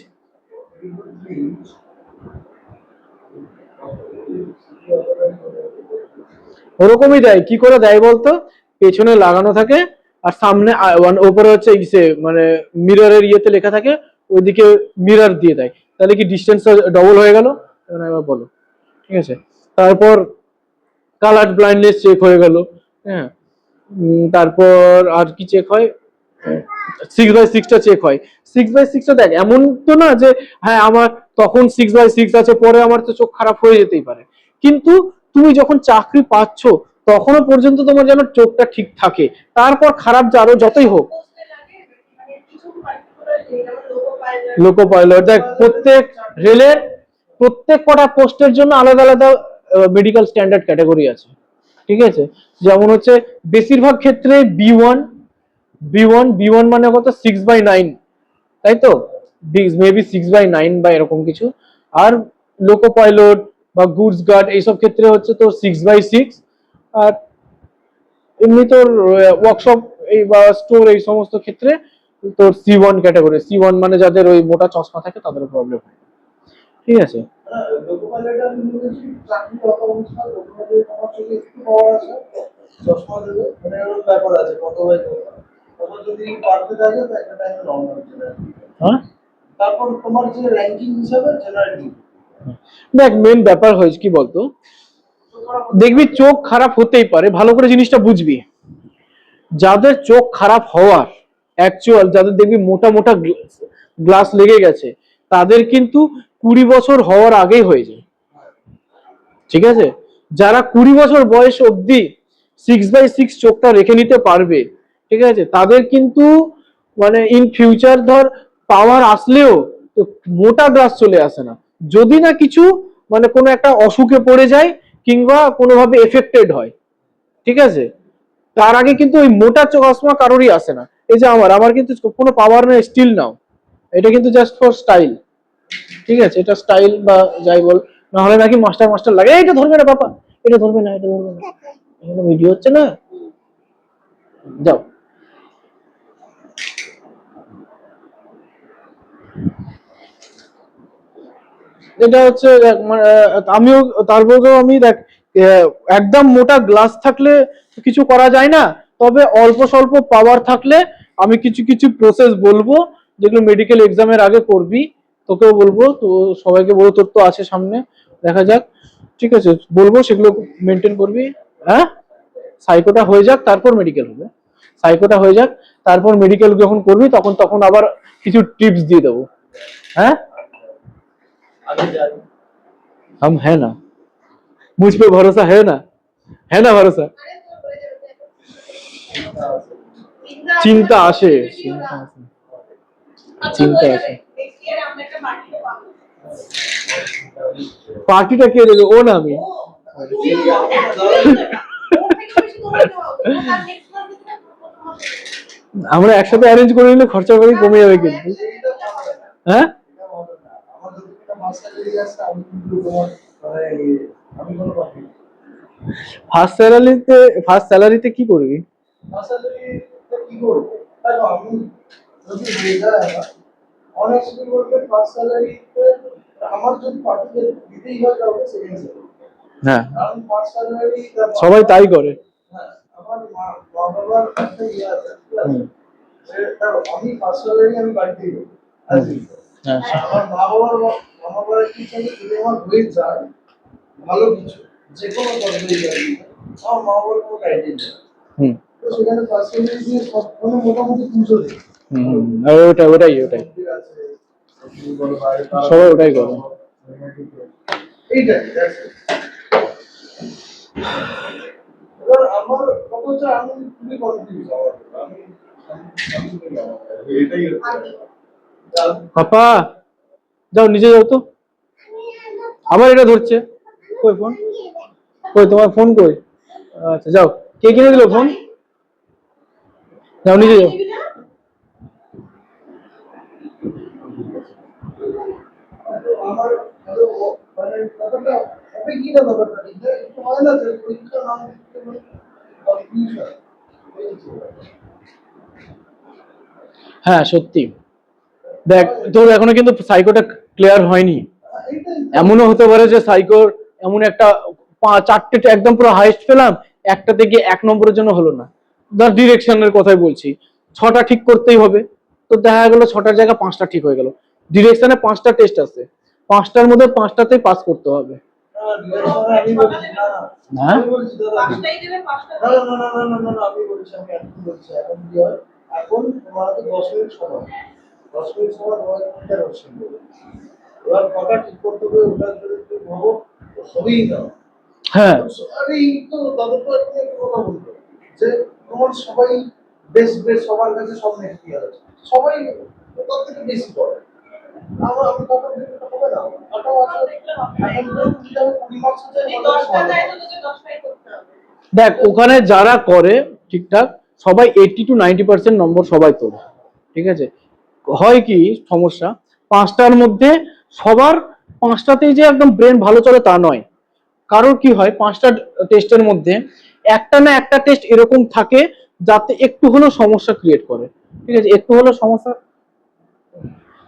ওরকমই দেয়, কি করে দেয় বলতো, পেছনে লাগানো থাকে আর সামনে ওপরে হচ্ছে মানে মিররের ইয়েতে লেখা থাকে, ওইদিকে মিরর দিয়ে দেয়, তাহলে কি ডিস্টেন্স ডবল হয়ে গেল। এবার বলো, ঠিক আছে। তারপর কালার ব্লাইন্ডনেস চেক হয়ে গেল, হ্যাঁ। তারপর আর কি চেক হয়, 6x6টা চেক হয়। 6x6টা দেখ, এমন তো না যে হ্যাঁ আমার তখন 6x6 আছে, পরে আমার তো চোখ খারাপ হয়ে যেতেই পারে, কিন্তু তুমি যখন চাকরি পাচ্ছ তখনও পর্যন্ত তোমার যেন চোখটা ঠিক থাকে, তারপর খারাপ যারও যতই হোক। পোস্টে লাগে মানে কিছু পার্টিকুলার যেমন লোকো পাইলট দেখ, প্রত্যেক রেলের প্রত্যেক কটা পোস্টের জন্য আলাদা আলাদা মেডিকেল স্ট্যান্ডার্ড ক্যাটাগরি আছে, ঠিক আছে। যেমন হচ্ছে বেশিরভাগ ক্ষেত্রে বি ওয়ান মানে কত, 6/9, তাই তো, মেবি 6/9 বা এরকম কিছু। আর লোকো পাইলট বা গুডস গার্ড এইসব ক্ষেত্রে হচ্ছে তোর 6/6। আর এমনি তোর ওয়ার্কশপ এই বা স্টোর এই সমস্ত ক্ষেত্রে তোর C1 ক্যাটাগরি। C1 মানে যাদের ওই মোটা চশমা থাকে তাদের প্রবলেম হয়, ঠিক আছে। লোকমান্যটা আমি বলেছি চাকরি কত অনুষ্ঠান লোকমান্যের আমার থেকে একটু পাওয়ার আছে, চশমা দেবে মানে ওর ব্যাপার আছে কত বাই কত, তখন যদি পারতে থাকে তো একটা টাইমে নর্মাল চলে আসবে। হ্যাঁ, তারপর তোমার যে র্যাঙ্কিং হিসাবে জেনারেল, দেখ মেন ব্যাপার হয়েছে কি বলতো, দেখবি চোখ খারাপ হতেই পারে, ভালো করে জিনিসটা বুঝবি। যাদের চোখ খারাপ হওয়ার অ্যাকচুয়াল, যাদের দেখবি মোটা মোটা গ্লাস লেগে গেছে, তাদের কিন্তু 20 বছর হওয়ার আগেই হয়ে যায়, ঠিক আছে। যারা 20 বছর বয়স অবধি 6/6 চোখটা রেখে নিতে পারবে, ঠিক আছে, তাদের কিন্তু মানে ইন ফিউচার ধর পাওয়ার আসলেও তো মোটা গ্লাস চলে আসে না, যদি না কিছু মানে কোনো একটা অসুখে পড়ে যায় কিংবা কোনোভাবে এফেক্টেড হয়, ঠিক আছে। তার আগে কিন্তু ওই মোটা চশমা কারোরই আসে না। এই যে আমার কিন্তু কোনো পাওয়ার নেই, স্টিল নাও, এটা কিন্তু জাস্ট ফর স্টাইল, ঠিক আছে, এটা স্টাইল বা যাই বল, না হলে নাকি মাস্টার মাস্টার লাগে, এটা ধরবে না বাবা, এটা ধরবে না, এটা ধরবে না, এখানে ভিডিও হচ্ছে না, যাও। এটা হচ্ছে আমিও তারপরেও আমি দেখ, একদম মোটা গ্লাস থাকলে কিছু করা যায় না, তবে অল্প স্বল্প পাওয়ার থাকলে আমি কিছু কিছু প্রসেস বলবো, যেগুলো মেডিকেল এক্সামের আগে করবি, তোকেও বলবো, তো সবাইকে বলবো, তোর তো আছে সামনে, দেখা যাক, ঠিক আছে, বলবো সেগুলো মেনটেন করবি। হ্যাঁ, সাইকোটা হয়ে যাক তারপর মেডিকেল হবে, সাইকোটা হয়ে যাক তারপর মেডিকেল যখন করবি তখন আবার কিছু টিপস দিয়ে দেবো। হ্যাঁ, আগে যাই हम है ना, मुझ पे भरोसा है ना भरोसा। চিন্তা আসে, চিন্তা আসে, চিন্তা আসে। নেক্সট ইয়ার আমরা একটা পার্টিতে পাবো। পার্টিটা কে দেবে, ও না আমি। তুমি ওর থেকে বেশি তোমাকে পাবো। তার নেক্সট মান্থে আমরা একসাথে অ্যারেঞ্জ করে নিলে খরচা করি কমে যাবে কিন্তু। হ্যাঁ, আমার যদি একটা মাস্টার লেগে আসে আমি কিন্তু তোমার মানে আমি কোনো পাবো না। ফার্স্ট স্যালারিতে কি করবি? মাস্টার লেগে কি করবো দেখো আমি যদি হয়ে যায় আমার অনেক স্টুডেন্ট বলবে ফার্স্ট স্যালারিতে আমার যদি পার্টিকে দিতেই হয় তাহলে সেকেন্ড স্যালারি, হ্যাঁ, কারণ ফার্স্ট স্যালারি সবাই তাই করে। হ্যাঁ আমার মা বাবার একটা ইয়ে আছে ঠিক আছে? আমি ফার্স্ট স্যালারি আমি বাড়িতেই দেবো হ্যাঁ, আমার মা বাবার কি চাই যদি আমার হয়ে যায় ভালো কিছু যে কোনো পদে যাই আমার মা বাবার কোনো ক্রাইটেরিয়া হুম তো সেখানে ফার্স্ট স্যালারি দিয়ে সব কোনো মোটামুটি পুজো দিই ওটাই আছে বড় ভাই সবাই ওটাই করে। এইটাই that's it। এবার আমার কথা হচ্ছে আমি খুবই কনফিউজ আমি এটাই পাপা যাও নিচে যাও তো, আবার এটা ধরছে, কই ফোন, কই তোমার ফোন কই, আচ্ছা যাও, কে কিনে দিল ফোন, যাও নিচে যাও। আমার মানে ব্যাপারটা হবে কি না ব্যাপারটা একটু হয় না যে পরীক্ষা নাম দিতে কনফিউশন হয়েছে। হ্যাঁ সত্যি, দেখ তোর এখনো কিন্তু সাইকোটা ক্লিয়ার হয়নি। এইটাই এমনও হতে পারে যে সাইকোর এমন একটা চারটে একদম পুরো হাইস্ট পেলাম, একটা থেকে 1 নম্বরের জন্য হলো না। ধর ডিরেকশনের কথাই বলছি, 6টা ঠিক করতেই হবে, তো দেখা গেল 6টার জায়গায় 5টা ঠিক হয়ে গেল। ডিরেকশনে 5টা টেস্ট আছে, 5টার মধ্যে 5টাতেই পাস করতে হবে। আমি বলছি না হ্যাঁ আমি বলছি দাদা পাঁচটাই দেবে, পাঁচটা না না না না না না না আমি বলছি আমি এখন বলছি এখন কি হয় এখন তোমার হাতে 10 মিনিট সময় 10 মিনিট সময় তোমার একটা কোশ্চেন দেবে এবার কটা ঠিক করতে হবে ওটা যদি তুমি ভাবো তো হবেই না। হ্যাঁ আরে এই তো দাদা তো একটা কথা বলতো যে তোমার সবাই বেস্ট বেস্ট সবার কাছে সব নেক্সট ইয়ার আছে সবাই তার থেকে বেশি করে আমি কটা দিতে হবে না ওটাও আছে এখন যদি আমি 20 মার্কস যদি 10টা দেয় তো তোকে 10টাই করতে হবে। দেখ ওখানে যারা করে ঠিকঠাক সবাই 80 to 90% নম্বর সবাই তোলে, ঠিক আছে। হয় কি সমস্যা, 5টার মধ্যে সবার 5টাতেই যে একদম ব্রেন ভালো চলে তা নয়। কারোর কি হয় 5টা টেস্টের মধ্যে একটা না একটা টেস্ট এরকম থাকে যাতে একটু হলেও সমস্যা ক্রিয়েট করে, ঠিক আছে।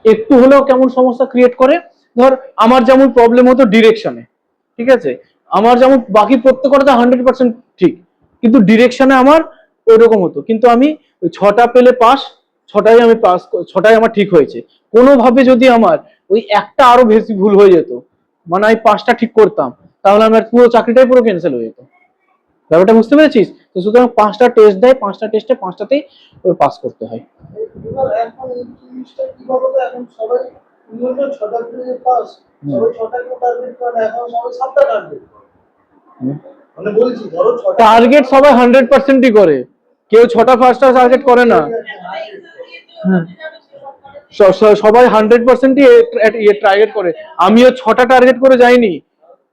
একটু হলেও কেমন সমস্যা ক্রিয়েট করে, ধর আমার যেমন প্রবলেম হতো ডিরেকশনে, ঠিক আছে। আমার যেমন বাকি প্রত্যেকটা 100% ঠিক, কিন্তু ডিরেকশনে আমার ওইরকম হতো, কিন্তু আমি ওই 6টা পেলে পাস, 6টাই আমি পাস, 6টাই আমার ঠিক হয়েছে। কোনোভাবে যদি আমার ওই একটা আরো বেশি ভুল হয়ে যেত, মানে আমি 5টা ঠিক করতাম, তাহলে আমার পুরো চাকরিটাই পুরো ক্যান্সেল হয়ে যেত। ব্যাপারটা বুঝতে পেরেছিস? তো সুতরাং 5টা টেস্ট দেয়, 5টা টেস্টে 5টাতেই পাস করতে হয়। এবার এখন এই জিনিসটা কি বলতো এখন সবাই নিয়মিত 6টা করে পাস সবাই 6টা করে টার্গেট করে এখন সবাই 7টা টার্গেট করে মানে বলছি ধরো 6টা টার্গেট সবাই 100%ই করে, কেউ 6টা ফার্স্টটা টার্গেট করে না। সবাই 100%ই টার্গেট করে। আমিও 6টা টার্গেট করে যাইনি,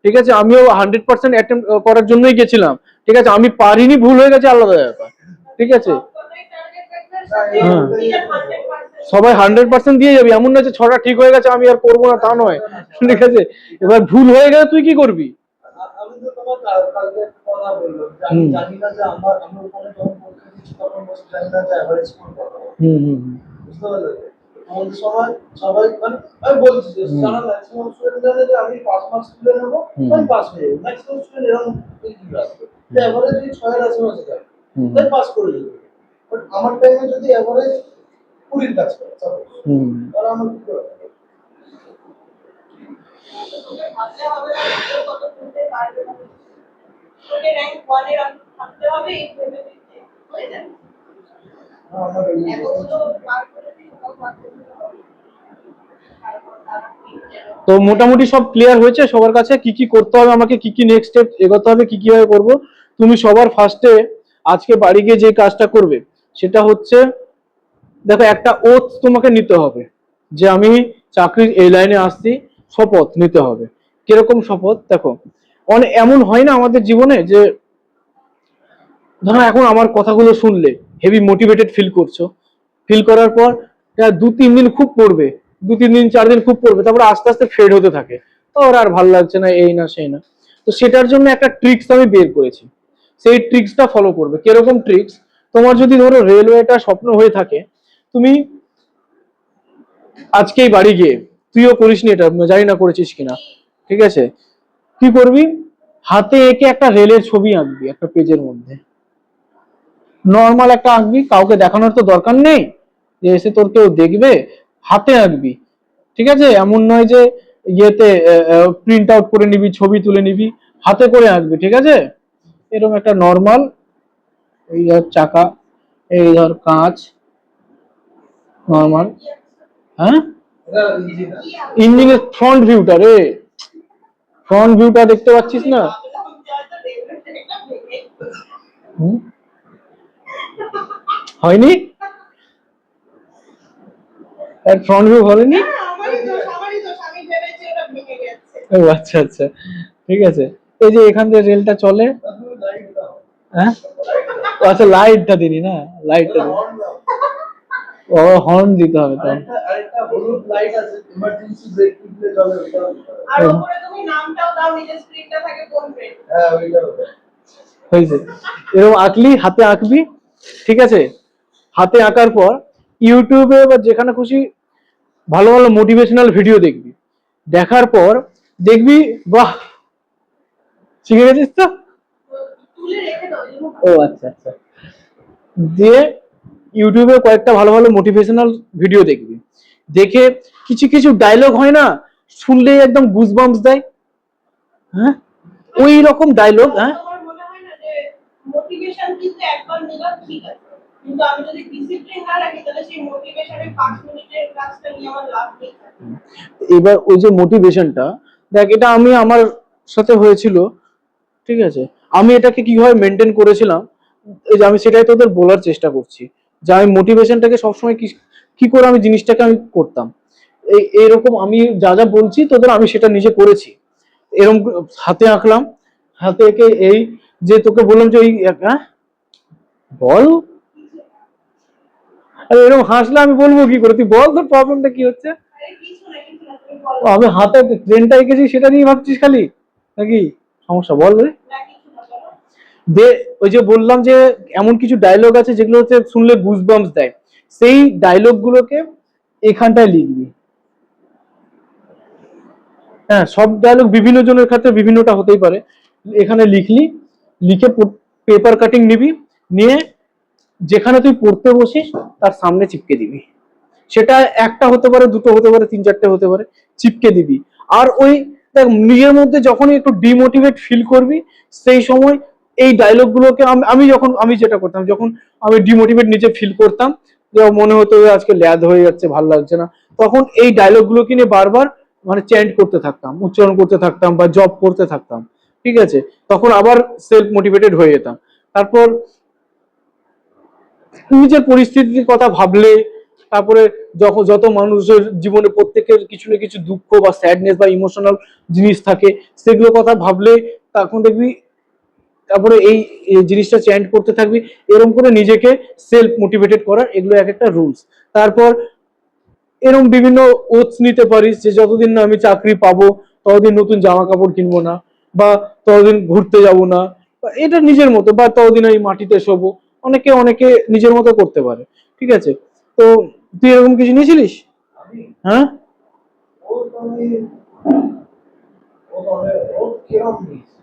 ঠিক আছে। আমিও 100% অ্যাটেম্প করার জন্যই গেছিলাম, ঠিক আছে। আমি পারিনি, ভুল হয়ে গেছে, আলাদা ব্যাপার, ঠিক আছে। সবাই 100% দিয়ে যাবি, এমন না যে 6টা ঠিক হয়ে গেছে আমি আর করবো না, তা নয়, ঠিক আছে। এবার ভুল হয়ে গেলে তুই কি করবি? আমি তো তোমার কালকে একটা কথা বললাম যে আমি জানি না যে আমি ওখানে যখন পরীক্ষা দিচ্ছি তখন বসে জানি না যে এভারেজ স্কোর কত বুঝতে পারলে আমাদের সময় সবাই মানে আমি বলছি যে যারা ম্যাক্সিমাম স্টুডেন্ট জানে যে আমি 5 মার্কস তুলে নেবো আমি পাস হয়ে যাবো ম্যাক্সিমাম স্টুডেন্ট এরকম রাখবে যে এভারেজ এই 6 এর আশেপাশে যাবে তাই পাস করে যাবে। বাট আমার টাইমে যদি এভারেজ 20 কাজ করে তাহলে আমার কি করে তোকে ভাবতে হবে না যে কত করতে পারবে না, তোকে র্যাঙ্ক 1 এর থাকতে হবে এই ভেবে দিতে হয়ে যাবে। আমার এই এতগুলো পার করে দিই সব পার করতে হবে। তারপর তারা তো মোটামুটি সব ক্লিয়ার হয়েছে সবার কাছে, কি কি করতে হবে আমাকে, কি কি নেক্সট স্টেপ এগোতে হবে, কি কিভাবে করবো। তুমি সবার ফার্স্টে আজকে বাড়ি গিয়ে যে কাজটা করবে সেটা হচ্ছে, দেখো একটা ওথ তোমাকে নিতে হবে যে আমি চাকরির এই লাইনে আসছি, শপথ নিতে হবে। কিরকম শপথ? দেখো অনেক এমন হয় না আমাদের জীবনে যে ধরো এখন আমার কথাগুলো শুনলে হেভি মোটিভেটেড ফিল করছো, ফিল করার পর 2-3 দিন খুব পড়বে, 2-3 দিন 4 দিন খুব পড়বে, তারপরে আস্তে আস্তে ফেড হতে থাকে, তো ওর আর ভালো লাগছে না, এই না সেই না। তো সেটার জন্য একটা ট্রিক্স আমি বের করেছি, সেই ট্রিক্সটা ফলো করবে। কিরকম ট্রিক্স? তোমার যদি ধরো রেলওয়েটা স্বপ্ন হয়ে থাকে, তুমি আজকেই বাড়ি গিয়ে, তুইও করিসনি এটা, জানি না করেছিস কিনা, ঠিক আছে, কি করবি, হাতে এঁকে একটা রেলের ছবি আঁকবি একটা পেজের মধ্যে, নর্মাল একটা আঁকবি, কাউকে দেখানোর তো দরকার নেই যে এসে তোর কেউ দেখবে, হাতে আঁকবি, ঠিক আছে। এমন নয় যে ইয়েতে প্রিন্ট আউট করে নিবি, ছবি তুলে নিবি, হাতে করে আঁকবি, ঠিক আছে। এরকম একটা নর্মাল, এই ধর চাকা, এই ধর কাঁচ, নর্মাল, হ্যাঁ ইঞ্জিনের ফ্রন্ট ভিউটা রে, ফ্রন্ট ভিউটা দেখতে পাচ্ছিস না? হুম, হয়নি, ফ্রন্ট ভিউ হয়নি। আমারই তো সবারই তো আমি ভেবেছি ওটা ভেঙে গেছে। ও আচ্ছা আচ্ছা, ঠিক আছে। এই যে এখান থেকে রেলটা চলে, হ্যাঁ ও আচ্ছা, লাইটটা দিনি না, লাইটটা দিই, ও হর্ন দিতে হবে তো। আরেকটা হলুদ লাইট আছে, ইমার্জেন্সি ব্রেক টিপলে চলে, ওইটাও দিতে হবে। আর উপরে তুমি নামটাও দাও, নিজের স্ক্রিনটা থাকে কোন ফ্রেন্ড। হ্যাঁ ওইটাও। হয়েছে, এরকম আঁকলি, হাতে আঁকবি, ঠিক আছে? হাতে আঁকার পর ইউটিউবে বা যেখানে খুশি ভালো ভালো মোটিভেশনাল ভিডিও দেখবি, দেখার পর দেখবি বাহ শিখে গেছিস তো। তুলে রেখে দাও যেন। ও আচ্ছা আচ্ছা। দিয়ে ইউটিউবে কয়েকটা ভালো ভালো মোটিভেশনাল ভিডিও দেখবি, দেখে কিছু কিছু ডায়লগ হয় না, শুনলেই একদম গুজবাম্পস দেয়, হ্যাঁ ওই রকম ডায়লগ। হ্যাঁ তোমার মনে হয় না যে মোটিভেশন কিন্তু একবার নিলাম ঠিক আছে, কিন্তু আমি যদি ডিসিপ্লিন না রাখি তাহলে সেই মোটিভেশনের 5 মিনিটের কাজটা নিয়ে আমার লাভ নেই। এবার ওই যে মোটিভেশনটা, দেখ এটা আমি আমার সাথে হয়েছিল, ঠিক আছে? আমি এটাকে কিভাবে মেনটেন করেছিলাম, এই যে আমি সেটাই তোদের বলার চেষ্টা করছি, যে আমি মোটিভেশনটাকে সবসময় কি কি করে আমি জিনিসটাকে আমি করতাম। এইরকম আমি যা যা বলছি তোদের, আমি সেটা নিজে করেছি। এরকম হাতে আঁকলাম, হাতে এঁকে এই যে তোকে বললাম যে ওই হ্যাঁ বল, আরে এরকম হাসলে আমি বলবো কি করে, তুই বল তোর প্রবলেমটা কি হচ্ছে। আরে কিছু না তুমি বলো। ও, আমি হাতে ট্রেনটা এঁকেছি সেটা নিয়ে ভাবছিস খালি নাকি, সমস্যা বল রে। না কিছু না বলো। দে, ওই যে বললাম যে এমন কিছু ডায়লগ আছে যেগুলো হচ্ছে শুনলে গুজবাম্পস দেয়, সেই ডায়লগ গুলোকে এখানটায় লিখবি। হ্যাঁ সব ডায়লগ বিভিন্ন জনের ক্ষেত্রে বিভিন্নটা হতেই পারে। এখানে লিখলি, লিখে পেপার কাটিং নিবি, নিয়ে যেখানে তুই পড়তে বসিস তার সামনে চিপকে দিবি। সেটা একটা হতে পারে, দুটো হতে পারে, তিন চারটে হতে পারে, চিপকে দিবি। আর ওই দেখ নিজের মধ্যে যখনই একটু ডিমোটিভেট ফিল করবি, সেই সময় এই ডায়লগ গুলোকে আমি যখন আমি যেটা করতাম, যখন আমি ডিমোটিভেট নিজে ফিল করতাম, যে মনে হতো যে আজকে ল্যাদ হয়ে যাচ্ছে, ভালো লাগছে না, তখন এই ডায়লগ গুলোকে নিয়ে বারবার মানে চ্যান্ট করতে থাকতাম, উচ্চারণ করতে থাকতাম বা জব করতে থাকতাম, ঠিক আছে? তখন আবার সেলফ মোটিভেটেড হয়ে যেতাম। তারপর নিজের পরিস্থিতির কথা ভাবলে, তারপরে যখন যত মানুষের জীবনে প্রত্যেকের কিছু না কিছু দুঃখ বা স্যাডনেস বা ইমোশনাল জিনিস থাকে, সেগুলো কথা ভাবলে তখন দেখবি, তারপরে এই জিনিসটা চ্যান্ট করতে থাকবি, এরকম করে নিজেকে সেলফ মোটিভেটেড করার, এগুলো এক একটা রুলস। তারপর এরকম বিভিন্ন ওথস নিতে পারিস, যে যতদিন না আমি চাকরি পাবো ততদিন নতুন জামা কাপড় কিনবো না, বা ততদিন ঘুরতে যাব না, বা এটা নিজের মতো, বা ততদিন আমি মাটিতে শোবো। অনেকে অনেকে নিজের মতো করতে পারে, ঠিক আছে? তো তুই এরকম কিছু নিয়েছিলিস? আমি হ্যাঁ ও তো আমি ও মানে ও কিরম নিয়েছি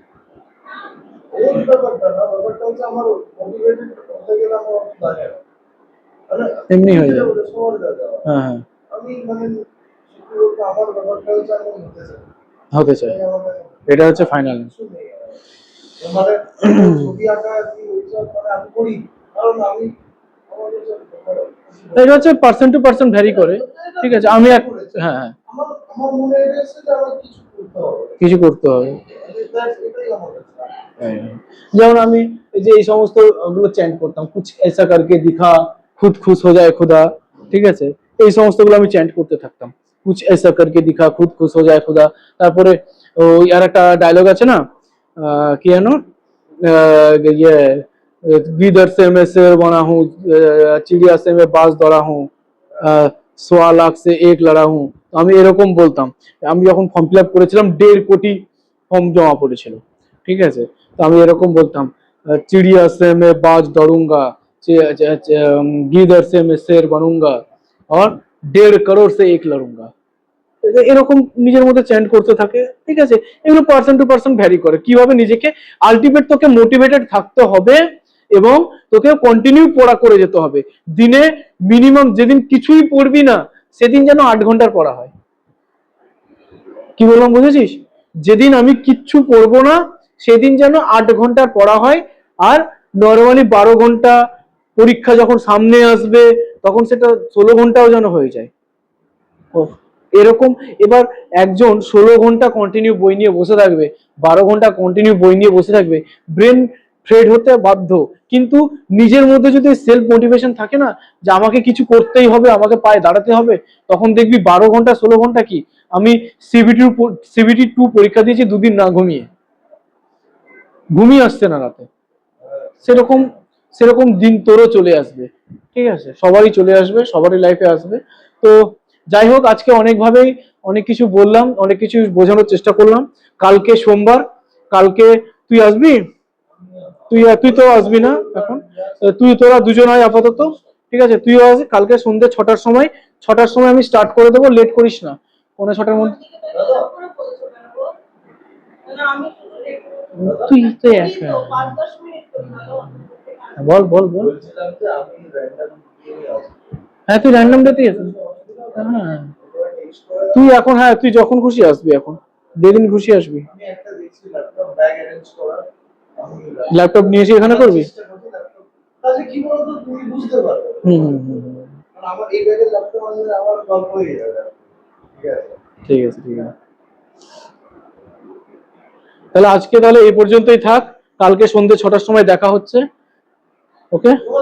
ওর ব্যাপারটা না, ব্যাপারটা হচ্ছে আমার মোটিভেটেড করতে গেলে আমার অনেক লাগে না। মানে এমনি হয়ে যায়। সবার দাদা হ্যাঁ হ্যাঁ আমি মানে সত্যি বলতে আমার ব্যাপারটা হচ্ছে আমি হতে চাই, হতে চাই, তাই আমাকে এটা হচ্ছে ফাইনাল। কিছু নেই মানে ছবি আঁকা কি ওইসব মানে আমি করি, কারণ আমি আমার এটা হচ্ছে পার্সন টু পার্সন ভ্যারি করে, ঠিক আছে? আমি এক হ্যাঁ হ্যাঁ আমার আমার মনে এসেছে যে আমার কিছু করতে হবে, কিছু করতে হবে। এটাই আমার কাছে। হ্যাঁ। যেমন আমি এই যে এই সমস্ত গুলো চ্যান্ট করতাম, কুছ ऐसा करके दिखा खुद खुश हो जाए खुदा, ঠিক আছে? এই সমস্ত গুলো আমি চ্যান্ট করতে থাকতাম, कुछ ऐसा करके दिखा खुद खुश हो जाए खुदा। তারপরে ওই আর একটা ডায়লগ আছে না, কি জানো, ইয়ে गीदड़ से मैं शेर बना हूँ, चिड़िया से मैं बाज दौड़ा हूँ, 1.25 লাখ से 1 লড়া हूँ। তো আমি এরকম বলতাম। আমি যখন ফর্ম ফিল আপ করেছিলাম 1.5 কোটি ফর্ম জমা পড়েছিল, ঠিক আছে? তো আমি এরকম বলতাম, চিড়িয়া সে মে বাজ দৌড়ুঙ্গা, গিদর সে মে শের বানুঙ্গা, আর 1.5 করোড় সে 1 লড়ুঙ্গা। এরকম নিজের মধ্যে চ্যান্ট করতে থাকে, ঠিক আছে? এগুলো পার্সন টু পার্সন ভ্যারি করে কিভাবে নিজেকে, আলটিমেট তোকে মোটিভেটেড থাকতে হবে, এবং তোকে কন্টিনিউ পড়া করে যেতে হবে। দিনে মিনিমাম, যেদিন কিছুই পড়বি না সেদিন যেন 8 ঘন্টার পড়া হয়। কি বললাম বুঝেছিস? যেদিন আমি কিচ্ছু পড়বো না সেদিন যেন 8 ঘন্টার পড়া হয়। আর নর্মালি 12 ঘন্টা, পরীক্ষা যখন সামনে আসবে তখন সেটা 16 ঘন্টাও যেন হয়ে যায়। ও এরকম। এবার একজন 16 ঘন্টা কন্টিনিউ বই নিয়ে বসে থাকবে, 12 ঘন্টা কন্টিনিউ বই নিয়ে বসে থাকবে, ব্রেন ফ্রেড হতে বাধ্য। কিন্তু নিজের মধ্যে যদি সেলফ মোটিভেশন থাকে না, যে আমাকে কিছু করতেই হবে, আমাকে পায়ে দাঁড়াতে হবে, তখন দেখবি 12 ঘন্টা 16 ঘন্টা কি, আমি CBT 2 পরীক্ষা দিয়েছি 2 দিন না ঘুমিয়ে, ঘুমিয়ে আসছে না রাতে। সেরকম সেরকম দিন তোরও চলে আসবে, ঠিক আছে? সবারই চলে আসবে, সবারই লাইফে আসবে। তো যাই হোক, আজকে অনেকভাবেই অনেক কিছু বললাম, অনেক কিছু বোঝানোর চেষ্টা করলাম। কালকে সোমবার, কালকে তুই আসবি? তুই তো আসবি না এখন, তোরা দুজন হয় আপাতত, ঠিক আছে? তুইও আসবি কালকে সন্ধ্যে 6টার সময়। 6টার সময় আমি স্টার্ট করে দেবো, লেট করিস না, 6:45-র আমার মধ্যে। দিকে তো এরকম করে বলছো কেন গো? না, আমি শুধু তুই তো করি একা। তো 5-10 মিনিট করি ভালো। বল বল বল। বলছিলাম যে আমি র্যান্ডম দিয়ে আসবো। হ্যাঁ, তুই র্যান্ডম ডেতেই আসবি। হ্যাঁ, টেক্সট করে তুই এখন, হ্যাঁ তুই যখন খুশি আসবি, এখন যেদিন খুশি আসবি। আমি একটা দেখছি ল্যাপটপ ব্যাগ অ্যারেঞ্জ করা। আমি ল্যাপটপ নিয়ে এসে এখানে করবি। চেষ্টা করছি ল্যাপটপ। তাহলে কি বলতো তুমি বুঝতে পারবে। হুম। কারণ আমার এই ব্যাগের ল্যাপটপ আনলে আমার গল্প হয়ে যাবে। ঠিক আছে। ঠিক আছে, ঠিক আছে। তাহলে আজকে তাহলে এই পর্যন্তই থাক, কালকে সন্ধ্যে 6টার সময় দেখা হচ্ছে। ওকে। তোমার